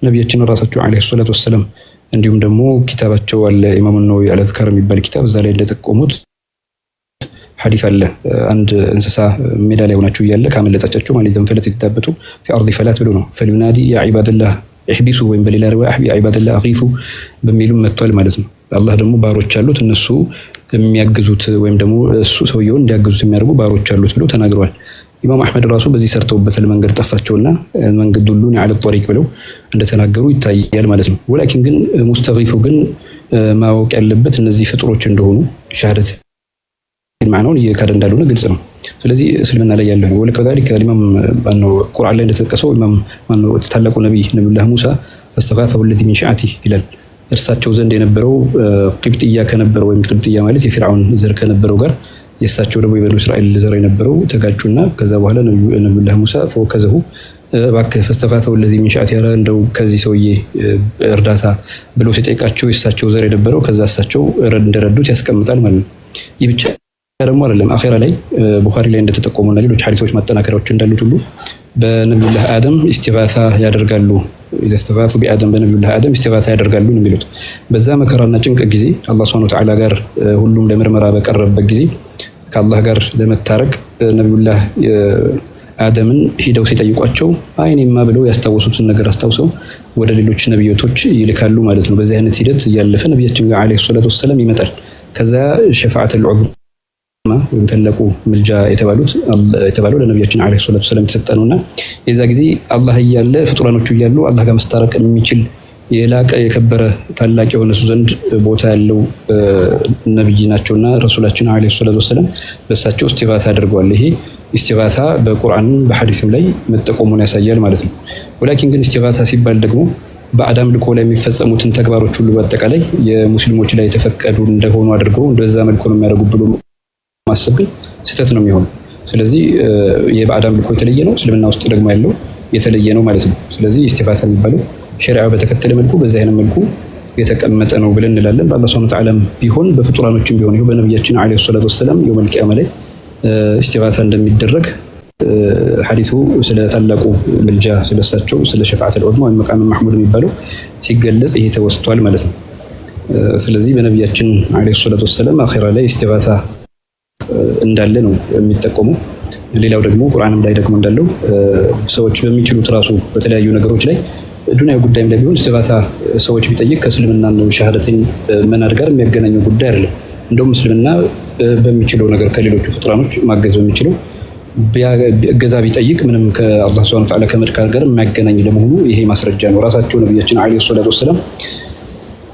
ነብያችን ራሳቸው አለይሂ ሰላቱ ወሰለም እንዲሁም ደግሞ ኪታባቸው አለ ኢማሙ ነወዊ አልአዝካር የሚባል ኪታብ፣ እዛ ላይ እንደጠቆሙት ሐዲስ አለ። አንድ እንስሳ ሜዳ ላይ ሆናችሁ እያለ ካመለጣጫችሁ ማለት ዘንፈለት ይታበጡ في ارض فلات ብሎ ነው فلينادي يا عباد الله احبسوا ወይም በሌላ ሪዋያ يا عباد الله اغيثوا በሚሉም መጥቷል ማለት ነው። አላህ ደግሞ ባሮች አሉት እነሱ የሚያግዙት ወይም ደግሞ እሱ ሰውየውን እንዲያግዙት የሚያደርጉ ባሮች አሉት ብሎ ተናግረዋል። ኢማም አህመድ ራሱ በዚህ ሰርተውበታል። መንገድ ጠፋቸውና መንገድ ዱሉኒ على الطريق ብለው እንደተናገሩ ይታያል ማለት ነው። ወላኪን ግን ሙስተጊፉ ግን ማወቅ ያለበት እነዚህ ፍጡሮች እንደሆኑ ሻሃደት ማዕናውን የካደ እንዳልሆነ ግልጽ ነው። ስለዚህ እስልምና ላይ ያለው ነው። ወለከዛሊከ ኢማም ባነው ቁርአን ላይ እንደተጠቀሰው ኢማም ማነው ታላቁ ነብዩላህ ሙሳ አስተጋፈው الذي من شعته ይላል። እርሳቸው ዘንድ የነበረው ቅብጥያ ከነበረው ወይም ቅብጥያ ማለት የፊርዓውን ዘር ከነበረው ጋር የእሳቸው ደግሞ የበኑ እስራኤል ዘር የነበረው ተጋጩና ከዛ በኋላ ነብዩላህ ሙሳ ፈወከዘሁ እባክህ ፈስተጋፈው الذي من شعته ያረ እንደው ከዚህ ሰውዬ እርዳታ ብሎ ሲጠይቃቸው የእሳቸው ዘር የነበረው ከዛ እሳቸው እንደረዱት ያስቀምጣል ማለት ነው። ይህ ብቻ ደግሞ አይደለም። አኺራ ላይ ቡኻሪ ላይ እንደተጠቆሙና ሌሎች ሐዲሶች ማጠናከሪያዎች እንዳሉት ሁሉ በነብዩላህ አደም ኢስቲጋሳ ያደርጋሉ። ኢስቲጋሱ ቢአደም በነብዩላህ አደም ኢስቲጋሳ ያደርጋሉ ነው የሚሉት። በዛ መከራና ጭንቅ ጊዜ አላህ ሱብሓነሁ ወተዓላ ጋር ሁሉም ለምርመራ በቀረበበት ጊዜ ከአላህ ጋር ለመታረቅ ነብዩላህ አደምን ሄደው ሲጠይቋቸው አይኔማ ብለው ያስታወሱትን ነገር አስታውሰው ወደ ሌሎች ነብያቶች ይልካሉ ማለት ነው። በዚህ አይነት ሂደት ያለፈ ነብያችን አለይሂ ሰላቱ ወሰለም ይመጣል። ከዛ ሸፋዓቱል ዑዝማ ወይም ተለቁ ምልጃ የተባለው ለነብያችን አለይሂ ሰላቱ ወሰለም ተሰጠነውና የዛ ጊዜ አላህ እያለ ፍጡራኖቹ እያሉ አላህ ጋር መስታረቅ የሚችል የላቀ የከበረ ታላቅ የሆነ እሱ ዘንድ ቦታ ያለው ነብይ ናቸውና ረሱላችን አለይሂ ሰላቱ ወሰለም በሳቸው እስቲጋሳ አድርገዋል። ይሄ እስቲጋሳ በቁርአን በሐዲስም ላይ መጠቆሙን ያሳያል ማለት ነው። ወላኪን ግን እስቲጋሳ ሲባል ደግሞ በአዳም ልኮ ላይ የሚፈጸሙትን ተግባሮች ሁሉ በአጠቃላይ የሙስሊሞች ላይ የተፈቀዱ እንደሆኑ አድርገው እንደዛ መልኩ ነው የሚያደርጉ ብሎ ማሰብ ግን ስህተት ነው የሚሆነው። ስለዚህ የበአዳም ልኮ የተለየ ነው፣ እስልምና ውስጥ ደግሞ ያለው የተለየ ነው ማለት ነው። ስለዚህ እስቲጋሳ የሚባለው ሸሪዓው በተከተለ መልኩ በዚህ አይነት መልኩ የተቀመጠ ነው ብለን እንላለን። በአላህ ሱብሓነሁ ወተዓላ ቢሆን በፍጡራኖችም ቢሆን ይሁን በነብያችን አለይሂ ሰላቱ ወሰለም የውመል ቂያማ ላይ እስቲጋሳ እንደሚደረግ ሐዲሱ ስለ ታላቁ ምልጃ ስለሳቸው ስለ ሸፋዓቱል ዑዝማ ወይም መቃም መሕሙድ የሚባለው ሲገለጽ ይሄ ተወስቷል ማለት ነው። ስለዚህ በነብያችን አለይሂ ሰላቱ ወሰለም አኺራ ላይ እስቲጋሳ እንዳለ ነው የሚጠቆመው። ሌላው ደግሞ ቁርአንም ላይ ደግሞ እንዳለው ሰዎች በሚችሉት ራሱ በተለያዩ ነገሮች ላይ ዱንያዊ ጉዳይም ላይ ቢሆን እስቲጋሳ ሰዎች ቢጠይቅ ከእስልምና ነው ሸሃደተን መናድ ጋር የሚያገናኘው ጉዳይ አይደለም። እንደውም እስልምና በሚችለው ነገር ከሌሎቹ ፍጡራኖች ማገዝ በሚችለው እገዛ ቢጠይቅ ምንም ከአላህ ሱብሓነሁ ወተዓላ ከመድካር ጋር የሚያገናኝ ለመሆኑ ይሄ ማስረጃ ነው። ራሳቸው ነብያችን አለይሂ ሰላቱ ወሰለም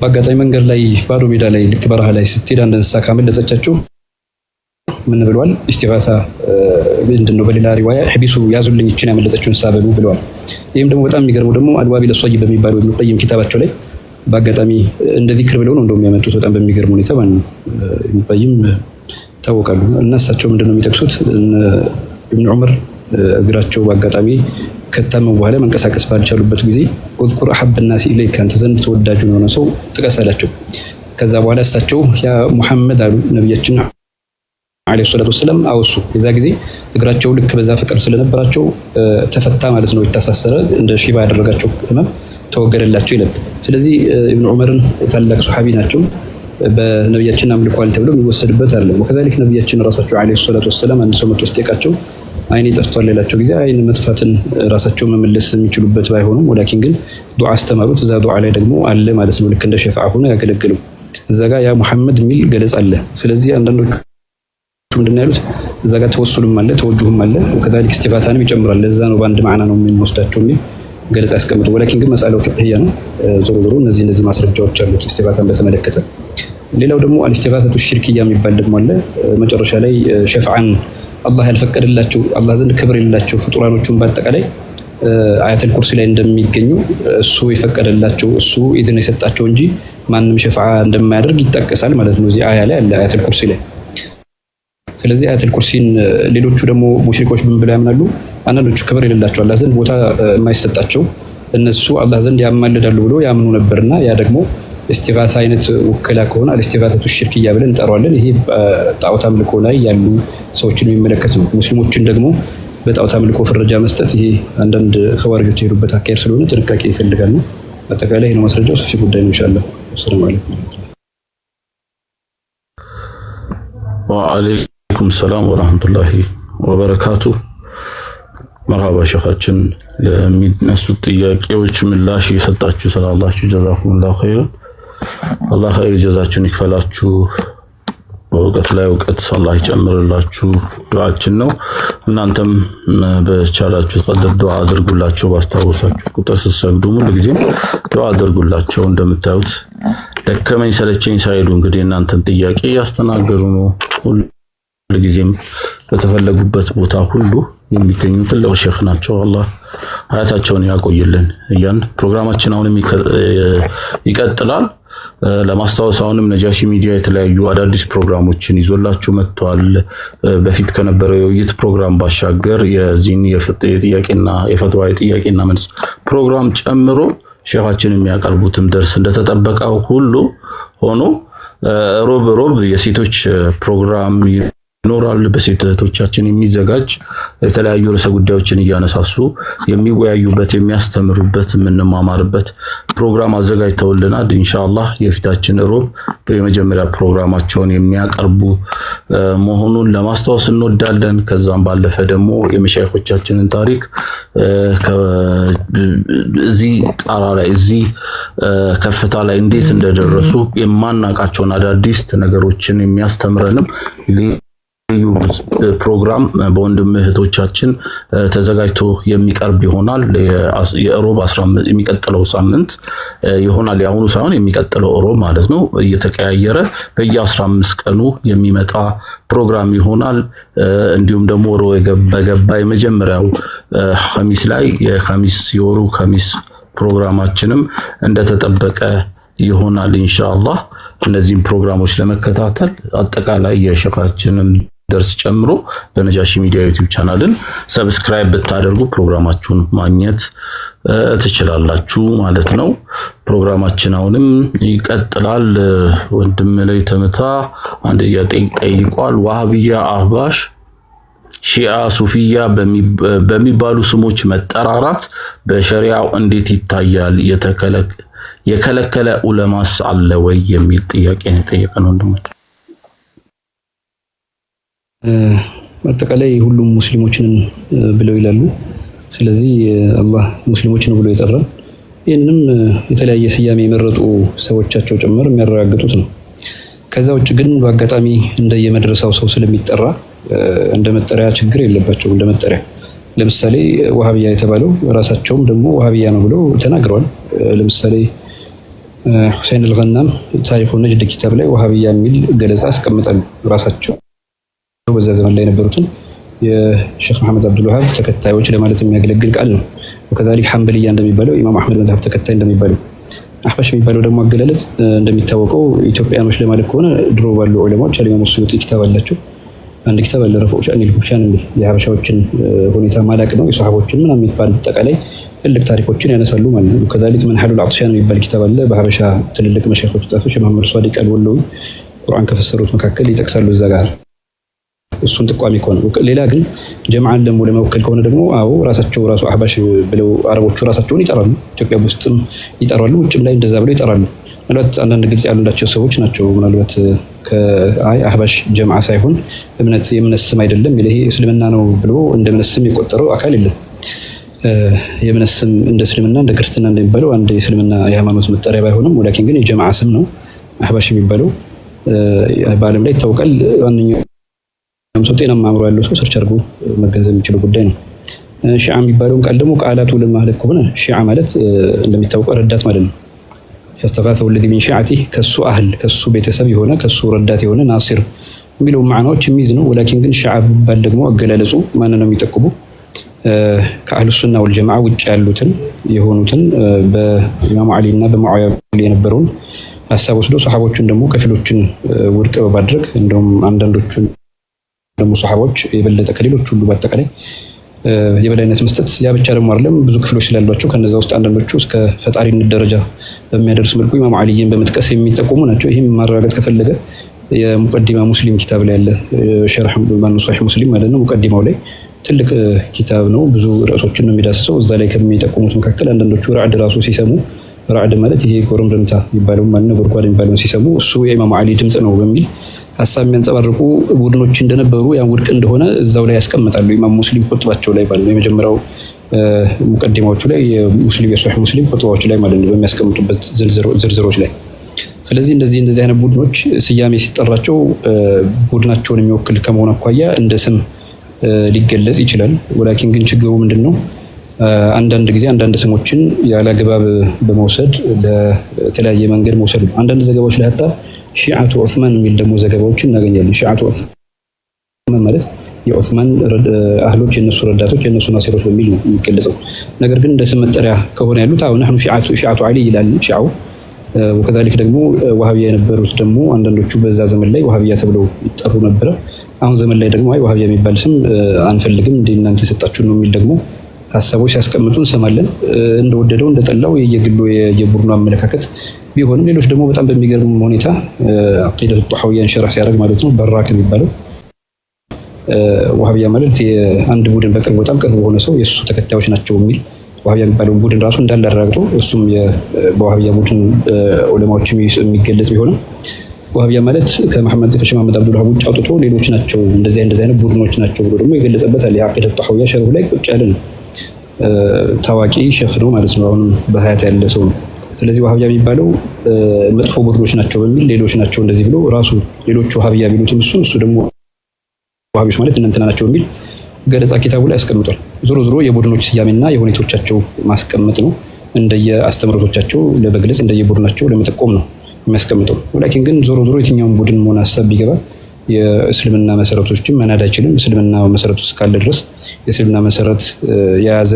በአጋጣሚ መንገድ ላይ ባዶ ሜዳ ላይ ልክ በረሃ ላይ ስትሄድ አንድ እንስሳ ካመለጠቻቸው ምን ብለዋል? እስቲጋሳ ምንድነው? በሌላ ሪዋያ ሐቢሱ ያዙልኝ እችን ያመለጠችውን እንስሳ በሉ ብለዋል። ይህም ደግሞ በጣም የሚገርመው ደግሞ አልዋቢል ሷይብ በሚባለው ኢብኑ ቀይም ኪታባቸው ላይ በአጋጣሚ እንደ ዚክር ብለው ነው እንደውም የሚያመጡት በጣም በሚገርም ሁኔታ ማለት ነው። ኢብኑ ቀይም ታወቃሉ እና እሳቸው ምንድነው የሚጠቅሱት? ኢብኑ ዑመር እግራቸው በአጋጣሚ ከታመሙ በኋላ መንቀሳቀስ ባልቻሉበት ጊዜ ወዝኩር አሐበ الناس ኢለይከ አንተ ዘንድ ተወዳጁ የሆነ ሰው ጥቀስ አላቸው። ከዛ በኋላ እሳቸው ያ ሙሐመድ አሉ ነብያችን አለይሂ ሰላቱ ወሰለም አውሱ። የዛ ጊዜ እግራቸው ልክ በዛ ፍቅር ስለነበራቸው ተፈታ ማለት ነው። የታሳሰረ እንደ ሺባ ያደረጋቸው ህመም ተወገደላቸው ይላል። ስለዚህ ኢብኑ ዑመርን ታላቅ ሱሐቢ ናቸው። በነብያችን አምልኳል ተብሎ የሚወሰድበት አይደለም። ወከዛሊክ ነብያችን ራሳቸው አለይሂ ሰላቱ ወሰለም አንድ ሰው መጥቶ ሲጠይቃቸው አይኔ ጠፍቷል ሌላቸው ጊዜ አይን መጥፋትን ራሳቸው መመለስ የሚችሉበት ባይሆኑም ወላኪን ግን ዱዓ አስተማሩት። እዛ ዱዓ ላይ ደግሞ አለ ማለት ነው። ልክ እንደ ሸፋዓ ሆነ ያገለግሉ። እዛ ጋር ያ ሙሐመድ የሚል ገለጽ አለ። ስለዚህ አንዳንዶቹ ምንድነው ያሉት? እዛ ጋር ተወሱልም አለ ተወጁህም አለ ወከዛሊክ እስቲጋሳንም ይጨምራል። ለዛ ነው በአንድ ማዕና ነው የሚወስዳቸው የሚል ገለጻ ያስቀምጡ። ወላኪን ግን መስአለው ፍቅህያ ነው። ዞሮ ዞሮ እነዚህ ማስረጃዎች አሉት እስቲጋሳን በተመለከተ። ሌላው ደግሞ አልእስቲጋሳቱ ሽርክያ የሚባል ደግሞ አለ። መጨረሻ ላይ ሸፍዓን አላህ ያልፈቀደላቸው አላህ ዘንድ ክብር የሌላቸው ፍጡራኖቹን በአጠቃላይ አያተል ኩርሲ ላይ እንደሚገኙ እሱ የፈቀደላቸው እሱ ኢዝን የሰጣቸው እንጂ ማንም ሸፍዓ እንደማያደርግ ይጠቀሳል ማለት ነው። እዚህ አያ ላይ አለ አያተል ኩርሲ ላይ። ስለዚህ አያተል ኩርሲን ሌሎቹ ደግሞ ሙሽሪኮች ምን ብለው ያምናሉ? አንዳንዶቹ ክብር የሌላቸው አላህ ዘንድ ቦታ የማይሰጣቸው እነሱ አላህ ዘንድ ያማልዳሉ ብሎ ያምኑ ነበርና ያ ደግሞ እስቲጋሳ አይነት ውክላ ከሆነ አልእስቲጋሳቱ ሽርክያ ብለን እንጠራዋለን። ይሄ ጣዖት አምልኮ ላይ ያሉ ሰዎችን የሚመለከት ነው። ሙስሊሞችን ደግሞ በጣዖት አምልኮ ፍረጃ መስጠት ይሄ አንዳንድ ኸዋሪጆች የሄዱበት አካሄድ ስለሆነ ጥንቃቄ ይፈልጋል ነው። አጠቃላይ ነው ማስረጃው ሰፊ ጉዳይ ነው። ኢንሻአላህ ሰላም አለይኩም ወአለይኩም ሰላም ወራህመቱላሂ ወበረካቱ። መርሃባ ሸኻችን ለሚነሱት ጥያቄዎች ምላሽ የሰጣችሁ ስላላችሁ ጀዛኩሙላሁ ኸይር። አላህ ኸይር ጀዛችሁን ይክፈላችሁ። በእውቀት ላይ እውቀት አላህ ይጨምርላችሁ ዱዓችን ነው። እናንተም በቻላችሁ ቀደር ዱዓ አድርጉላቸው። ባስታወሳችሁ ቁጥር ስትሰግዱ ሁሉ ጊዜ ዱዓ አድርጉላቸው። እንደምታዩት ደከመኝ ሰለቸኝ ሳይሉ እንግዲህ እናንተን ጥያቄ ያስተናገዱ ነው። ሁሉ ጊዜም በተፈለጉበት ቦታ ሁሉ የሚገኙ ትልቅ ሼኽ ናቸው። አላህ ሀያታቸውን ያቆይልን እያን ፕሮግራማችን አሁንም ይቀጥላል። ለማስታወስ አሁንም ነጃሺ ሚዲያ የተለያዩ አዳዲስ ፕሮግራሞችን ይዞላችሁ መጥቷል። በፊት ከነበረው የውይይት ፕሮግራም ባሻገር የዚህን የጥያቄና የፈትዋ የጥያቄና መልስ ፕሮግራም ጨምሮ ሼኻችን የሚያቀርቡትም ደርስ እንደተጠበቀው ሁሉ ሆኖ ሮብ የሴቶች ፕሮግራም ይኖራል። በሴት እህቶቻችን የሚዘጋጅ የተለያዩ ርዕሰ ጉዳዮችን እያነሳሱ የሚወያዩበት የሚያስተምሩበት የምንማማርበት ፕሮግራም አዘጋጅተውልናል። ኢንሻአላህ የፊታችን ሮብ በመጀመሪያ ፕሮግራማቸውን የሚያቀርቡ መሆኑን ለማስታወስ እንወዳለን። ከዛም ባለፈ ደግሞ የመሻይኾቻችንን ታሪክ እዚህ ጣራ ላይ እዚህ ከፍታ ላይ እንዴት እንደደረሱ የማናቃቸውን አዳዲስ ነገሮችን የሚያስተምረንም ፕሮግራም በወንድም እህቶቻችን ተዘጋጅቶ የሚቀርብ ይሆናል። የሮብ 15 የሚቀጥለው ሳምንት ይሆናል። ያሁኑ ሳይሆን የሚቀጥለው ሮብ ማለት ነው። እየተቀያየረ በየ15 ቀኑ የሚመጣ ፕሮግራም ይሆናል። እንዲሁም ደግሞ ሮብ በገባ የመጀመሪያው ኸሚስ ላይ የወሩ ኸሚስ ፕሮግራማችንም እንደተጠበቀ ይሆናል ኢንሻአላህ። እነዚህን ፕሮግራሞች ለመከታተል አጠቃላይ የሸኻችንን ደርስ ጨምሮ በነጃሺ ሚዲያ ዩቲዩብ ቻናልን ሰብስክራይብ ብታደርጉ ፕሮግራማችሁን ማግኘት ትችላላችሁ ማለት ነው። ፕሮግራማችን አሁንም ይቀጥላል። ወንድም ላይ ተመታ አንድ ጠይቋል። ዋሃቢያ፣ አህባሽ፣ ሺአ፣ ሱፊያ በሚባሉ ስሞች መጠራራት በሸሪዓው እንዴት ይታያል? የከለከለ ዑለማስ አለ ወይ የሚል ጥያቄ ነው የጠየቀን ወንድሞች። አጠቃላይ ሁሉም ሙስሊሞችን ብለው ይላሉ። ስለዚህ አላህ ሙስሊሞችን ብሎ የጠራን ይህንም የተለያየ ስያሜ የመረጡ ሰዎቻቸው ጭምር የሚያረጋግጡት ነው። ከዛ ውጭ ግን በአጋጣሚ እንደየመድረሳው ሰው ስለሚጠራ እንደ መጠሪያ ችግር የለባቸውም። እንደ መጠሪያ ለምሳሌ ወሃቢያ የተባለው ራሳቸውም ደግሞ ወሃቢያ ነው ብለው ተናግረዋል። ለምሳሌ ሁሴን አልገናም ታሪኹ ነጅድ ኪታብ ላይ ወሃቢያ የሚል ገለጻ አስቀምጣሉ። ራሳቸው በዛ ዘመን ላይ የነበሩትን የሼክ መሐመድ አብዱል ወሃብ ተከታዮች ለማለት የሚያገለግል ቃል ነው። ወከዛሊክ ሐንበልያ እንደሚባለው ኢማም አህመድ መዝሀብ ተከታይ እንደሚባለው፣ አህባሽ የሚባለው ደግሞ አገላለጽ እንደሚታወቀው ኢትዮጵያኖች ለማለት ከሆነ ድሮ ባሉ ዑለማዎች አልኢማም ሱዩጢ ኪታብ አላቸው። አንድ ኪታብ አለ ረፈዑ ሸእኒል ሁብሻን የሚል የሀበሻዎችን ሁኔታ ማላቅ ነው የሷሃቦችን ምናምን የሚባል አጠቃላይ ትልቅ ታሪኮችን ያነሳሉ ማለት ነው። ከዛሊክ መንሐሉል አጥሻን የሚባል ኪታብ አለ በሀበሻ ትልልቅ መሻይኾች ጻፉ። ሼህ መሐመድ ሷዲቅ አልወሎዊ ቁርአን ከፈሰሩት መካከል ይጠቅሳሉ እዛ ጋር እሱን ጥቋሚ ከሆነ። ሌላ ግን ጀማዓን ደግሞ ለመወከል ከሆነ ደግሞ አዎ ራሳቸው ራሱ አህባሽ ብለው አረቦቹ ራሳቸውን ይጠራሉ። ኢትዮጵያ ውስጥም ይጠራሉ፣ ውጭም ላይ እንደዛ ብለው ይጠራሉ። ምናልባት አንዳንድ ግልጽ ያሉላቸው ሰዎች ናቸው ምናልባት አህባሽ ጀማዓ ሳይሆን የእምነት ስም አይደለም ይሄ እስልምና ነው ብሎ እንደ እምነት ስም የቆጠረው አካል የለም። የእምነት ስም እንደ እስልምና እንደ ክርስትና እንደሚባለው አንድ የእስልምና የሃይማኖት መጠሪያ ባይሆንም ወላኪን ግን የጀማዓ ስም ነው አህባሽ የሚባለው። በዓለም ላይ ይታወቃል። ዋነኛው ሰው ጤናማ አእምሮ ያለው ሰው ሰርች አድርጎ መገንዘብ የሚችለው ጉዳይ ነው። ሺዓ የሚባለውን ቃል ደግሞ ቃላቱ ለማለት ከሆነ ሺዓ ማለት እንደሚታወቀው ረዳት ማለት ነው። ፈስተጋፈው الذي من شيعته ከሱ አህል ከሱ ቤተሰብ የሆነ ከሱ ረዳት የሆነ ናሲር የሚለው ማዕናዎች የሚይዝ ነው። ወላኪን ግን ሺዓ ቢባል ደግሞ አገላለጹ ማን ነው የሚጠቁሙ ከአህሉ ሱና ወል ጀማዓ ውጭ ያሉትን የሆኑትን በኢማም አሊ እና በሙአዊያ የነበረውን ሐሳብ ወስዶ ሱሐቦቹን ደግሞ ከፊሎችን ውድቅ በማድረግ እንደውም አንዳንዶቹን ደግሞ ሱሐቦች የበለጠ ከሌሎች ሁሉ በአጠቃላይ የበላይነት መስጠት። ያ ብቻ ደግሞ አይደለም፣ ብዙ ክፍሎች ስላሏቸው ከነዛ ውስጥ አንዳንዶቹ እስከ ፈጣሪነት ደረጃ በሚያደርስ መልኩ ኢማም አሊን በመጥቀስ የሚጠቁሙ ናቸው። ይህም ማረጋገጥ ከፈለገ የሙቀዲማ ሙስሊም ኪታብ ላይ ያለ ሸርህ ሶሒህ ሙስሊም ማለት ነው። ሙቀዲማው ላይ ትልቅ ኪታብ ነው፣ ብዙ ርዕሶችን ነው የሚዳስሰው። እዛ ላይ ከሚጠቁሙት መካከል አንዳንዶቹ ራዕድ ራሱ ሲሰሙ ራዕድ ማለት ይሄ ጎረምረምታ የሚባለው ማለት ነው፣ ጎድጓድ የሚባለውን ሲሰሙ እሱ የኢማም አሊ ድምጽ ነው በሚል ሐሳብ የሚያንጸባርቁ ቡድኖች እንደነበሩ ያን ውድቅ እንደሆነ እዛው ላይ ያስቀምጣሉ። ኢማም ሙስሊም ኹጥባቸው ላይ ማለት ነው የመጀመሪያው ሙቀዲማዎቹ ላይ የሙስሊም የሶሒህ ሙስሊም ኹጥባዎች ላይ ማለት ነው በሚያስቀምጡበት ዝርዝሮች ላይ። ስለዚህ እንደዚህ አይነት ቡድኖች ስያሜ ሲጠራቸው ቡድናቸውን የሚወክል ከመሆኑ አኳያ እንደ ስም ሊገለጽ ይችላል። ወላኪን ግን ችግሩ ምንድነው? አንዳንድ ጊዜ አንዳንድ ስሞችን ያለ አግባብ በመውሰድ ለተለያየ መንገድ መውሰድ ነው። አንዳንድ ዘገባዎች ላይ አጣ ሺዓቱ ዑስማን የሚል ደግሞ ዘገባዎችን እናገኛለን። ሺዓቱ ዑስማን ማለት የዑስማን አህሎች የነሱ ረዳቶች የነሱ ናሲሮች በሚል ነው የሚገለጸው። ነገር ግን እንደ ስም መጠሪያ ከሆነ ያሉት አሁን نحن ሺዓቱ አሊ ይላል ሺዓው። ወከዛሊክ ደግሞ ወሃቢያ የነበሩት ደግሞ አንዳንዶቹ በዛ ዘመን ላይ ወሃቢያ ተብለው ይጠሩ ነበር። አሁን ዘመን ላይ ደግሞ ወሃቢያ የሚባል ስም አንፈልግም እንደ እናንተ የሰጣችሁ ነው የሚል ደግሞ ሐሳቦች ሲያስቀምጡ እንሰማለን። እንደወደደው እንደጠላው የየግሉ የቡድኑ አመለካከት ቢሆንም ሌሎች ደግሞ በጣም በሚገርም ሁኔታ አቂደቱ ጣሐዊያን ሸርህ ሲያደርግ ማለት ነው በራክ የሚባለው ወሃቢያ ማለት የአንድ ቡድን በቅርብ በጣም ቅርብ የሆነ ሰው የሱ ተከታዮች ናቸው የሚል ወሃቢያ የሚባለው ቡድን ራሱ እንዳለ አረጋግጦ እሱም የወሃቢያ ቡድን ዑለማዎች የሚገለጽ ቢሆንም ወሃቢያ ማለት ከሼህ መሐመድ አብዱል ወሃብ ውጭ አውጥቶ ሌሎች ናቸው እንደዚህ አይነት ቡድኖች ናቸው ብሎ ደግሞ የገለጸበት አለ። የአቂዳ ጣህዊያ ሸርሁ ላይ ቁጭ ያለ ነው። ታዋቂ ሼህ ነው ማለት ነው። አሁን በሀያት ያለ ሰው ነው። ስለዚህ ወሃቢያ የሚባለው መጥፎ ቡድኖች ናቸው በሚል ሌሎች ናቸው እንደዚህ ብሎ ራሱ ሌሎቹ ወሃቢያ ቢሉትም እሱ ደግሞ ወሃቢዎች ማለት እንትና ናቸው የሚል ገለጻ ኪታቡ ላይ ያስቀምጧል። ዞሮ ዞሮ የቡድኖች ስያሜና የሁኔቶቻቸው ማስቀመጥ ነው። እንደየ አስተምሮቶቻቸው ለመግለጽ እንደየቡድናቸው ለመጠቆም ነው የሚያስቀምጠው። ወላኪን ግን ዞሮ ዞሮ የትኛውን ቡድን መሆን ሀሳብ ቢገባ የእስልምና መሰረቶችን መናድ አይችልም። እስልምና መሰረቱ እስካለ ድረስ የእስልምና መሰረት የያዘ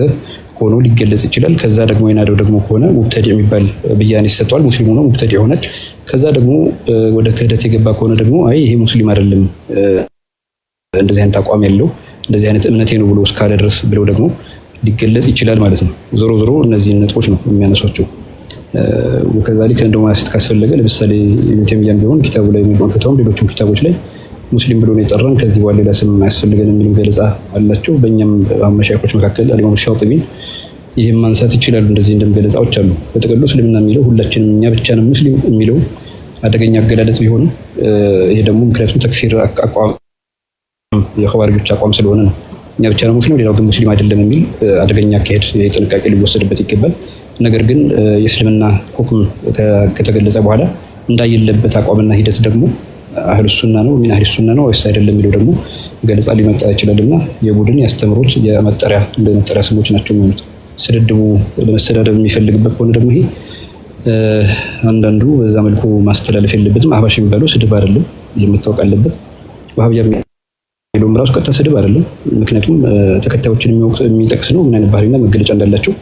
ሆኖ ሊገለጽ ይችላል። ከዛ ደግሞ የናደው ደግሞ ከሆነ ሙብተዲዕ የሚባል ብያኔ ይሰጠዋል። ሙስሊም ሆኖ ሙብተዲዕ ይሆናል። ከዛ ደግሞ ወደ ክህደት የገባ ከሆነ ደግሞ አይ ይሄ ሙስሊም አይደለም እንደዚህ አይነት አቋም ያለው እንደዚህ አይነት እምነቴ ነው ብሎ እስካለ ድረስ ብለው ደግሞ ሊገለጽ ይችላል ማለት ነው። ዞሮ ዞሮ እነዚህ ነጥቦች ነው የሚያነሷቸው። ወከዛሊክ እንደው ማስት ካስፈለገ ለምሳሌ ኢብኑ ተይሚያም ቢሆን ኪታቡ ላይ የሚሆን ፈታው ሌሎችም ኪታቦች ላይ ሙስሊም ብሎ ነው የጠራን ከዚህ በኋላ ሌላ ስም አያስፈልገንም የሚል ገለጻ አላቸው። በእኛም መሻይኾች መካከል አልኢማም ሻጢቢን ይሄን ማንሳት ይችላሉ። እንደዚህ እንደምገለጻዎች አሉ። በተቀሉ እስልምና የሚለው ሁላችንም እኛ ብቻ ነን ሙስሊም የሚለው አደገኛ አገላለጽ ቢሆን ይሄ ደግሞ ምክንያቱም ተክፊር አቋም የኸዋሪጆች አቋም ስለሆነ ነው። እኛ ብቻ ነን ሙስሊም ሌላው ግን ሙስሊም አይደለም የሚል አደገኛ አካሄድ ጥንቃቄ ሊወሰድበት ይገባል። ነገር ግን የእስልምና ሁክም ከተገለጸ በኋላ እንዳይለበት አቋምና ሂደት ደግሞ አህሉ ሱና ነው ሚን አህሉ ሱና ነው ወይስ አይደለም የሚለው ደግሞ ገለጻ ሊመጣ ይችላልና የቡድን ያስተምሩት የመጠሪያ እንደ መጠሪያ ስሞች ናቸው የሚሆኑት። ስድድቡ ለመሰዳደብ የሚፈልግበት ከሆነ ደግሞ ይሄ አንዳንዱ በዛ መልኩ ማስተላለፍ የለበትም። አህባሽ የሚባለው ስድብ አይደለም የምታውቅ አለበት። ወሃቢያ የሚለውም ራሱ ቀጥታ ስድብ አይደለም። ምክንያቱም ተከታዮችን የሚጠቅስ ነው። ምን አይነት ባህሪና መገለጫ እንዳላቸው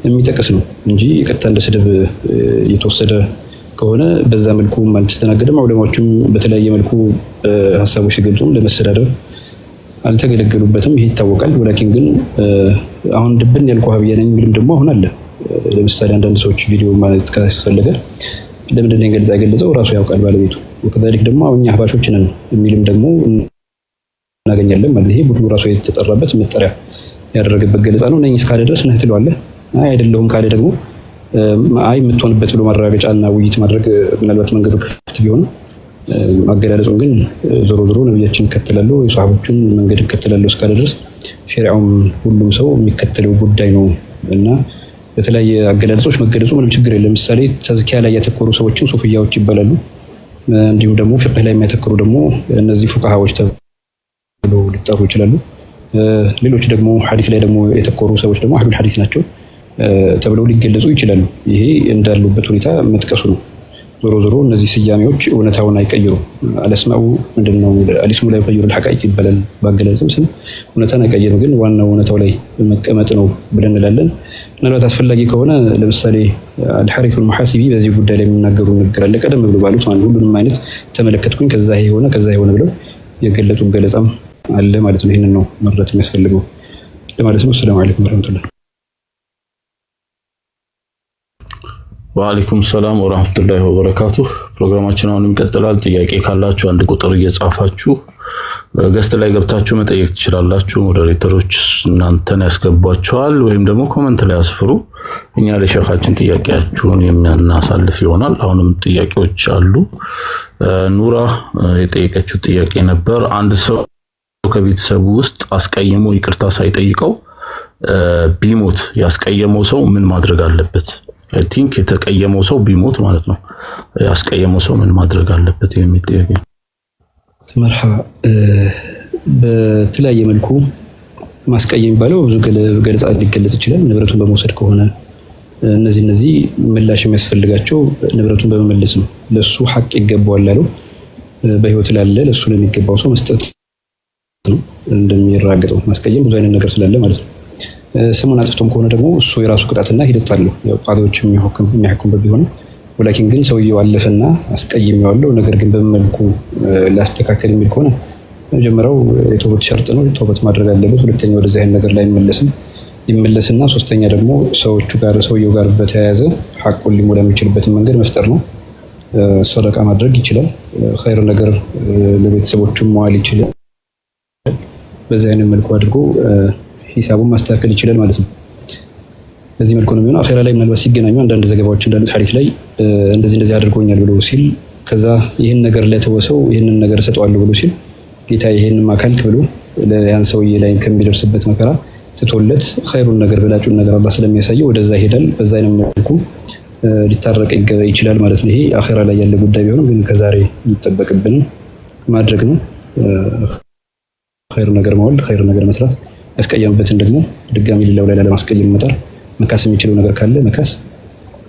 የሚጠቅስ ነው እንጂ ቀጥታ እንደ ስድብ የተወሰደ ከሆነ በዛ መልኩ አልተስተናገደም። ዑለማዎችም በተለያየ መልኩ ሀሳቦች ሲገልጹ ለመሰዳደብ አልተገለገሉበትም። ይሄ ይታወቃል። ወላኪን ግን አሁን ድብን ያልኩ ወሃቢያ ነኝ የሚልም ደግሞ አሁን አለ። ለምሳሌ አንዳንድ ሰዎች ቪዲዮ ማለት ካስፈለገ ለምንድን ነው የገለጸው ራሱ ያውቃል ባለቤቱ። ወከዛሊክ ደግሞ እኛ አህባሾች ነን የሚልም ደግሞ እናገኛለን ማለት ይሄ ቡድኑ ራሱ የተጠራበት መጠሪያ ያደረገበት ገለጻ ነው። ነኝ እስካለ ድረስ ነህ ትለዋለህ። አይ አይደለሁም ካለ ደግሞ አይ የምትሆንበት ብሎ ማረጋገጫና ውይይት ማድረግ ምናልባት መንገዱ ክፍት ቢሆንም አገላለጹን ግን ዞሮ ዞሮ ነብያችን እከተላለሁ የሷሃቦቹን መንገድ እከተላለሁ እስካለ ድረስ ሸሪዓውም ሁሉም ሰው የሚከተለው ጉዳይ ነው እና በተለያየ አገላለጾች መገለጹ ምንም ችግር የለም። ለምሳሌ ተዝኪያ ላይ ያተኮሩ ሰዎችን ሱፍያዎች ይባላሉ። እንዲሁም ደግሞ ፍቅህ ላይ የሚያተኮሩ ደግሞ እነዚህ ፉቃሃዎች ተብለው ሊጠሩ ይችላሉ። ሌሎች ደግሞ ሐዲስ ላይ ደግሞ የተኮሩ ሰዎች ደግሞ አህሉል ሐዲስ ናቸው ተብለው ሊገለጹ ይችላሉ። ይሄ እንዳሉበት ሁኔታ መጥቀሱ ነው። ዞሮ ዞሮ እነዚህ ስያሜዎች እውነታውን አይቀይሩም። አለስማኡ ምንድነው አሊስሙ ላይ ይቀይሩ الحقائق ይባላል ባገለጽም ስም እውነታን አይቀይርም፣ ግን ዋናው እውነታው ላይ መቀመጥ ነው ብለን እንላለን። ምናልባት አስፈላጊ ከሆነ ለምሳሌ አልሐሪፍ المحاسبي በዚህ ጉዳይ ላይ የሚናገሩ ንግግር አለ። ቀደም ብሎ ባሉት ማለት ሁሉንም አይነት ተመለከትኩኝ ከዛ ይሄ ሆነ ብለው የገለጹ ገለጻም አለ ማለት ነው። ይሄንን ነው መረዳት የሚያስፈልገው ለማለት ነው። ሰላም አለይኩም ወራህመቱላህ። ወአለይኩም ሰላም ወራህመቱላሂ ወበረካቱሁ። ፕሮግራማችን አሁንም ይቀጥላል። ጥያቄ ካላችሁ አንድ ቁጥር እየጻፋችሁ ገስት ላይ ገብታችሁ መጠየቅ ትችላላችሁ። ሞዴሬተሮች እናንተን ያስገቧችኋል ወይም ደግሞ ኮሜንት ላይ አስፍሩ። እኛ ለሼኻችን ጥያቄያችሁን የሚያናሳልፍ ይሆናል። አሁንም ጥያቄዎች አሉ። ኑራ የጠየቀችው ጥያቄ ነበር። አንድ ሰው ከቤተሰቡ ውስጥ አስቀይሞ ይቅርታ ሳይጠይቀው ቢሞት ያስቀየመው ሰው ምን ማድረግ አለበት? አይ ቲንክ የተቀየመው ሰው ቢሞት ማለት ነው። ያስቀየመው ሰው ምን ማድረግ አለበት የሚል ጥያቄ። መርሐባ። በተለያየ መልኩ ማስቀየም የሚባለው ብዙ ገለጻ ሊገለጽ ይችላል። ንብረቱን በመውሰድ ከሆነ እነዚህ ምላሽ የሚያስፈልጋቸው ንብረቱን በመመለስ ነው። ለሱ ሐቅ ይገባዋል ያለው በህይወት ላለ ለሱ ለሚገባው ሰው መስጠት ነው እንደሚራገጠው። ማስቀየም ብዙ አይነት ነገር ስላለ ማለት ነው። ስሙን አጥፍቶም ከሆነ ደግሞ እሱ የራሱ ቅጣትና ሂደት አለው። ያው ቃዲዎች የሚያከሙበት ቢሆንም ወላኪን ግን ሰውየው አለፈና አስቀይሜዋለሁ ነገር ግን በመልኩ ላስተካከል የሚል ከሆነ መጀመሪያው የቶበት ሸርጥ ነው። ቶበት ማድረግ አለበት። ሁለተኛው ወደዚህ አይነት ነገር ላይ ይመለስና ሶስተኛ ደግሞ ሰውየው ጋር በተያያዘ ሐቁን ሊሞላ የሚችልበትን መንገድ መፍጠር ነው። ሰደቃ ማድረግ ይችላል። ኸይር ነገር ለቤተሰቦቹ መዋል ይችላል። በዚህ አይነት መልኩ አድርጎ ሂሳቡን ማስተካከል ይችላል ማለት ነው። በዚህ መልኩ ነው የሚሆነው። አኺራ ላይ ምናልባት ሲገናኙ አንዳንድ ዘገባዎች እንዳሉት ሐዲስ ላይ እንደዚህ አድርጎኛል ብሎ ሲል ከዛ ይህን ነገር ላይ ተወሰው ይህንን ነገር እሰጠዋለሁ ብሎ ሲል ጌታ ይህንን ማካልክ ብሎ ያን ሰውዬ ላይ ከሚደርስበት መከራ ትቶለት ኸይሩን ነገር በላጩን ነገር አላህ ስለሚያሳየው ወደዛ ይሄዳል። በዛ አይነት መልኩ ሊታረቅ ይችላል ማለት ነው። ይሄ አኺራ ላይ ያለ ጉዳይ ቢሆንም ግን ከዛሬ የሚጠበቅብን ማድረግ ነው። ኸይር ነገር ማወል፣ ኸይር ነገር መስራት፣ ያስቀየምበትን ደግሞ ድጋሚ ሌላው ላይ ላለማስቀየም መጣር፣ መካስ የሚችለው ነገር ካለ መካስ፣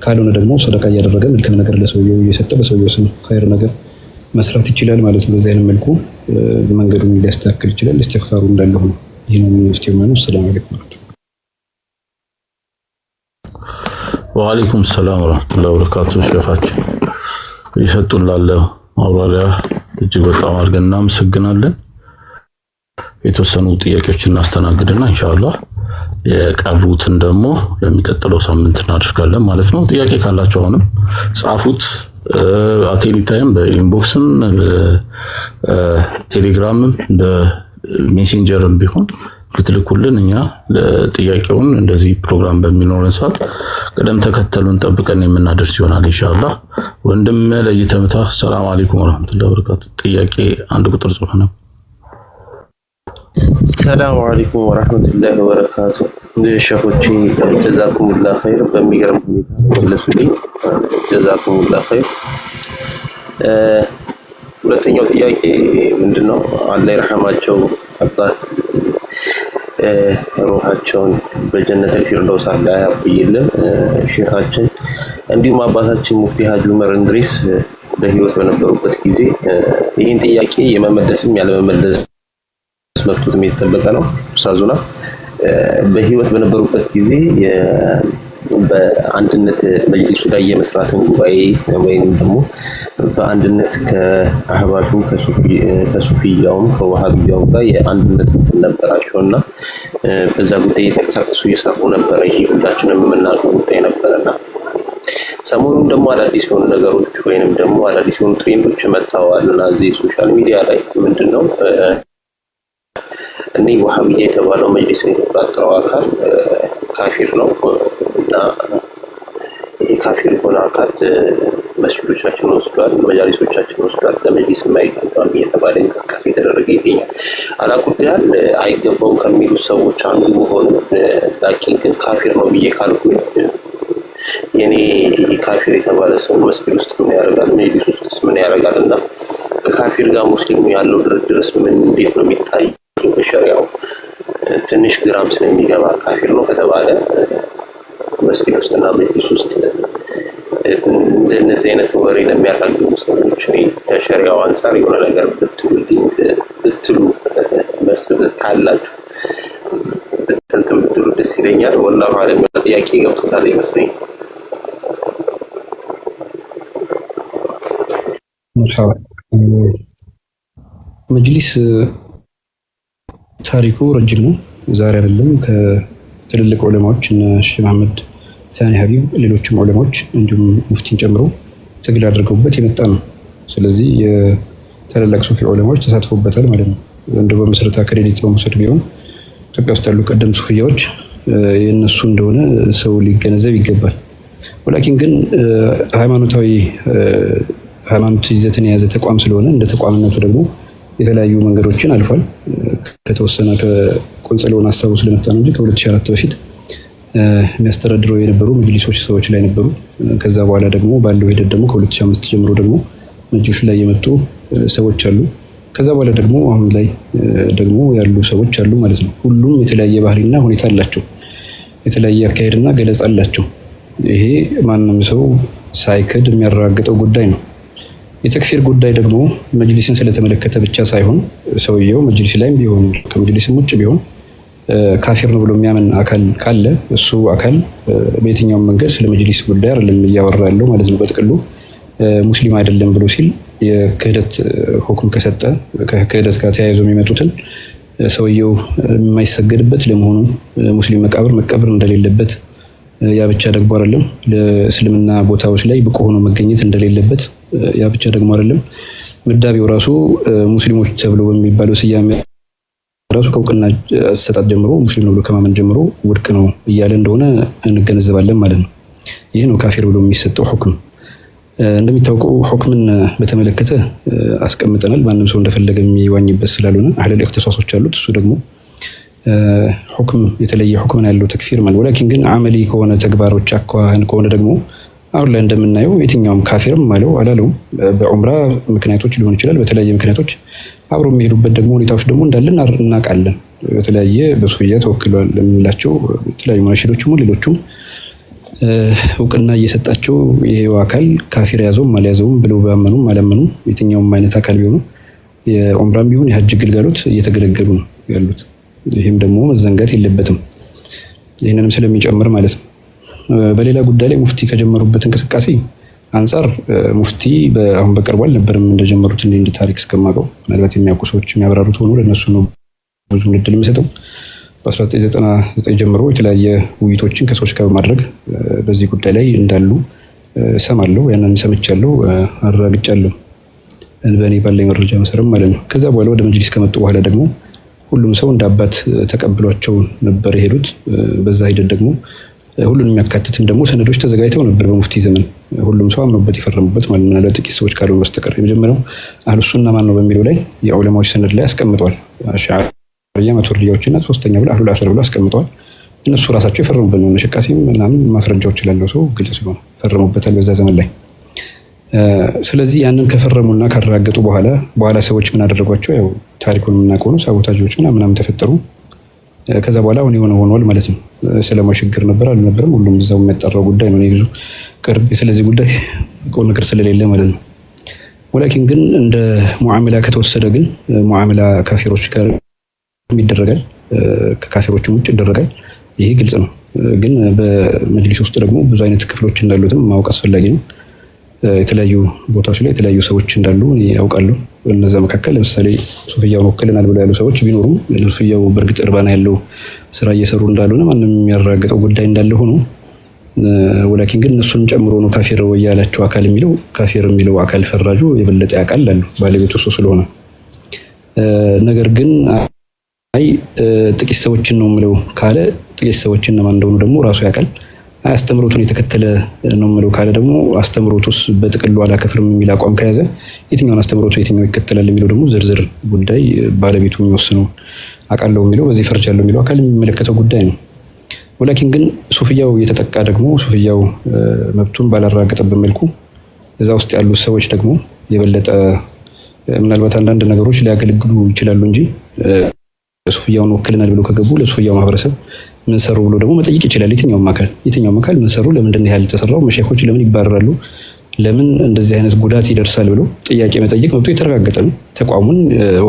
ካልሆነ ደግሞ ሰደቃ እያደረገ መልካም ነገር ለሰውየው እየሰጠ በሰውየው ስም ኸይር ነገር መስራት ይችላል ማለት ነው። በዚህ አይነት መልኩ መንገዱን ሊያስተካክል ይችላል። ኢስቲግፋሩ እንዳለ ሆኖ ይህንን ኢስቲግፋሩ ሰላም አለይኩም ወአለይኩም ሰላም ወራህመቱላሂ ወበረካቱ። ሼኻችን ይሰጡን ላለው ማብራሪያ እጅግ በጣም አድርገን እናመሰግናለን። የተወሰኑ ጥያቄዎችን እናስተናግድና ኢንሻአላህ የቀሩትን ደግሞ ለሚቀጥለው ሳምንት እናደርጋለን ማለት ነው። ጥያቄ ካላችሁ አሁንም ጻፉት። አቴኒ ታይም በኢንቦክስም በቴሌግራምም በሜሴንጀርም ቢሆን ብትልኩልን እኛ ለጥያቄውን እንደዚህ ፕሮግራም በሚኖረን ሰዓት ቅደም ተከተሉን ጠብቀን የምናደርስ ይሆናል ኢንሻአላህ። ወንድም ለይተምታ ሰላም አለይኩም ወራህመቱላሂ ወበረካቱ። ጥያቄ አንድ ቁጥር ጽሁፍ ነው። ሰላም አለይኩም ወራህመቱላሂ ወበረካቱ። ሸኾቼ ጀዛኩሙላህ ኸይር በሚገርም ሁኔታ መለሱልኝ። ጀዛኩሙላህ ኸይር። ሁለተኛው ጥያቄ ምንድነው? አላህ ይርሐማቸው አባል ሩሃቸውን በጀነት ፊርደውስ አላህ ያቆይልን። ሼኻችን እንዲሁም አባታችን ሙፍቲ ሀጂ ዑመር እንድሪስ በህይወት በነበሩበት ጊዜ ይህን ጥያቄ የመመለስም ያለመመለስ መብቱም የተጠበቀ ነው። ኡስታዙና በህይወት በነበሩበት ጊዜ በአንድነት መጅሊሱ ላይ የመስራትን ጉባኤ ወይም ደግሞ በአንድነት ከአህባሹ ከሱፊያውም ከዋሃቢያውም ጋር የአንድነት እንትን ነበራቸውና በዛ ጉዳይ የተንቀሳቀሱ እየሰሩ ነበረ። ይሄ ሁላችንም የምናውቀው ጉዳይ ነበርና ሰሞኑን ደግሞ አዳዲስ የሆኑ ነገሮች ወይንም ደግሞ አዳዲስ የሆኑ ትሬንዶች መጥተዋልና እዚህ ሶሻል ሚዲያ ላይ ምንድነው እኔ ዋሃቢያ የተባለው መጅሊስን የተቆጣጠረው አካል ካፊር ነው እና ይሄ ካፊር የሆነ አካል መስጂዶቻችንን ወስዷል፣ መጃሊሶቻችንን ወስዷል፣ ለመጅሊስ የማይገባም እየተባለ እንቅስቃሴ የተደረገ ይገኛል። አላኩልያል አይገባውም ከሚሉ ሰዎች አንዱ መሆኑ ላኪን ግን ካፊር ነው ብዬ ካልኩኝ የኔ ካፊር የተባለ ሰው መስጊድ ውስጥ ምን ያደርጋል? መጅሊስ ውስጥ ምን ያደርጋል? እና ካፊር ጋር ሙስሊሙ ያለው ድርድርስ ምን እንዴት ነው የሚታይ? በሸሪዓው ትንሽ ግራም ስለሚገባ ካፊር ነው ከተባለ መስጊድ ውስጥና መጅሊስ ውስጥ እንደነዚህ አይነት ወሬ ለሚያራግቡ ሰዎች ከሸሪዓው አንፃር የሆነ ነገር ብትሉ መስብ ካላችሁ ብትንትን ብትሉ ደስ ይለኛል። ወላሂ አለም ጥያቄ ገብቶታል ይመስለኛል። መጅሊስ ታሪኩ ረጅም ነው። ዛሬ አይደለም። ከትልልቅ ዑለማዎች እነ ሼህ መሐመድ ሳኒ ሀቢብ ሌሎችም ዑለማዎች እንዲሁም ሙፍቲን ጨምሮ ትግል አድርገውበት የመጣ ነው። ስለዚህ የታላላቅ ሱፊ ዑለማዎች ተሳትፎበታል ማለት ነው። እንደው በመሰረታ ክሬዲት በመውሰድ ቢሆን ኢትዮጵያ ውስጥ ያሉ ቀደም ሱፊያዎች የነሱ እንደሆነ ሰው ሊገነዘብ ይገባል። ወላኪን ግን ሃይማኖት ይዘትን የያዘ ተቋም ስለሆነ እንደ ተቋምነቱ ደግሞ የተለያዩ መንገዶችን አልፏል። ከተወሰነ ከቆንጽለውን ሀሳቡ ስለመጣ ነው እንጂ ከ2004 በፊት የሚያስተዳድረው የነበሩ መጅሊሶች ሰዎች ላይ ነበሩ። ከዛ በኋላ ደግሞ ባለው ሂደት ደግሞ ከ2005 ጀምሮ ደግሞ መጅሊስ ላይ የመጡ ሰዎች አሉ። ከዛ በኋላ ደግሞ አሁን ላይ ደግሞ ያሉ ሰዎች አሉ ማለት ነው። ሁሉም የተለያየ ባህሪና ሁኔታ አላቸው። የተለያየ አካሄድና ገለጻ አላቸው። ይሄ ማንም ሰው ሳይክድ የሚያረጋግጠው ጉዳይ ነው። የተክፊር ጉዳይ ደግሞ መጅሊስን ስለተመለከተ ብቻ ሳይሆን ሰውየው መጅሊስ ላይም ቢሆን ከመጅሊስም ውጭ ቢሆን ካፊር ነው ብሎ የሚያምን አካል ካለ እሱ አካል በየትኛውም መንገድ ስለ መጅሊስ ጉዳይ አይደለም እያወራ ያለው ማለት ነው። በጥቅሉ ሙስሊም አይደለም ብሎ ሲል የክህደት ሁክም ከሰጠ ከክህደት ጋር ተያይዞ የሚመጡትን ሰውየው የማይሰገድበት ለመሆኑ ሙስሊም መቃብር እንደሌለበት ያ ብቻ ደግሞ አይደለም ለእስልምና ቦታዎች ላይ ብቁ ሆኖ መገኘት እንደሌለበት ያ ብቻ ደግሞ አይደለም ምዳቤው ራሱ ሙስሊሞች ተብሎ በሚባለው ስያሜ ራሱ ከእውቅና አሰጣጥ ጀምሮ ሙስሊም ነው ብሎ ከማመን ጀምሮ ውድቅ ነው እያለ እንደሆነ እንገነዘባለን ማለት ነው። ይህ ነው ካፊር ብሎ የሚሰጠው ሁክም። እንደሚታወቀው ሁክምን በተመለከተ አስቀምጠናል። ማንም ሰው እንደፈለገ የሚዋኝበት ስላልሆነ አህለል ኢኽቲሳሶች አሉት። እሱ ደግሞ ሁክም የተለየ ሁክም ያለው ተክፊር ማለት ወላኪን ግን አመሊ ከሆነ ተግባሮች አኳኋን ከሆነ ደግሞ አሁን ላይ እንደምናየው የትኛውም ካፊርም አለው አላለውም በዑምራ ምክንያቶች ሊሆን ይችላል። በተለያየ ምክንያቶች አብሮ የሚሄዱበት ደግሞ ሁኔታዎች ደግሞ እንዳለን እናውቃለን። በተለያየ በሱፍያ ተወክሏል የምንላቸው የተለያዩ ሙነሺዶችም ሌሎቹም እውቅና እየሰጣቸው ይሄው አካል ካፊር ያዘውም አልያዘውም ብለው ባመኑም አላመኑም የትኛውም አይነት አካል ቢሆኑ የዑምራም ቢሆን የሐጅ ግልጋሎት እየተገለገሉ ነው ያሉት። ይህም ደግሞ መዘንጋት የለበትም ይህንንም ስለሚጨምር ማለት ነው። በሌላ ጉዳይ ላይ ሙፍቲ ከጀመሩበት እንቅስቃሴ አንፃር ሙፍቲ አሁን በቅርቡ አልነበረም እንደጀመሩት እንደ ታሪክ እስከማውቀው ምናልባት የሚያውቁ ሰዎች የሚያብራሩት ሆኖ ለነሱ ነው ብዙ እድል የሚሰጠው። በ1999 ጀምሮ የተለያየ ውይይቶችን ከሰዎች ጋር በማድረግ በዚህ ጉዳይ ላይ እንዳሉ ሰማለሁ፣ ያንን ሰምቻለሁ፣ አረጋግጫለሁ በእኔ ባለኝ መረጃ መሰረት ማለት ነው። ከዛ በኋላ ወደ መጅሊስ ከመጡ በኋላ ደግሞ ሁሉም ሰው እንደ አባት ተቀብሏቸው ነበር የሄዱት። በዛ ሂደት ደግሞ ሁሉንም የሚያካትትም ደግሞ ሰነዶች ተዘጋጅተው ነበር በሙፍቲ ዘመን ሁሉም ሰው አምኖበት የፈረሙበት ማለት ነው። ለጥቂት ሰዎች ካልሆነ በስተቀር የመጀመሪያው አህሉ ሱና ማን ነው በሚለው ላይ የዑለማዎች ሰነድ ላይ አስቀምጠዋል። አሽዓሪያ መቱሪዲያዎችና ሶስተኛ ብለው አህሉል አሰር ብለው አስቀምጠዋል። እነሱ ራሳቸው የፈረሙበት ነው። ሸቃሲም ምናምን ማስረጃዎች ላለው ሰው ግልጽ ስለሆነ ፈረሙበታል በዛ ዘመን ላይ። ስለዚህ ያንን ከፈረሙና ካረጋገጡ በኋላ ሰዎች ምን አደረጓቸው? ያው ታሪኩን የምናውቀው ነው። ሳቦታጆች ምናምን ተፈጠሩ። ከዛ በኋላ አሁን የሆነ ሆኗል ማለት ነው። ሰላማዊ ሽግግር ነበር አልነበረም ሁሉም እዛው የሚያጣራው ጉዳይ ነው። ብዙ ቅርብ ስለዚህ ጉዳይ ቆም ነገር ስለሌለ ማለት ነው። ወላኪን ግን እንደ ሙዓመላ ከተወሰደ ግን ሙዓመላ ካፊሮች ጋር ይደረጋል፣ ከካፊሮችም ውጭ ይደረጋል። ይሄ ግልጽ ነው። ግን በመጅሊስ ውስጥ ደግሞ ብዙ አይነት ክፍሎች እንዳሉትም ማወቅ አስፈላጊ ነው። የተለያዩ ቦታዎች ላይ የተለያዩ ሰዎች እንዳሉ ያውቃሉ። እነዛ መካከል ለምሳሌ ሱፍያውን ወክለናል ብለው ያሉ ሰዎች ቢኖሩም ለሱፍያው በእርግጥ እርባና ያለው ስራ እየሰሩ እንዳልሆነ ማንም የሚያረጋግጠው ጉዳይ እንዳለ ሆኖ ወላኪን ግን እነሱን ጨምሮ ነው ካፊር ያላቸው አካል የሚለው ካፊር የሚለው አካል ፈራጁ የበለጠ ያውቃል አሉ ባለቤቱ እሱ ስለሆነ። ነገር ግን አይ ጥቂት ሰዎችን ነው የምለው ካለ ጥቂት ሰዎችን ማን እንደሆኑ ደግሞ ራሱ ያውቃል። አስተምሮቱን የተከተለ ነው የምለው ካለ ደግሞ አስተምሮቱስ በጥቅሉ አላከፍርም የሚል አቋም ከያዘ የትኛውን አስተምሮቱ የትኛው ይከተላል የሚለው ደግሞ ዝርዝር ጉዳይ ባለቤቱ የሚወስነው አውቃለሁ የሚለው በዚህ ፈርጅ ያለው የሚለው አካል የሚመለከተው ጉዳይ ነው። ወላኪን ግን ሱፍያው የተጠቃ ደግሞ ሱፍያው መብቱን ባላረጋገጠበት መልኩ እዛ ውስጥ ያሉ ሰዎች ደግሞ የበለጠ ምናልባት አንዳንድ ነገሮች ሊያገለግሉ ይችላሉ እንጂ ሱፍያውን ወክለናል ብለው ከገቡ ለሱፍያው ማህበረሰብ ምን ሰሩ ብሎ ደግሞ መጠየቅ ይችላል። የትኛውም አካል ምን ሰሩ፣ ለምንድን ነው ያልተሰራው፣ መሸኾች ለምን ይባረራሉ፣ ለምን እንደዚህ አይነት ጉዳት ይደርሳል ብሎ ጥያቄ መጠየቅ መብቱ የተረጋገጠ ነው። ተቋሙን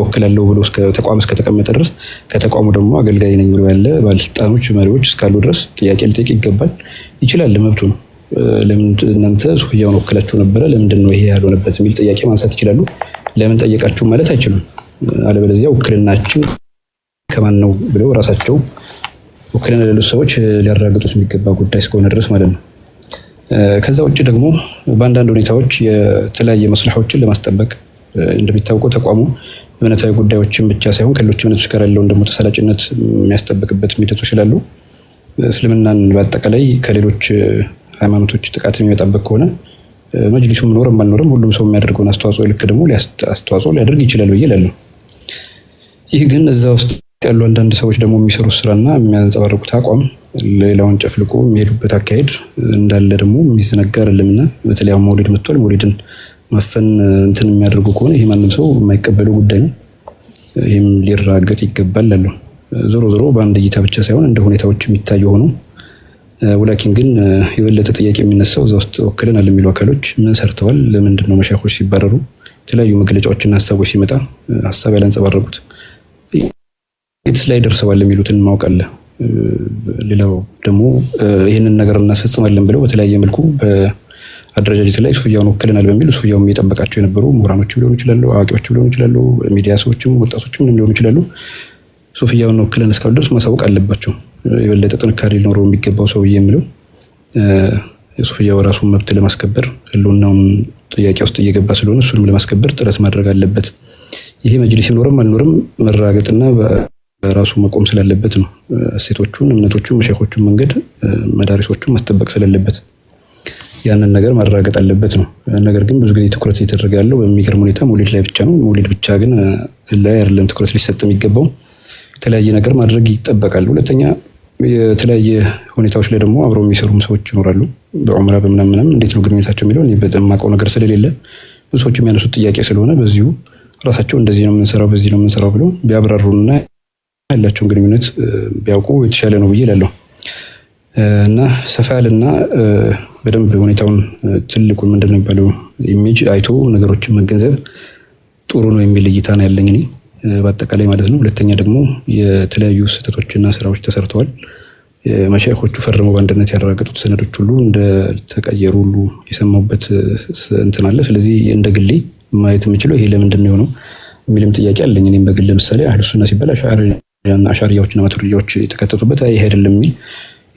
ወክላለሁ ብሎ ተቋም እስከተቀመጠ ድረስ ከተቋሙ ደግሞ አገልጋይ ነኝ ብሎ ያለ ባለስልጣኖች መሪዎች እስካሉ ድረስ ጥያቄ ሊጠይቅ ይችላል፣ መብቱ ነው። ለምን እናንተ ሱፍያውን ወክላችሁ ነበረ፣ ለምንድን ነው ይሄ ያልሆነበት የሚል ጥያቄ ማንሳት ይችላሉ። ለምን ጠየቃችሁ ማለት አይችሉም። አለበለዚያ ውክልናችን ከማን ነው ብለው ራሳቸው ውክልና ለሌሎች ሰዎች ሊያረጋግጡት የሚገባ ጉዳይ እስከሆነ ድረስ ማለት ነው። ከዛ ውጭ ደግሞ በአንዳንድ ሁኔታዎች የተለያየ መስለሖችን ለማስጠበቅ እንደሚታወቀው ተቋሙ እምነታዊ ጉዳዮችን ብቻ ሳይሆን ከሌሎች እምነቶች ጋር ያለውን ደግሞ ተሰላጭነት የሚያስጠብቅበት ሂደቶች ስላሉ እስልምናን በአጠቃላይ ከሌሎች ሃይማኖቶች ጥቃት የሚመጣበት ከሆነ መጅሊሱ ምኖርም አልኖርም ሁሉም ሰው የሚያደርገውን አስተዋጽኦ ልክ ደግሞ አስተዋጽኦ ሊያደርግ ይችላል ብዬ እላለሁ። ይህ ግን እዛ ውስጥ ያሉ አንዳንድ ሰዎች ደግሞ የሚሰሩት ስራና የሚያንጸባርቁት አቋም ሌላውን ጨፍልቆ የሚሄዱበት አካሄድ እንዳለ ደግሞ የሚዘነጋ አይደለምና በተለይ መውሊድ መጥቷል። መውሊድን ማፈን እንትን የሚያደርጉ ከሆነ ይሄ ማንም ሰው የማይቀበለው ጉዳይ ነው። ይህም ሊራገጥ ይገባል አለው። ዞሮ በአንድ እይታ ብቻ ሳይሆን እንደ ሁኔታዎች የሚታዩ ሆኖ ወላኪን ግን የበለጠ ጥያቄ የሚነሳው እዛ ውስጥ ወክለናል የሚሉ አካሎች ምን ሰርተዋል፣ ለምንድን ነው መሻኾች ሲባረሩ የተለያዩ መግለጫዎችና ሀሳቦች ሲመጣ ሀሳብ ያላንጸባረቁት የትስ ላይ ደርሰዋል የሚሉትን ማውቃለህ። ሌላው ደግሞ ይህንን ነገር እናስፈጽማለን ብለው በተለያየ መልኩ በአደረጃጀት ላይ ሱፍያውን ወክለናል በሚል ሱፍያውም እየጠበቃቸው የነበሩ ምሁራኖችም ሊሆኑ ይችላሉ፣ አዋቂዎችም ሊሆኑ ይችላሉ፣ ሚዲያ ሰዎችም ወጣቶችም ሊሆኑ ይችላሉ። ሱፍያውን ወክለን እስካሁን ድረስ ማሳወቅ አለባቸው። የበለጠ ጥንካሬ ሊኖረው የሚገባው ሰውዬ የሚለው ሱፍያው ራሱን መብት ለማስከበር ህልውናውን ጥያቄ ውስጥ እየገባ ስለሆነ እሱንም ለማስከበር ጥረት ማድረግ አለበት። ይሄ መጅሊስ ይኖርም አልኖርም መራገጥና ራሱ መቆም ስላለበት ነው። እሴቶቹን፣ እምነቶቹን፣ መሸኾቹን መንገድ መዳሪሶቹን ማስጠበቅ ስላለበት ያንን ነገር ማረጋገጥ አለበት ነው። ነገር ግን ብዙ ጊዜ ትኩረት እየተደረገ ያለው በሚገርም ሁኔታ መውሊድ ላይ ብቻ ነው። መውሊድ ብቻ ግን ላይ አይደለም ትኩረት ሊሰጥ የሚገባው፣ የተለያየ ነገር ማድረግ ይጠበቃል። ሁለተኛ የተለያየ ሁኔታዎች ላይ ደግሞ አብረው የሚሰሩ ሰዎች ይኖራሉ። በዑምራ በምናምንም እንዴት ነው ግንኙነታቸው የሚለው እኔ በጣም የማውቀው ነገር ስለሌለ ብዙ ሰዎች የሚያነሱት ጥያቄ ስለሆነ በዚሁ ራሳቸው እንደዚህ ነው የምንሰራው በዚህ ነው የምንሰራው ብለው ቢያብራሩና ያላቸውን ግንኙነት ቢያውቁ የተሻለ ነው ብዬ እላለሁ። እና ሰፋ ያለና በደንብ ሁኔታውን ትልቁን ምንድነው የሚባለው ኢሜጅ አይቶ ነገሮችን መገንዘብ ጥሩ ነው የሚል እይታ ነው ያለኝ እኔ በአጠቃላይ ማለት ነው። ሁለተኛ ደግሞ የተለያዩ ስህተቶችና ስራዎች ተሰርተዋል። መሻይኾቹ ፈርመው በአንድነት ያረጋገጡት ሰነዶች ሁሉ እንደተቀየሩ ሁሉ የሰማሁበት እንትን አለ። ስለዚህ እንደ ግሌ ማየት የምችለው ይሄ ለምንድን ነው የሆነው የሚልም ጥያቄ አለኝ። እኔም በግል ለምሳሌ አህሉ ሱና ሲባል አሻሪያዎችና ማቱሪዲያዎች የተካተቱበት ይሄ አይደለም የሚል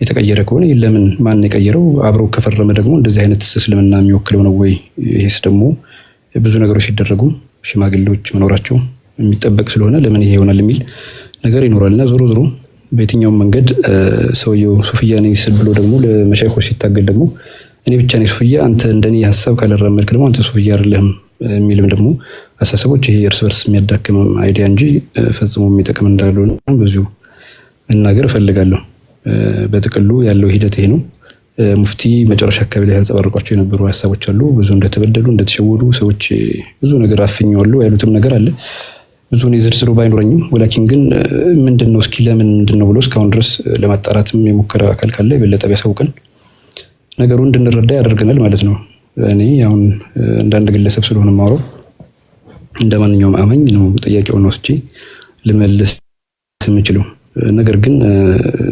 የተቀየረ ከሆነ ለምን ማን የቀየረው? አብረው ከፈረመ ደግሞ እንደዚህ አይነት እስልምና የሚወክለው ነው ወይ? ይሄስ ደግሞ ብዙ ነገሮች ሲደረጉ ሽማግሌዎች መኖራቸው የሚጠበቅ ስለሆነ ለምን ይሄ ይሆናል የሚል ነገር ይኖራልና ዞሮ ዞሮ በየትኛውም መንገድ ሰውየው ሱፍያ ነኝ ሲል ብሎ ደግሞ ለመሻይኾች ሲታገል ደግሞ እኔ ብቻ ነኝ ሱፍያ አንተ እንደኔ ሐሳብ ካላራመድክ ደግሞ አንተ ሱፍያ አይደለህም የሚልም ደግሞ አሳሰቦች ይሄ እርስ በርስ የሚያዳክም አይዲያ እንጂ ፈጽሞ የሚጠቅም እንዳልሆነ ብዙ መናገር እፈልጋለሁ። በጥቅሉ ያለው ሂደት ይሄ ነው። ሙፍቲ መጨረሻ አካባቢ ላይ ያንጸባረቋቸው የነበሩ ሐሳቦች አሉ። ብዙ እንደተበደሉ እንደተሸወዱ ሰዎች ብዙ ነገር አፍኘዋሉ ያሉትም ነገር አለ። ብዙ ነው ዝርዝሩ ባይኖረኝም ወላኪን ግን ምንድነው እስኪ ለምን ምንድነው ብሎ እስካሁን ድረስ ለማጣራትም የሞከረ አካል ካለ የበለጠ ቢያሳውቀን ነገሩ እንድንረዳ ያደርገናል ማለት ነው። እኔ አሁን እንዳንድ ግለሰብ ስለሆነ ማውራው እንደማንኛውም አማኝ ነው ጥያቄውን ወስጄ ልመልስ የምችለው። ነገር ግን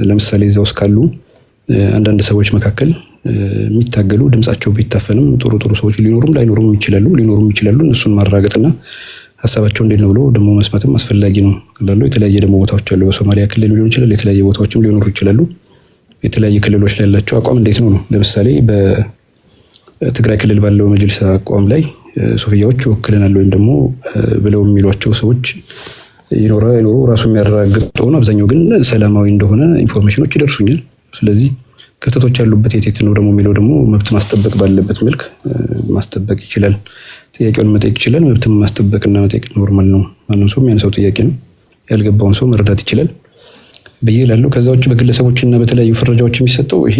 ለምሳሌ እዛው ውስጥ ካሉ አንዳንድ ሰዎች መካከል የሚታገሉ ድምጻቸው ቢታፈንም ጥሩ ሰዎች ሊኖሩም ላይኖሩም ይችላሉ። እነሱን ማረጋገጥና ሐሳባቸው እንዴት ነው ብሎ ደግሞ መስማትም አስፈላጊ ነው እላለሁ። የተለያየ ደግሞ ቦታዎች አሉ። በሶማሊያ ክልል ሊሆን ይችላል፣ የተለያየ ቦታዎችም ሊኖሩ ይችላሉ። የተለያየ ክልሎች ላይ ያላቸው አቋም እንዴት ነው? ለምሳሌ በትግራይ ክልል ባለው መጅልስ አቋም ላይ ሱፍያዎች ወክለናል ወይም ደግሞ ብለው የሚሏቸው ሰዎች ይኖሩ ራሱ የሚያረጋግጠው ነው። አብዛኛው ግን ሰላማዊ እንደሆነ ኢንፎርሜሽኖች ይደርሱኛል። ስለዚህ ክፍተቶች ያሉበት የት ነው ደግሞ የሚለው ደግሞ መብት ማስጠበቅ ባለበት መልክ ማስጠበቅ ይችላል። ጥያቄውን መጠየቅ ይችላል። መብትም ማስጠበቅና መጠየቅ ኖርማል ነው። ማንም ሰው የሚያነሳው ጥያቄ ነው። ያልገባውን ሰው መረዳት ይችላል ብዬ እላለሁ። ከዛ ውጭ በግለሰቦችና በተለያዩ ፍረጃዎች የሚሰጠው ይሄ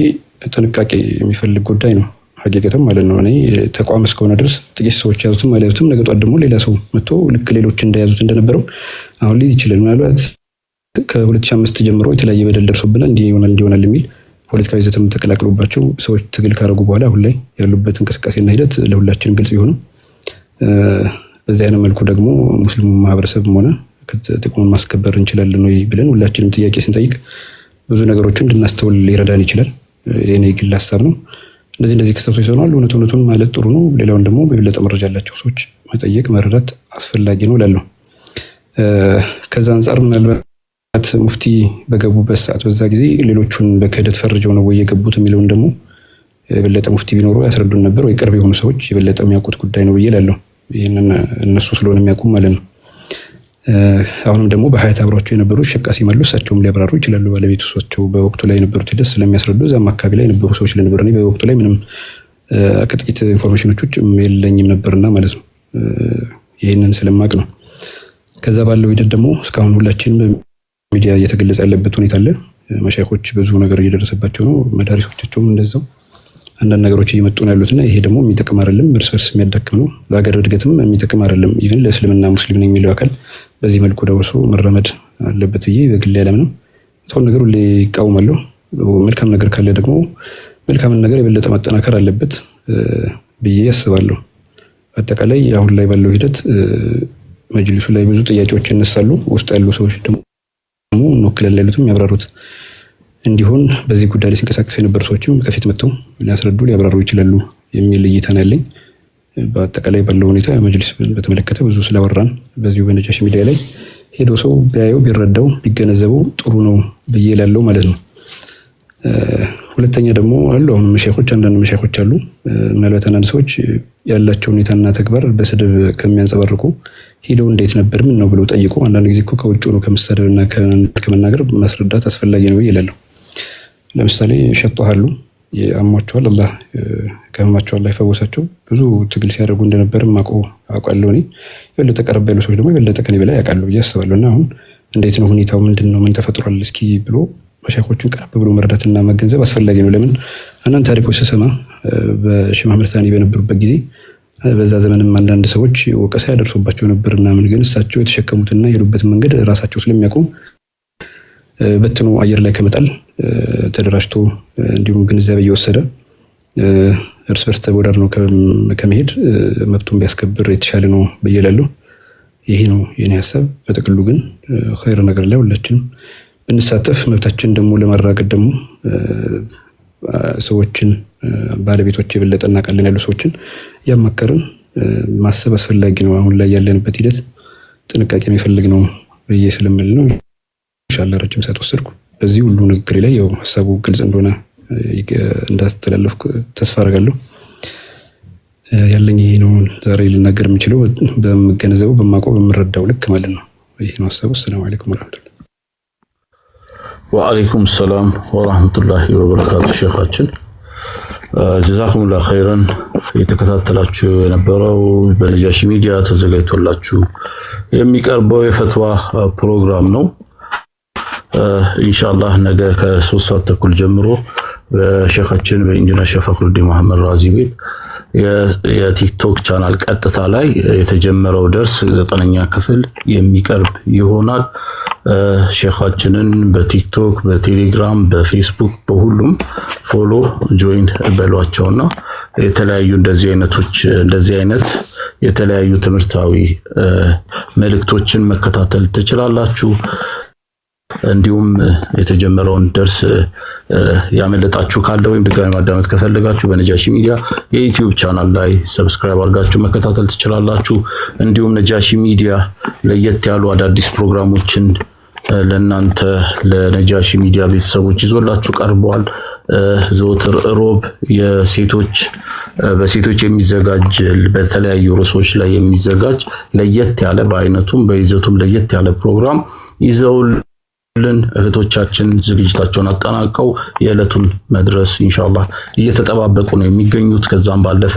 ጥንቃቄ የሚፈልግ ጉዳይ ነው። ሀቂቀትም ማለት ነው። እኔ ተቋም እስከሆነ ድረስ ጥቂት ሰዎች ያዙትም አልያዙትም ነገ ጧት ደግሞ ሌላ ሰው መጥቶ ልክ ሌሎች እንደያዙት እንደነበረው አሁን ሊይዝ ይችላል። ምናልባት ከ2005 ጀምሮ የተለያየ በደል ደርሶብናል እንዲህ ይሆናል የሚል ፖለቲካዊ ይዘትም ተቀላቅሎባቸው ሰዎች ትግል ካደረጉ በኋላ አሁን ላይ ያሉበት እንቅስቃሴና ሂደት ለሁላችንም ግልጽ ቢሆንም በዚህ አይነት መልኩ ደግሞ ሙስሊሙ ማህበረሰብም ሆነ ጥቅሙን ማስከበር እንችላለን ወይ ብለን ሁላችንም ጥያቄ ስንጠይቅ ብዙ ነገሮችን እንድናስተውል ሊረዳን ይችላል። የኔ ግል ሀሳብ ነው። እንደዚህ ክስተቶች ይሆናሉ። እውነቱን ማለት ጥሩ ነው። ሌላውን ደግሞ በበለጠ መረጃ ያላቸው ሰዎች መጠየቅ መረዳት አስፈላጊ ነው እላለሁ። ከዛ አንፃር ምናልባት ሙፍቲ በገቡበት ሰዓት በዛ ጊዜ ሌሎቹን በክህደት ፈርጀው ነው ወይ የገቡት የሚለውን ደግሞ የበለጠ ሙፍቲ ቢኖሩ ያስረዱን ነበር ወይ ቅርብ የሆኑ ሰዎች የበለጠ የሚያውቁት ጉዳይ ነው ብዬ እላለሁ። ይሄንን እነሱ ስለሆነ የሚያውቁ ማለት ነው። አሁንም ደግሞ በሀያት አብሯቸው የነበሩ ሸቃሲም አሉ። እሳቸውም ሊያብራሩ ይችላሉ። ባለቤቶቻቸው በወቅቱ ላይ የነበሩት ሂደት ስለሚያስረዱ እዛም አካባቢ ላይ የነበሩ ሰዎች ስለነበሩ እኔ በወቅቱ ላይ ምንም ከጥቂት ኢንፎርሜሽኖች ውጭ የለኝም ነበርና ማለት ነው። ይህንን ስለማቅ ነው። ከዛ ባለው ሂደት ደግሞ እስካሁን ሁላችንም በሚዲያ እየተገለጸ ያለበት ሁኔታ አለ። መሻይኾች ብዙ ነገር እየደረሰባቸው ነው። መዳሪሶቻቸውም እንደዛው አንዳንድ ነገሮች እየመጡ ነው ያሉትና ይሄ ደግሞ የሚጠቅም አይደለም። እርስ በርስ የሚያዳክም ነው። ለሀገር እድገትም የሚጠቅም አይደለም። ኢቭን ለእስልምና ሙስሊም ነው የሚለው አካል በዚህ መልኩ ደርሶ መረመድ አለበት ብዬ በግል ያለምንም ሰው ነገር ሁሌ ይቃወማለሁ። መልካም ነገር ካለ ደግሞ መልካምን ነገር የበለጠ ማጠናከር አለበት ብዬ ያስባለሁ። አጠቃላይ አሁን ላይ ባለው ሂደት መጅሊሱ ላይ ብዙ ጥያቄዎች ይነሳሉ። ውስጥ ያሉ ሰዎች ደግሞ እንወክላለን ያሉትም ያብራሩት እንዲሆን በዚህ ጉዳይ ላይ ሲንቀሳቀሱ የነበሩ ሰዎችም ከፊት መጥተው ሊያስረዱ ሊያብራሩ ይችላሉ የሚል እይታ ነው ያለኝ። በአጠቃላይ ባለው ሁኔታ መጅሊስ በተመለከተ ብዙ ስላወራን በዚሁ በነጃሺ ሚዲያ ላይ ሄዶ ሰው ቢያየው ቢረዳው ቢገነዘበው ጥሩ ነው ብዬ እላለሁ ማለት ነው። ሁለተኛ ደግሞ አሉ አሁን መሻይኾች አንዳንድ መሻይኾች አሉ ምናልባት አንዳንድ ሰዎች ያላቸው ሁኔታና ተግባር በስድብ ከሚያንጸባርቁ ሄደው እንዴት ነበር ምን ነው ብሎ ጠይቁ። አንዳንድ ጊዜ እኮ ከውጭ ነው ከመሰደብና ከመናገር ማስረዳት አስፈላጊ ነው ይላሉ። ለምሳሌ ሸጧሉ ያሟቸዋል አላህ ከማቸው አላህ ይፈወሳቸው ብዙ ትግል ሲያደርጉ እንደነበር አውቃለሁ። እኔ የበለጠ ቀረብ ያሉ ሰዎች ደግሞ የበለጠ ከኔ በላይ ያውቃሉ ያስባሉና አሁን እንዴት ነው ሁኔታው ምንድነው ምን ተፈጥሯል እስኪ ብሎ መሻይኾችን ቀረብ ብሎ መረዳትና መገንዘብ አስፈላጊ ነው። ለምን አንዳንድ ታሪኮች ስሰማ በሼህ መሐመድ ታኒ በነበሩበት ጊዜ በዛ ዘመንም አንዳንድ ሰዎች ወቀሳ ያደርሱባቸው ነበርና ምን ግን እሳቸው የተሸከሙትና የሄዱበት መንገድ ራሳቸው ስለሚያውቁ በትኑ አየር ላይ ከመጣል ተደራጅቶ እንዲሁም ግንዛቤ እየወሰደ እርስ በርስ ተወዳድሮ ከመሄድ መብቱን ቢያስከብር የተሻለ ነው ብዬላለሁ። ይሄ ነው የኔ ሐሳብ። በጥቅሉ ግን ኸይር ነገር ላይ ሁላችንም ብንሳተፍ መብታችን ደግሞ ለማራገጥ ደግሞ ሰዎችን ባለቤቶች የበለጠ እናውቃለን ያሉ ሰዎችን ያማከርን ማሰብ አስፈላጊ ነው። አሁን ላይ ያለንበት ሂደት ጥንቃቄ የሚፈልግ ነው ብዬ ስለምል ነው። ኢንሻአላህ ረጅም ሰዓት ወሰድኩ። በዚህ ሁሉ ንግግሬ ላይ ያው ሐሳቡ ግልጽ እንደሆነ እንዳስተላለፍኩ ተስፋ አደርጋለሁ። ያለኝ ይሄ ነው ዛሬ ልናገር የምችለው በመገነዘቡ በማቆም በመረዳው ልክ ማለት ነው። ይሄ ነው ሐሳቡ። ሰላም አለይኩም ወራህመቱላህ ወአለይኩም ሰላም ወራህመቱላሂ ወበረካቱ። ሼኻችን ጀዛኩሙላህ ኸይረን። የተከታተላችሁ የነበረው በነጃሺ ሚዲያ ተዘጋጅቶላችሁ የሚቀርበው የፈትዋ ፕሮግራም ነው። ኢንሻአላህ ነገ ከ3 ሰዓት ተኩል ጀምሮ በሼኻችን በኢንጂነር ሼህ ፈኽሩዲን መሐመድ ራዚ ቤት የቲክቶክ ቻናል ቀጥታ ላይ የተጀመረው ደርስ 9ኛ ክፍል የሚቀርብ ይሆናል። ሼኻችንን በቲክቶክ፣ በቴሌግራም፣ በፌስቡክ በሁሉም ፎሎ ጆይን በሏቸውና የተለያዩ እንደዚህ አይነት የተለያዩ ትምህርታዊ መልእክቶችን መከታተል ትችላላችሁ። እንዲሁም የተጀመረውን ደርስ ያመለጣችሁ ካለ ወይም ድጋሚ ማዳመጥ ከፈለጋችሁ በነጃሺ ሚዲያ የዩቲዩብ ቻናል ላይ ሰብስክራይብ አድርጋችሁ መከታተል ትችላላችሁ። እንዲሁም ነጃሺ ሚዲያ ለየት ያሉ አዳዲስ ፕሮግራሞችን ለናንተ ለነጃሺ ሚዲያ ቤተሰቦች ይዞላችሁ ቀርበዋል። ዘወትር ሮብ በሴቶች የሚዘጋጅ በተለያዩ ርዕሶች ላይ የሚዘጋጅ ለየት ያለ በአይነቱም በይዘቱም ለየት ያለ ፕሮግራም ይዘውልን እህቶቻችን ዝግጅታቸውን አጠናቀው የዕለቱን መድረስ ኢንሻአላህ እየተጠባበቁ ነው የሚገኙት። ከዛም ባለፈ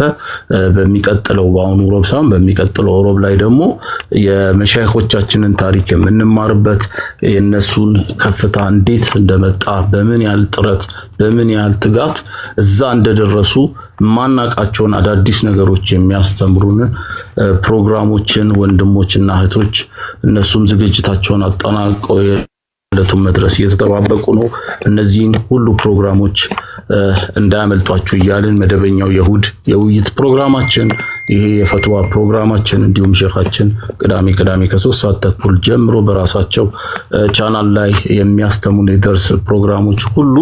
በሚቀጥለው በአሁኑ ሮብ ሳይሆን በሚቀጥለው ሮብ ላይ ደግሞ የመሻይኾቻችንን ታሪክ የምንማርበት የነሱን ከፍታ እንዴት እንደመጣ በምን ያህል ጥረት በምን ያህል ትጋት እዛ እንደደረሱ ማናቃቸውን አዳዲስ ነገሮች የሚያስተምሩን ፕሮግራሞችን ወንድሞችና እህቶች እነሱም ዝግጅታቸውን አጠናቀው ለቱም መድረስ እየተጠባበቁ ነው። እነዚህን ሁሉ ፕሮግራሞች እንዳያመልጧችሁ እያልን መደበኛው የውይይት ፕሮግራማችን ይሄ የፈትዋ ፕሮግራማችን እንዲሁም ሼኻችን ቅዳሜ ከ3 ሰዓት ተኩል ጀምሮ በራሳቸው ቻናል ላይ የሚያስተምሩን የደርስ ፕሮግራሞች ሁሉ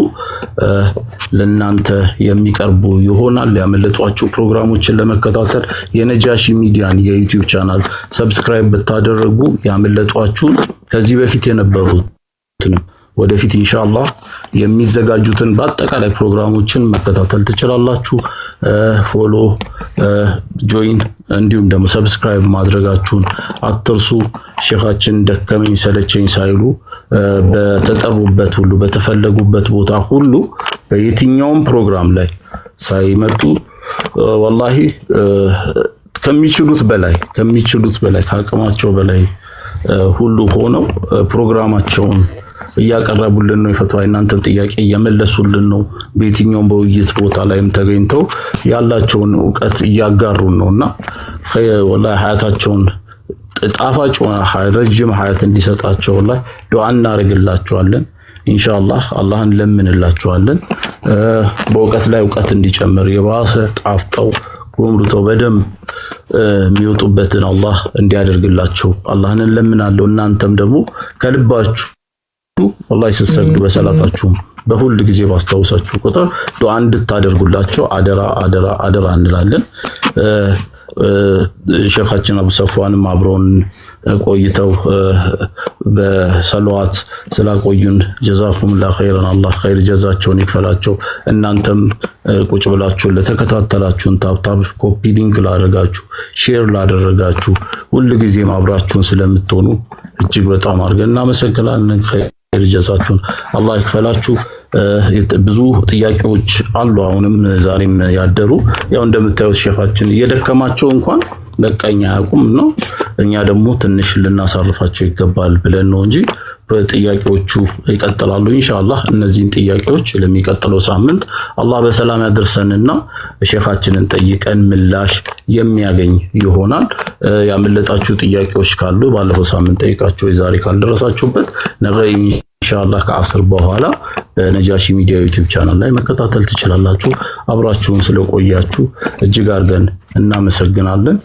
ለናንተ የሚቀርቡ ይሆናል። ያመለጧችሁ ፕሮግራሞችን ለመከታተል የነጃሺ ሚዲያን የዩቲዩብ ቻናል ሰብስክራይብ ብታደርጉ ያመለጧችሁ ከዚህ በፊት የነበሩት ወደፊት ኢንሻአላህ የሚዘጋጁትን በአጠቃላይ ፕሮግራሞችን መከታተል ትችላላችሁ። ፎሎ ጆይን እንዲሁም ደግሞ ሰብስክራይብ ማድረጋችሁን አትርሱ። ሼኻችን ደከመኝ ሰለቸኝ ሳይሉ በተጠሩበት ሁሉ በተፈለጉበት ቦታ ሁሉ በየትኛውም ፕሮግራም ላይ ሳይመጡ ወላሂ ከሚችሉት በላይ ከአቅማቸው በላይ ሁሉ ሆነው ፕሮግራማቸውን እያቀረቡልን ነው። የፈትዋ እናንተን ጥያቄ እየመለሱልን ነው። በየትኛውም በውይይት ቦታ ላይም ተገኝተው ያላቸውን ዕውቀት እያጋሩን ነውና ወላሂ ሀያታቸውን ጣፋጭ ረጅም ሀያት እንዲሰጣቸው ወላሂ ዱዓ እናደርግላቸዋለን። ኢንሻአላህ አላህን ለምንላቸዋለን። በዕውቀት ላይ ዕውቀት እንዲጨምር የባሰ ጣፍጠው ጎምርተው በደም የሚወጡበትን አላህ እንዲያደርግላቸው አላህን ለምናለሁ። እናንተም ደግሞ ከልባችሁ ወላሂ ስትሰግዱ በሰላታችሁ በሁል ጊዜ ባስታውሳችሁ ቁጥር ዱዓ እንድታደርጉላቸው አደራ እንላለን። ሼኻችን አቡ ሰፋንም አብረውን ቆይተው በሰለዋት ስላቆዩን ጀዛኩሙላሁ ኸይረን አላህ ኸይር ጀዛቸውን ይክፈላቸው። እናንተም ቁጭ ብላችሁ ለተከታተላችሁን ታብታብ ኮፒ ሊንክ ላደረጋችሁ ሼር ላደረጋችሁ ሁሉ ጊዜም አብራችሁን ስለምትሆኑ እጅግ በጣም አድርገን እናመሰግናለን። ኸይር ጀዛችሁን አላህ ይክፈላችሁ። ብዙ ጥያቄዎች አሉ አሁንም ዛሬም ያደሩ። ያው እንደምታዩት ሼኻችን እየደከማቸው እንኳን በቃኛ ያቁም ነው። እኛ ደግሞ ትንሽ ልናሳርፋቸው ይገባል ብለን ነው እንጂ በጥያቄዎቹ ይቀጥላሉ ኢንሻአላህ። እነዚህን ጥያቄዎች ለሚቀጥለው ሳምንት አላህ በሰላም ያደርሰንና ሼኻችንን ጠይቀን ምላሽ የሚያገኝ ይሆናል። ያመለጣችሁ ጥያቄዎች ካሉ ባለፈው ሳምንት ጠይቃችሁ የዛሬ ካልደረሳችሁበት ነገ ኢንሻአላህ ከአስር በኋላ በነጃሺ ሚዲያ ዩቲዩብ ቻናል ላይ መከታተል ትችላላችሁ። አብራችሁን ስለቆያችሁ እጅግ አድርገን እናመሰግናለን።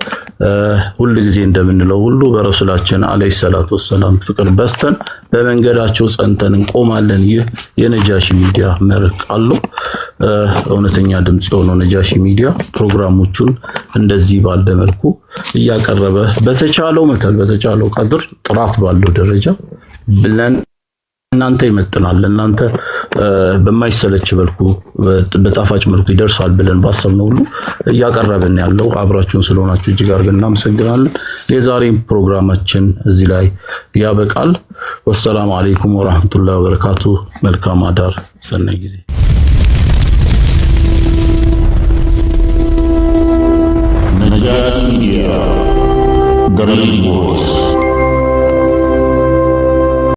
ሁሉ ጊዜ እንደምንለው ሁሉ በረሱላችን አለይሂ ሰላቱ ወሰላም ፍቅር በስተን በመንገዳቸው ጸንተን እንቆማለን። ይህ የነጃሺ ሚዲያ መርህ ቃል ነው። እውነተኛ ድምጽ የሆነው ነጃሺ ሚዲያ ፕሮግራሞቹን እንደዚህ ባለ መልኩ እያቀረበ በተቻለው መጠን በተቻለው ቀድር ጥራት ባለው ደረጃ ብለን እናንተ ይመጥናል እናንተ በማይሰለች መልኩ በጣፋጭ መልኩ ይደርሳል ብለን ባሰብነው ሁሉ እያቀረብን ያለው አብራችሁን ስለሆናችሁ እጅግ አድርገን እናመሰግናለን። የዛሬው ፕሮግራማችን እዚህ ላይ ያበቃል። ወሰላሙ አለይኩም ወራህመቱላሂ ወበረካቱ። መልካም አዳር፣ ሰናይ ጊዜ። ነጃሺ ሚዲያ